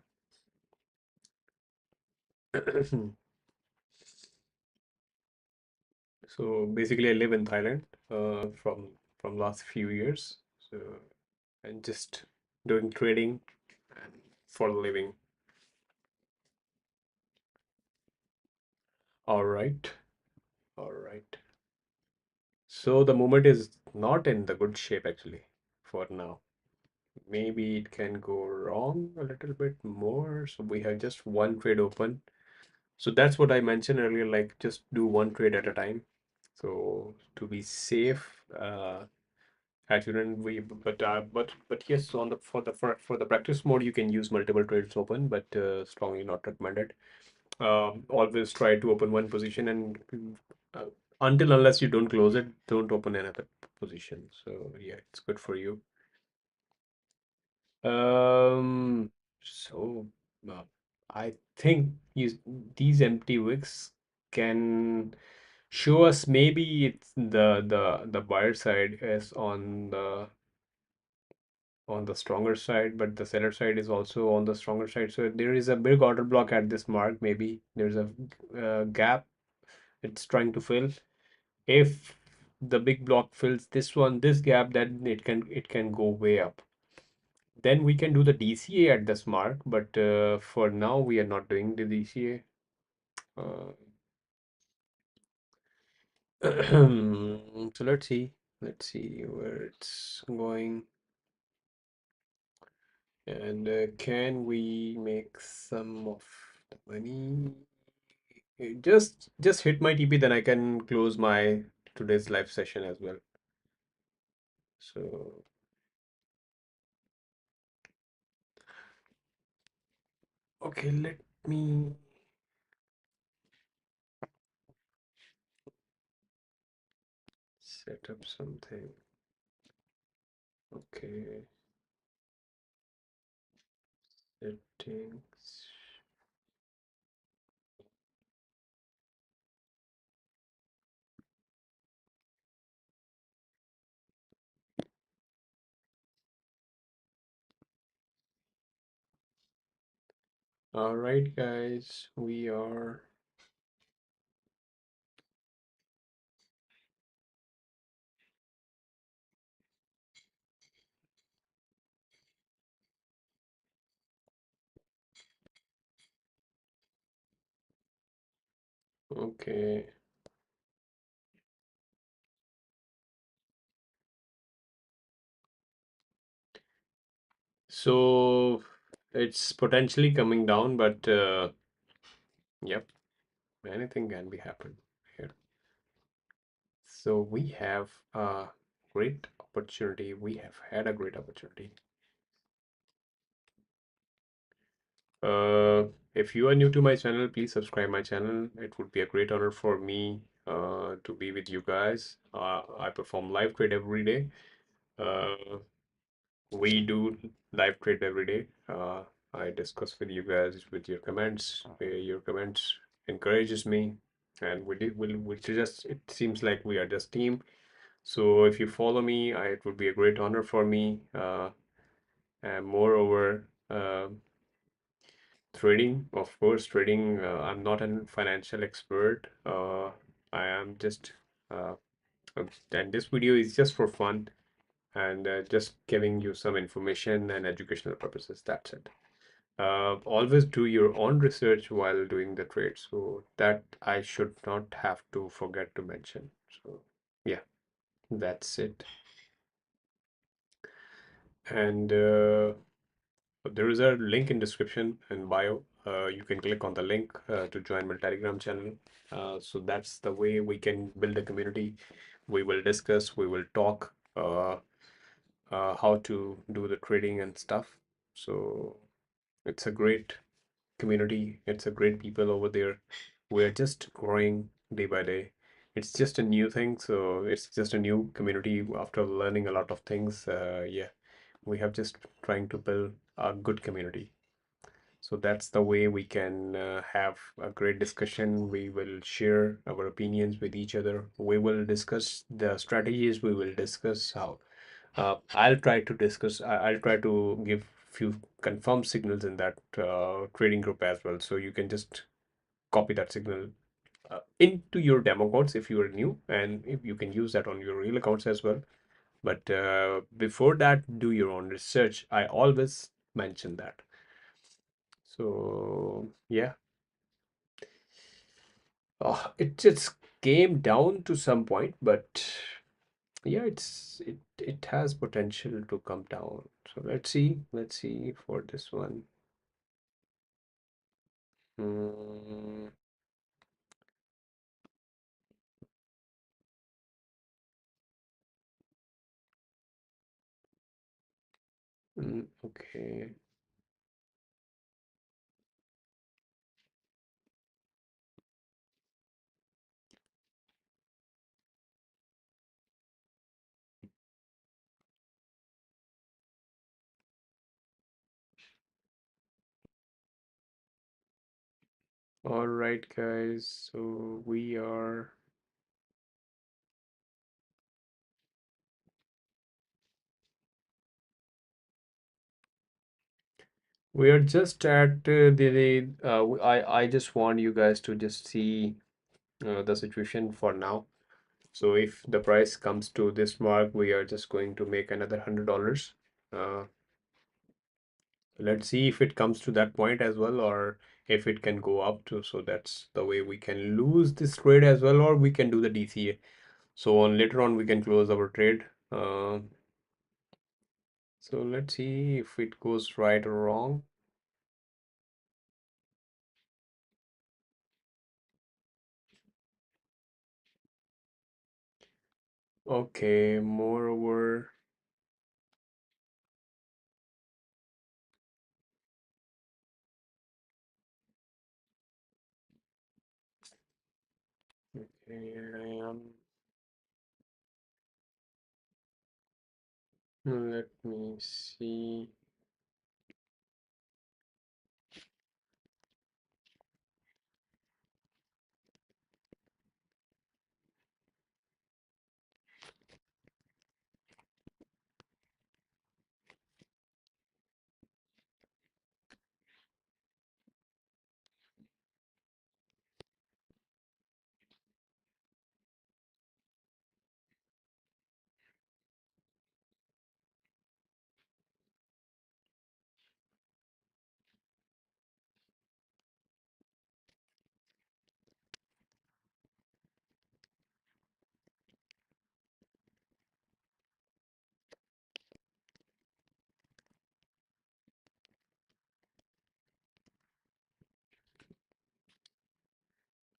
So basically, I live in Thailand from last few years. So and just doing trading and for a living. All right, all right. So the moment is not in the good shape actually for now. Maybe it can go wrong a little bit more. So we have just one trade open. So that's what I mentioned earlier, like just do one trade at a time. So to be safe, I shouldn't we but yes, on the for the practice mode you can use multiple trades open, but strongly not recommended. Always try to open one position and uh, until unless you don't close it, don't open another position. So yeah, it's good for you. Um, so uh, I think these empty wicks can show us maybe it's the buyer side is on the stronger side, but the seller side is also on the stronger side. So there is a big order block at this mark. Maybe there's a gap it's trying to fill. If the big block fills this gap, then it can go way up. Then we can do the DCA at this mark, but for now we are not doing the DCA. So let's see where it's going, and can we make some of the money? Just hit my TP, then I can close my today's live session as well. So okay, let me set up something. Okay, settings. All right, guys, we are okay. So it's potentially coming down, but yep, anything can be happen here. So we have a great opportunity. We have had a great opportunity. Uh, if you are new to my channel, please subscribe my channel. It would be a great honor for me to be with you guys. I perform live trade every day. Uh, we do live trade every day. I discuss with you guys with your comments. Your comments encourages me, and we just it seems like we are just team. So if you follow me, it would be a great honor for me. And moreover, trading, of course, trading. I'm not a financial expert. I am just, uh, and this video is just for fun and just giving you some information and educational purposes. That's it. Always do your own research while doing the trade. So that I should not have to forget to mention. So yeah, that's it. And there is a link in description and bio. You can click on the link to join my Telegram channel. So that's the way we can build a community. We will discuss, we will talk how to do the trading and stuff. So it's a great community. It's a great people over there. We're just growing day by day. It's just a new thing, so it's just a new community after learning a lot of things. Yeah, we have just trying to build a good community. So that's the way we can have a great discussion. We will share our opinions with each other. We will discuss the strategies. We will discuss how. I'll try to discuss. I'll try to give few confirmed signals in that trading group as well. So you can just copy that signal into your demo accounts if you are new, and if you can use that on your real accounts as well. But before that, do your own research. I always mention that. So yeah, it just came down to some point, but yeah, it has potential to come down. So let's see for this one. Mm, okay. All right, guys. So we are just at I just want you guys to just see the situation for now. So if the price comes to this mark, we are just going to make another $100. Uh, let's see if it comes to that point as well, or if it can go up to. So that's the way we can lose this trade as well, or we can do the DCA. So on later on we can close our trade. So let's see if it goes right or wrong. Okay, moreover, okay, I am. Let me see.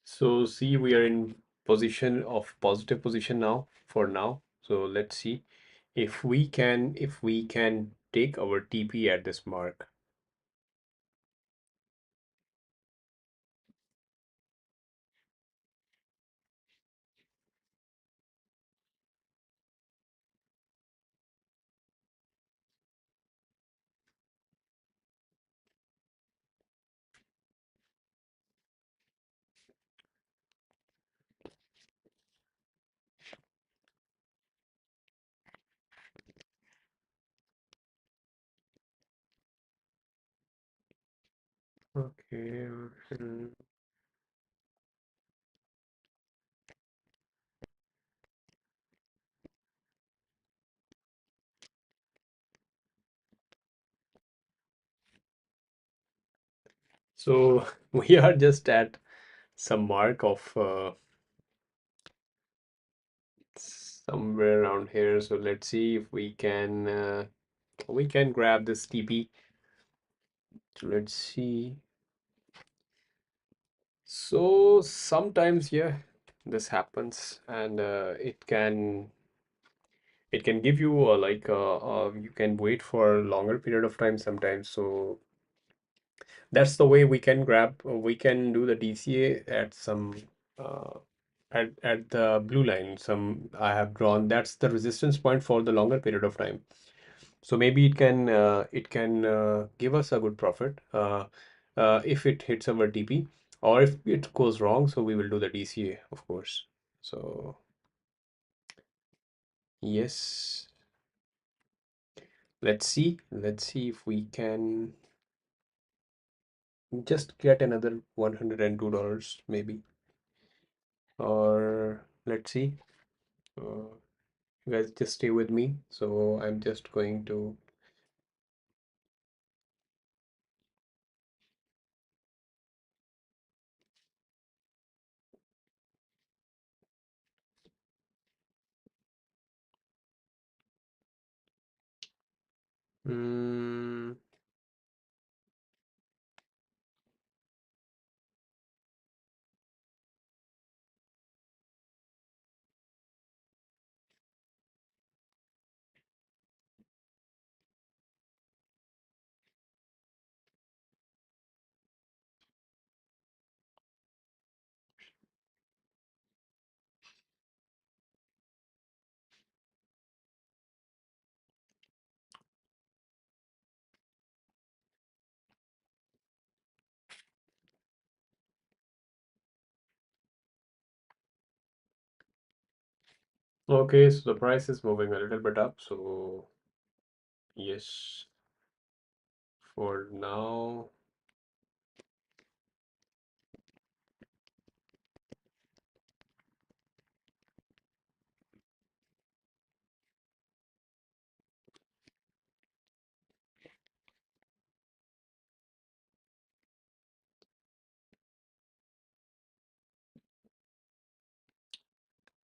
So see, we are in position of positive position now for now. So let's see if we can take our TP at this mark. Okay. So we are just at some mark of somewhere around here. So let's see if we can grab this TP. So let's see. So sometimes, yeah, this happens, and it can give you you can wait for a longer period of time sometimes. So that's the way we can do the DCA at some uh, at the blue line. Some I have drawn. That's the resistance point for the longer period of time. So maybe it can give us a good profit if it hits our TP, or if it goes wrong. So we will do the DCA, of course. So yes, let's see if we can just get another $102 maybe, or let's see. Uh, you guys just stay with me. So I'm just going to. Mm, okay, so the price is moving a little bit up. So yes, for now.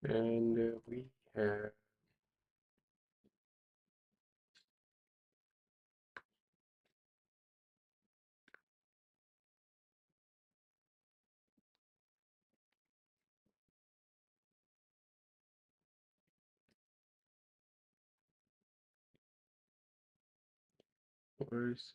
And we have, where's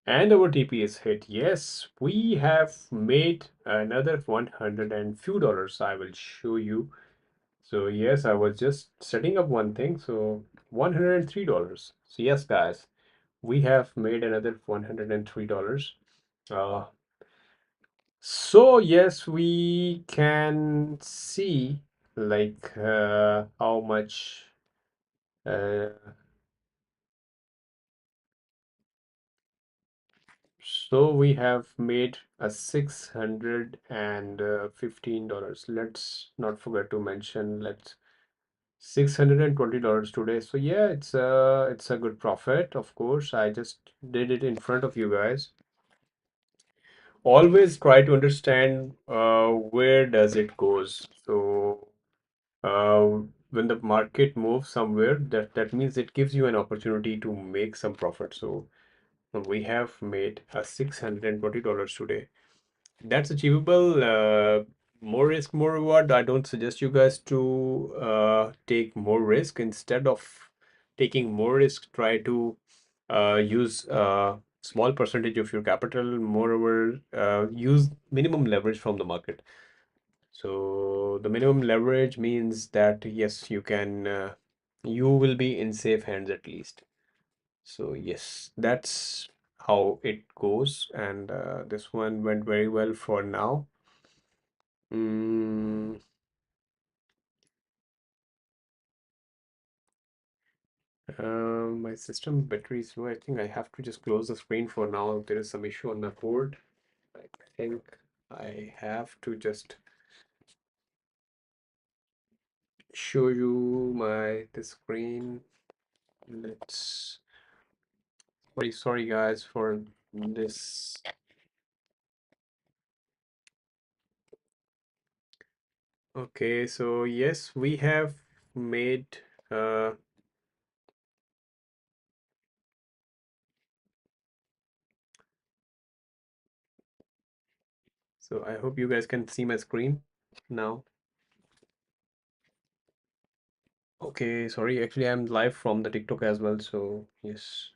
and our TP is hit. Yes, we have made another 100 and few dollars. I will show you. So yes, I was just setting up one thing. So $103. So yes, guys, we have made another $103. Uh, so yes, we can see like how much. Uh, So we have made a $615. Let's not forget to mention let's $620 today. So yeah, it's a good profit. Of course, I just did it in front of you guys. Always try to understand where does it goes. So uh, when the market moves somewhere, that means it gives you an opportunity to make some profit. So we have made a $620 today. That's achievable. More risk, more reward. I don't suggest you guys to take more risk. Instead of taking more risk, try to use a small percentage of your capital. Moreover, use minimum leverage from the market. So the minimum leverage means that yes, you will be in safe hands at least. So yes, that's how it goes, and this one went very well for now. Mm, my system battery is low. I think I have to just close the screen for now. There is some issue on the board. I think I have to just show you the screen. Let's sorry guys for this. Okay, so yes, we have made uh so I hope you guys can see my screen now. Okay, sorry, actually I'm live from the TikTok as well, so yes.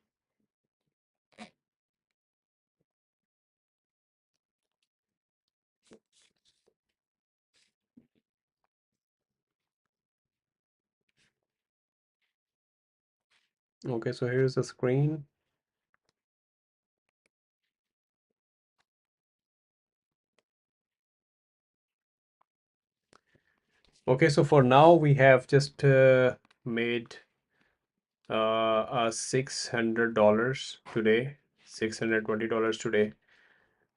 Okay, so here's the screen. Okay, so for now we have just made $600 today, $620 today.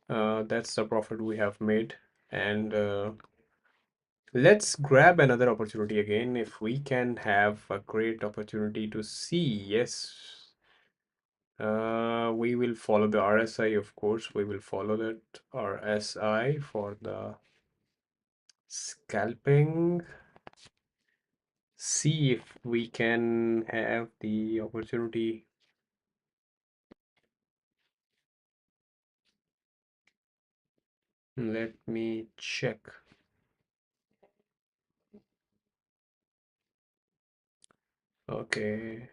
That's the profit we have made. And let's grab another opportunity again. If we can have a great opportunity to see, yes, we will follow the RSI, of course. We will follow that RSI for the scalping. See if we can have the opportunity. Let me check. Okay.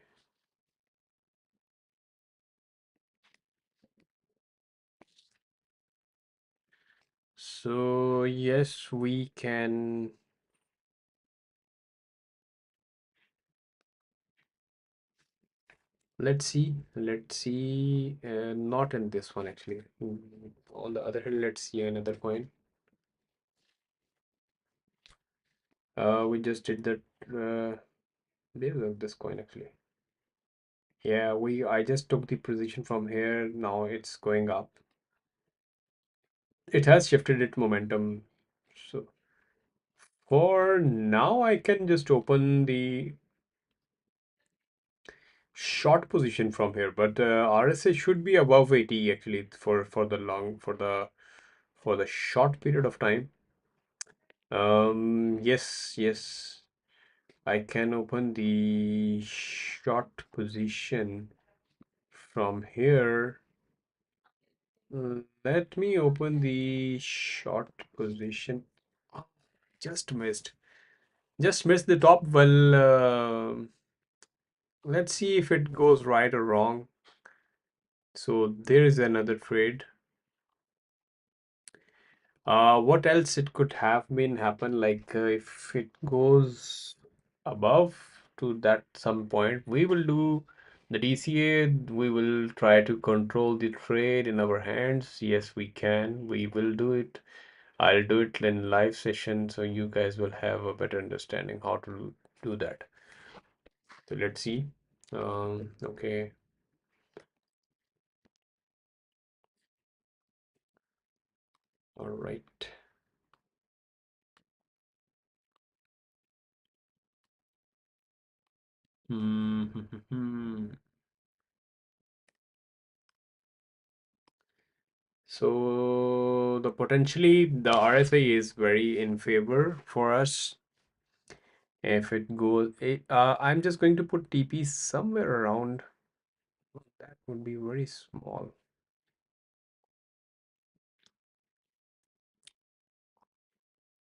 So yes, we can. Let's see. Let's see. Not in this one actually. On the other hand, let's see another coin. We just did that. This coin actually. Yeah, I just took the position from here. Now it's going up. It has shifted its momentum. So for now, I can just open the short position from here, but RSI should be above 80 actually for the for the short period of time. Yes, yes, I can open the short position from here. Let me open the short position. Oh, just missed. Just missed the top. Well, let's see if it goes right or wrong. So there is another trade. What else it could have been happen? Like if it goes above to that some point, we will do the DCA. We will try to control the trade in our hands. Yes, we can. We will do it. I'll do it in live session, so you guys will have a better understanding how to do that. So let's see. Okay. All right. Hmm. So the potentially the RSI is very in favor for us. If it goes, I'm just going to put TP somewhere around. That would be very small.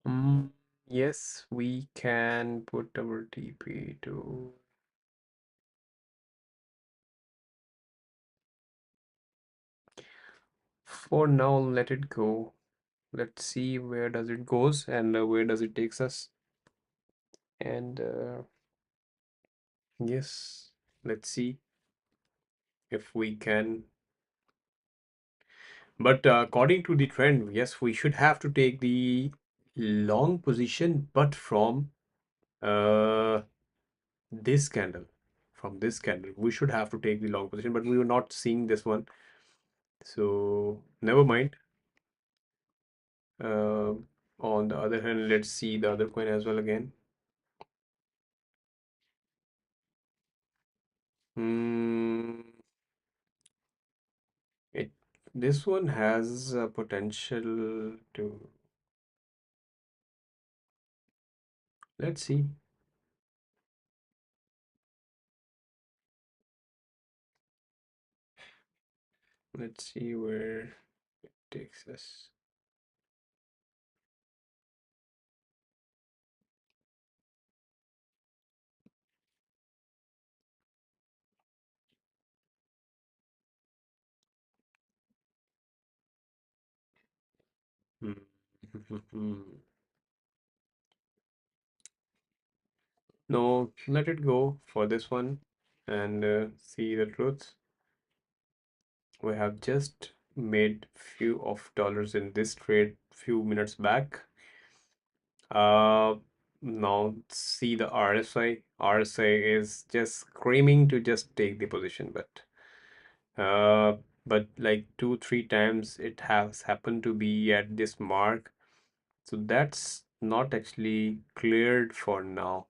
Mm, yes, we can put our TP to. For now, let it go. Let's see where does it goes and where does it takes us. And yes, let's see if we can. But according to the trend, yes, we should have to take the long position, but from uh, this candle. From this candle, we should have to take the long position, but we were not seeing this one. So never mind. Uh, on the other hand, let's see the other coin as well again. Hmm, it this one has a potential to, let's see. Let's see where it takes us. Hmm. No, let it go for this one and see the truth. We have just made few of dollars in this trade few minutes back. Uh, Now see the RSI. RSI is just screaming to just take the position, uh, but like 2, 3 times it has happened to be at this mark. So that's not actually cleared for now.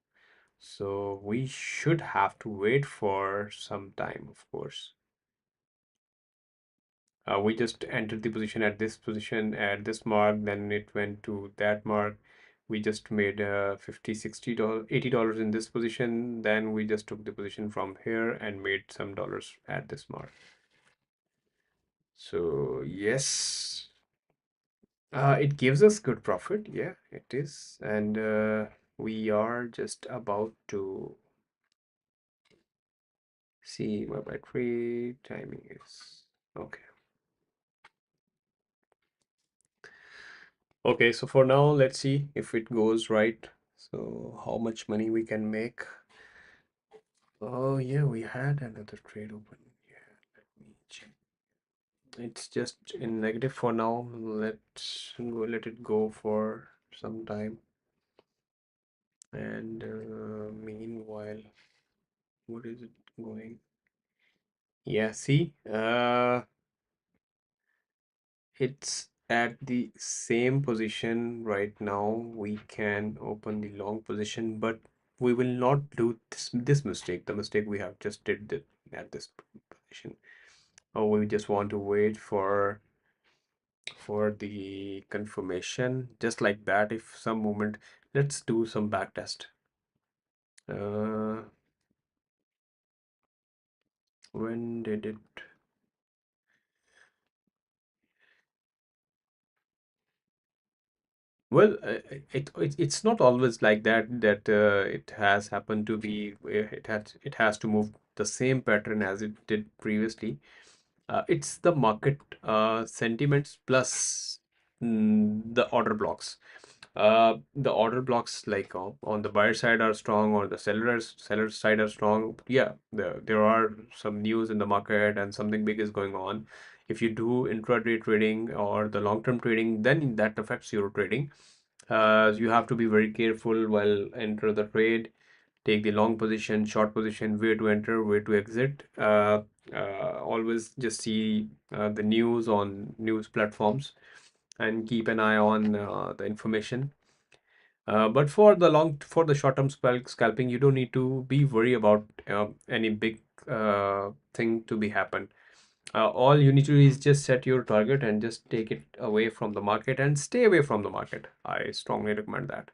So we should have to wait for some time, of course. We just entered the position at this position at this mark, then it went to that mark. We just made 50, $60, $80 in this position. Then we just took the position from here and made some dollars at this mark. So yes, it gives us good profit. Yeah, it is. And we are just about to see my battery timing is okay. Okay, so for now, let's see if it goes right. So how much money we can make. Oh yeah, we had another trade open. Yeah, let me check. It's just in negative for now. Let it go for some time. And meanwhile, what is it going? Yeah, see, it's at the same position right now. We can open the long position, but we will not do this mistake. The mistake we have just did at this position. Or we just want to wait for the confirmation, just like that. If some moment, let's do some back test. Uh, when did it? Well, it's not always like that. It has happened to be it has to move the same pattern as it did previously. It's the market sentiments plus the order blocks. The order blocks like on the buyer side are strong or the seller side are strong. Yeah, there are some news in the market and something big is going on. If you do intraday trading or the long-term trading, then that affects your trading. You have to be very careful while enter the trade, take the long position, short position, where to enter, where to exit. Always just see the news on news platforms and keep an eye on the information. But for the short-term scalping, you don't need to be worried about any big thing to be happen. All you need to do is just set your target and just take it away from the market and stay away from the market. I strongly recommend that.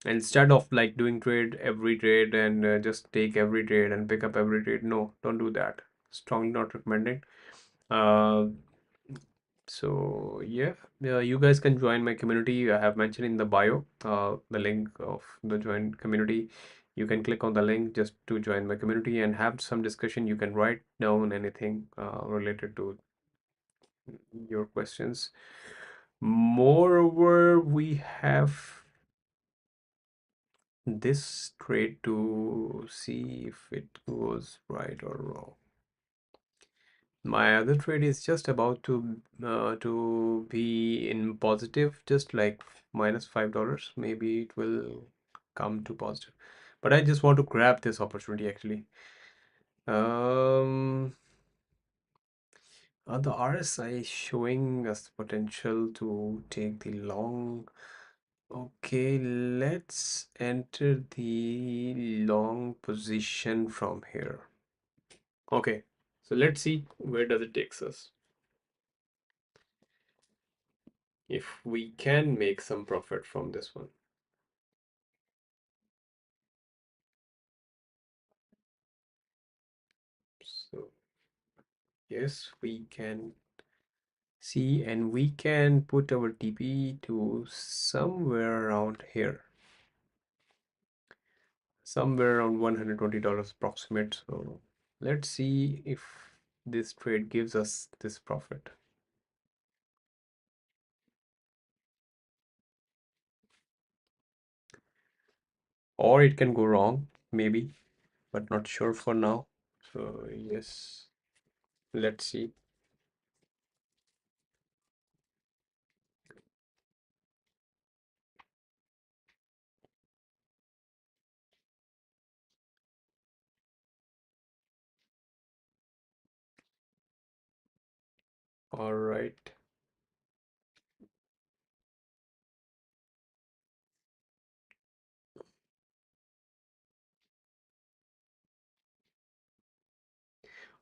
Instead of like doing trade every trade and just take every trade and pick up every trade, no, don't do that. Strongly not recommending. Uh, so yeah, you guys can join my community. I have mentioned in the bio, the link of the join community. You can click on the link just to join my community and have some discussion. You can write down anything related to your questions. Moreover, we have this trade to see if it goes right or wrong. My other trade is just about to be in positive, just like -$5. Maybe it will come to positive. But I just want to grab this opportunity actually. Um, The RSI is showing us potential to take the long. Okay, let's enter the long position from here. Okay, so let's see where does it takes us. If we can make some profit from this one. So yes, we can see, and we can put our TP to somewhere around here. Somewhere around $120 approximate. So let's see if this trade gives us this profit. Or it can go wrong, maybe, but not sure for now. So yes, let's see. All right.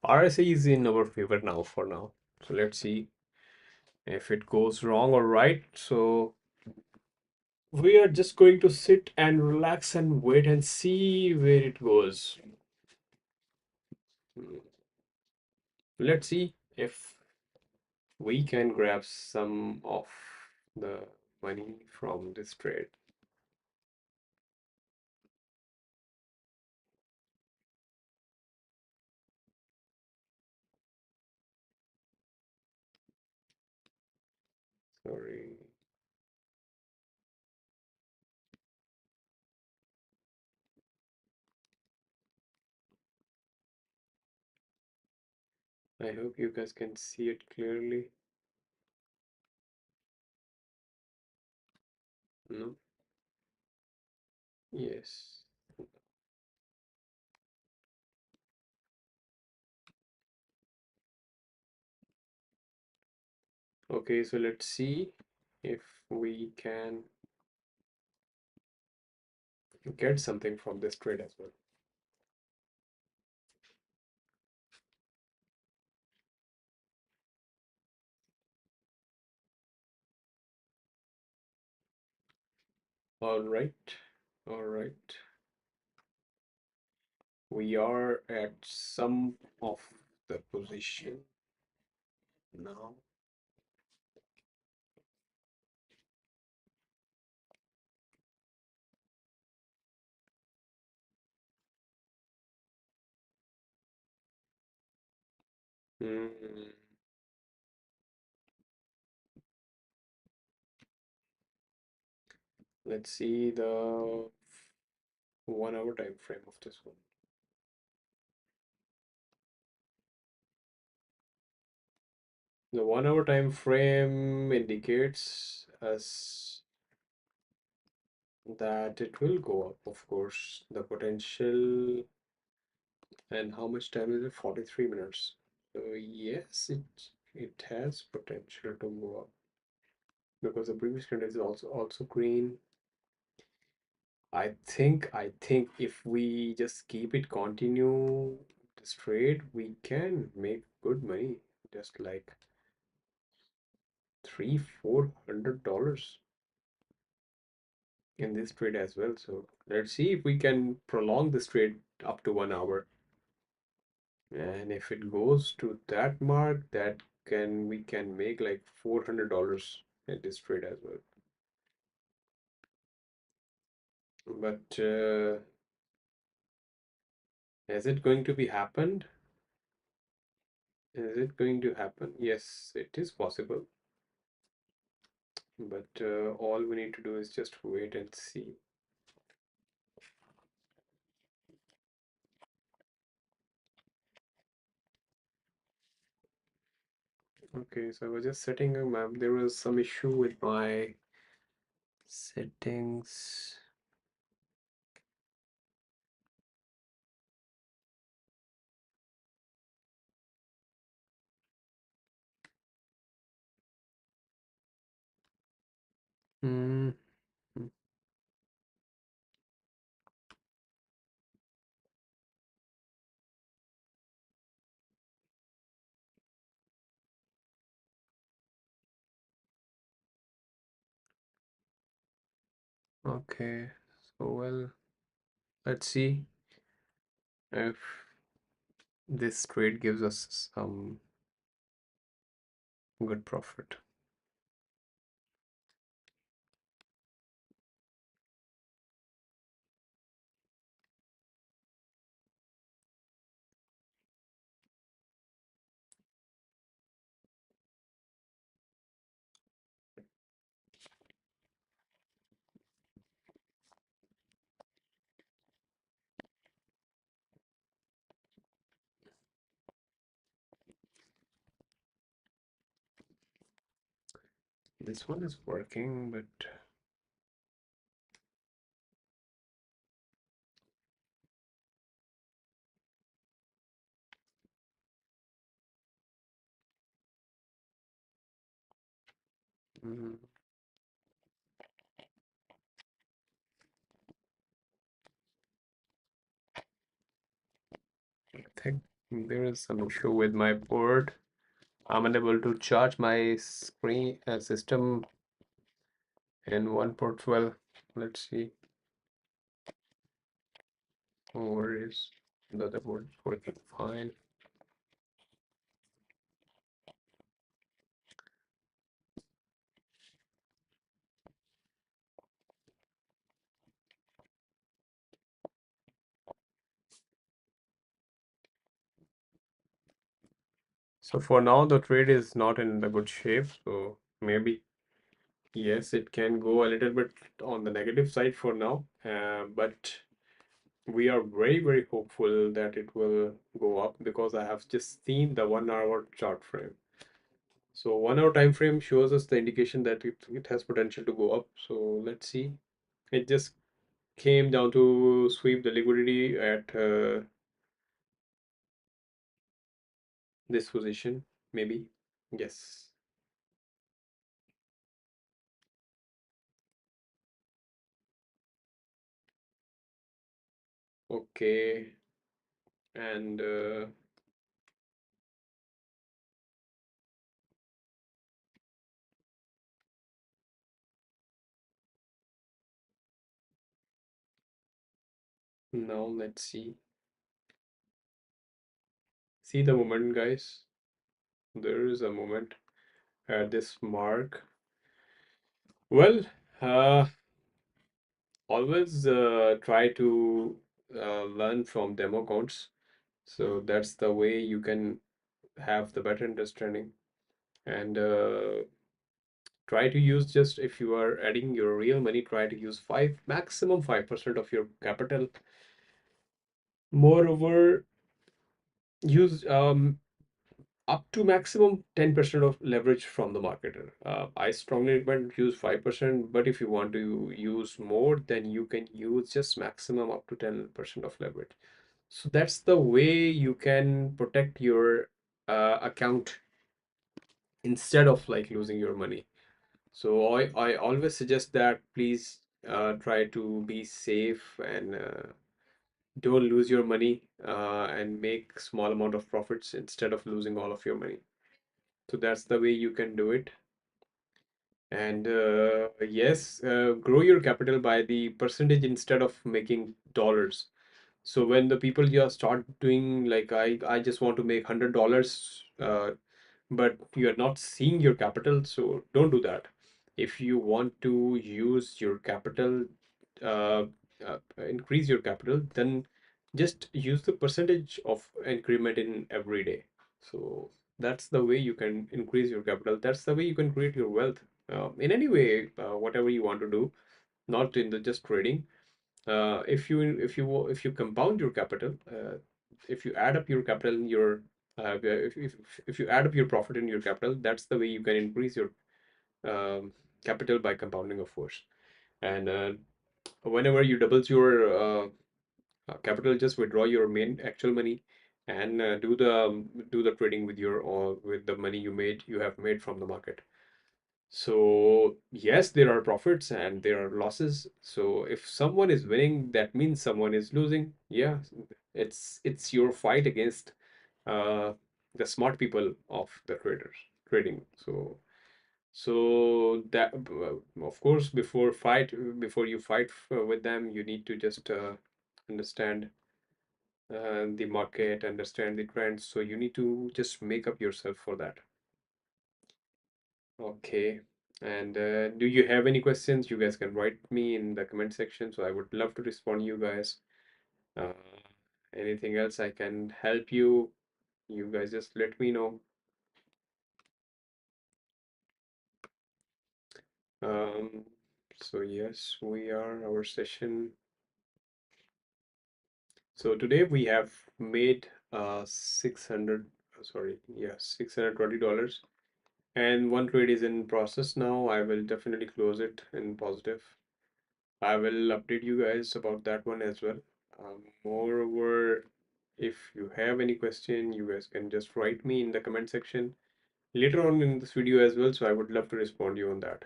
RSA is in our favor now for now. So let's see if it goes wrong or right. So we are just going to sit and relax and wait and see where it goes. Let's see if we can grab some of the money from this trade. Sorry. I hope you guys can see it clearly. No? Yes. Okay, so let's see if we can get something from this trade as well. All right. All right. We are at some of the position now. Hmm. Let's see the 1 hour time frame of this one. The 1 hour time frame indicates us that it will go up, of course. The potential, and how much time is it? 43 minutes. So yes, it has potential to go up because the previous candle is also green. I think if we just keep it continue this trade, we can make good money, just like $300-400 in this trade as well. So let's see if we can prolong this trade up to 1 hour. And if it goes to that mark, that can we can make like $400 in this trade as well. But is it going to be happened? Is it going to happen? Yes, it is possible. But all we need to do is just wait and see. Okay, so I was just setting a map. There was some issue with my settings. Mm, okay. So well, let's see if this trade gives us some good profit. This one is working, but mm, I think there is some issue with my board. I'm unable to charge my screen system in one port. Well, let's see. Oh, where is the other board? It's working fine. So for now, the trade is not in the good shape. So maybe yes, it can go a little bit on the negative side for now. But we are very hopeful that it will go up because I have just seen the 1 hour chart frame. So 1 hour time frame shows us the indication that it has potential to go up. So let's see. It just came down to sweep the liquidity at this position, maybe. Yes. Okay. And now let's see. See the moment, guys. There is a moment at this mark. Well, uh, always try to learn from demo counts. So that's the way you can have the better understanding. And try to use, just if you are adding your real money, try to use maximum 5% of your capital. Moreover, use up to maximum 10% of leverage from the marketer. I strongly recommend use 5%, but if you want to use more, then you can use just maximum up to 10% of leverage. So that's the way you can protect your account instead of like losing your money. So I always suggest that please try to be safe and don't lose your money and make small amount of profits instead of losing all of your money. So that's the way you can do it. And yes, grow your capital by the percentage instead of making dollars. So when the people just start doing like I just want to make $100, but you are not seeing your capital, so don't do that. If you want to use your capital, uh, increase your capital, then just use the percentage of increment in every day. So that's the way you can increase your capital. That's the way you can create your wealth in any way, whatever you want to do, not in the just trading. If you compound your capital, if you add up your capital in your if you add up your profit in your capital, that's the way you can increase your capital by compounding, of course. And whenever you doubles your capital, just withdraw your main actual money and do the trading with your or with the money you have made from the market. So yes, there are profits and there are losses. So if someone is winning, that means someone is losing. Yeah, it's your fight against uh, the smart people of the traders trading. So that of course before you fight with them, you need to just understand the market, understand the trends. So you need to just make up yourself for that. Okay. And do you have any questions? You guys can write me in the comment section. So I would love to respond to you guys. Uh, Anything else I can help you? You guys just let me know. Um, so yes, we are our session. So today we have made 600, sorry, yeah, $620. And one trade is in process now. I will definitely close it in positive. I will update you guys about that one as well. Moreover, if you have any question, you guys can just write me in the comment section later on in this video as well. So I would love to respond to you on that.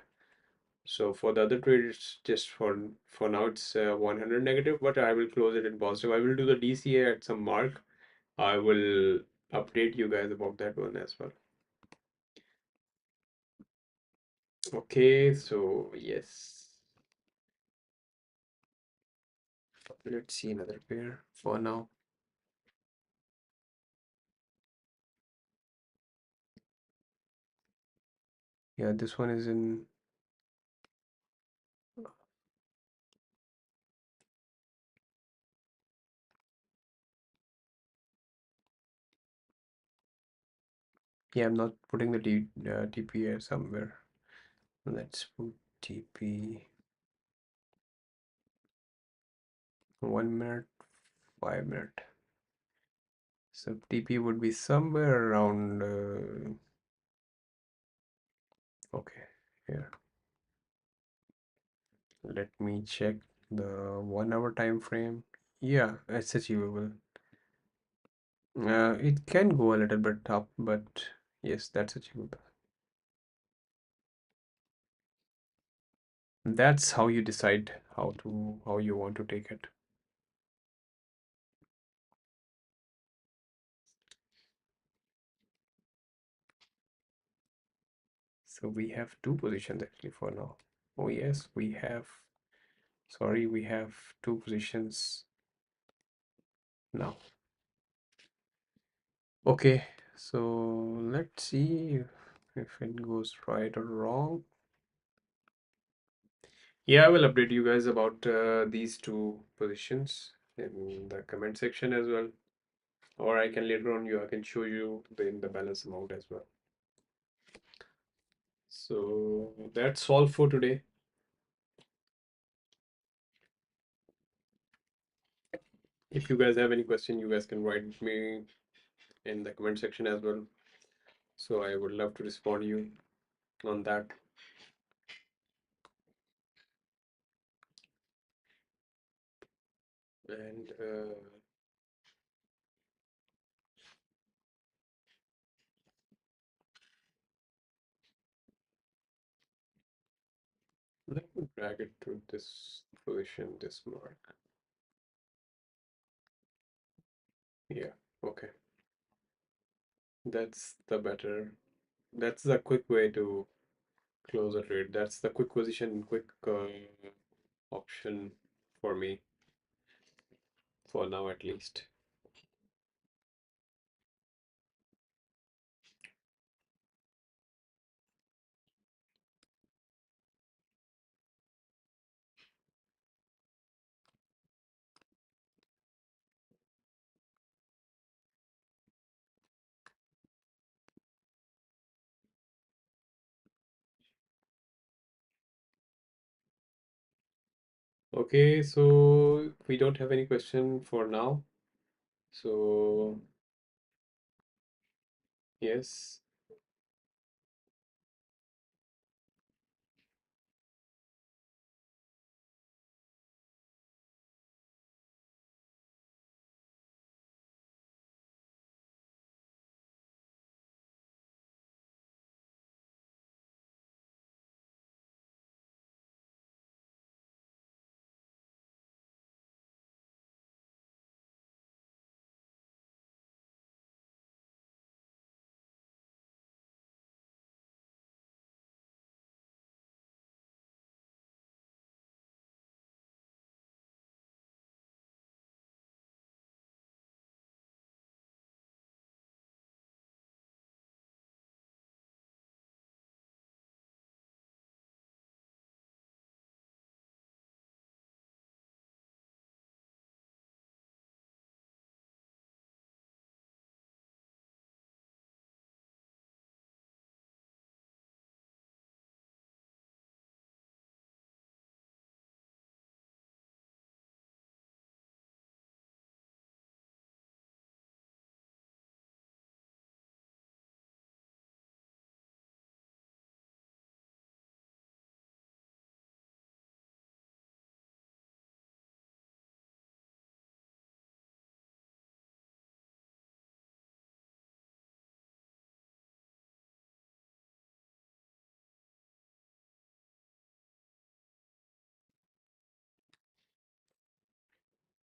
So for the other trade, it's just for now it's 100 negative, but I will close it in positive. I will do the DCA at some mark. I will update you guys about that one as well. Okay, so yes, let's see another pair for now. Yeah, this one is in. Yeah, I'm not putting the TP here somewhere. Let's put TP 1 minute, 5 minute. So TP would be somewhere around. Okay, here. Let me check the 1 hour time frame. Yeah, it's achievable. It can go a little bit up, but yes, that's achievable. That's how you decide how you want to take it. So we have two positions actually for now. Oh yes, we have. Sorry, we have two positions now. Okay, so let's see if it goes right or wrong. Yeah, I will update you guys about these two positions in the comment section as well. Or I can later on I can show you in the balance amount as well. So that's all for today. If you guys have any question, you guys can write me in the comment section as well. So I would love to respond to you on that. And let me drag it to this position, this mark. Yeah, okay. That's the better. That's the quick way to close a trade. That's the quick position, quick option for me, for now at least. Okay, so we don't have any question for now. So yes.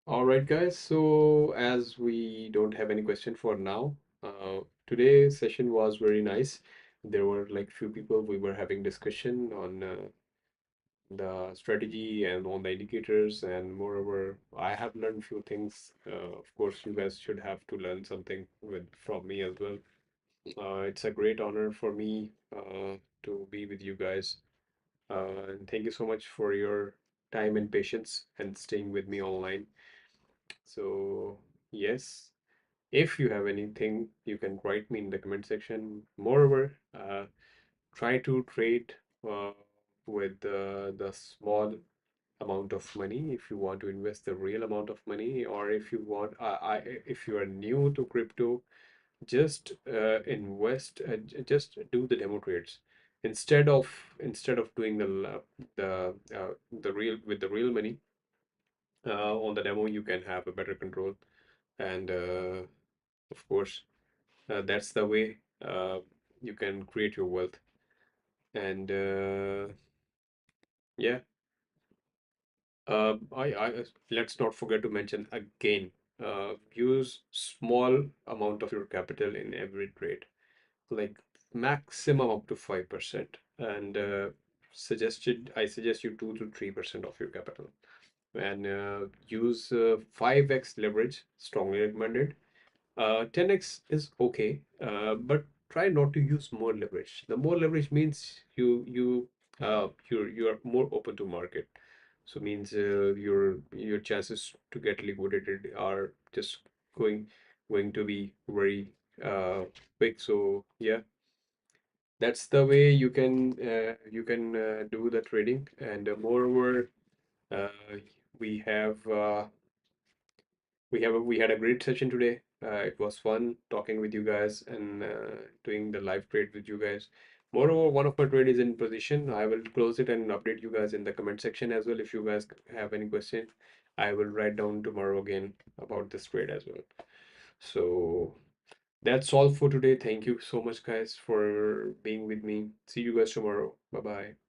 All right, guys. So as we don't have any question for now, today's session was very nice. There were like few people we were having discussion on the strategy and on the indicators, and moreover, I have learned few things. Of course, you guys should have to learn something with from me as well. It's a great honor for me to be with you guys. And thank you so much for your time and patience and staying with me online. So, yes, if you have anything, you can write me in the comment section. Moreover, try to trade uh, with the small amount of money if you want to invest the real amount of money, or if you want, if you are new to crypto, just invest, just do the demo trades instead of doing the real with the real money. On the demo, you can have a better control, and of course, that's the way you can create your wealth. And yeah, let's not forget to mention again, use small amount of your capital in every trade, like maximum up to 5%. And I suggest you 2 to 3% of your capital. And use 5x leverage, strongly recommended. 10x is okay, but try not to use more leverage. The more leverage means you are more open to market. So means your chances to get liquidated are just going going to be very quick. So yeah, that's the way you can do the trading. And moreover, uh, we have we had a great session today. It was fun talking with you guys and doing the live trade with you guys. Moreover, one of my trade is in position. I will close it and update you guys in the comment section as well. If you guys have any question, I will write down tomorrow again about this trade as well. So that's all for today. Thank you so much, guys, for being with me. See you guys tomorrow. Bye bye.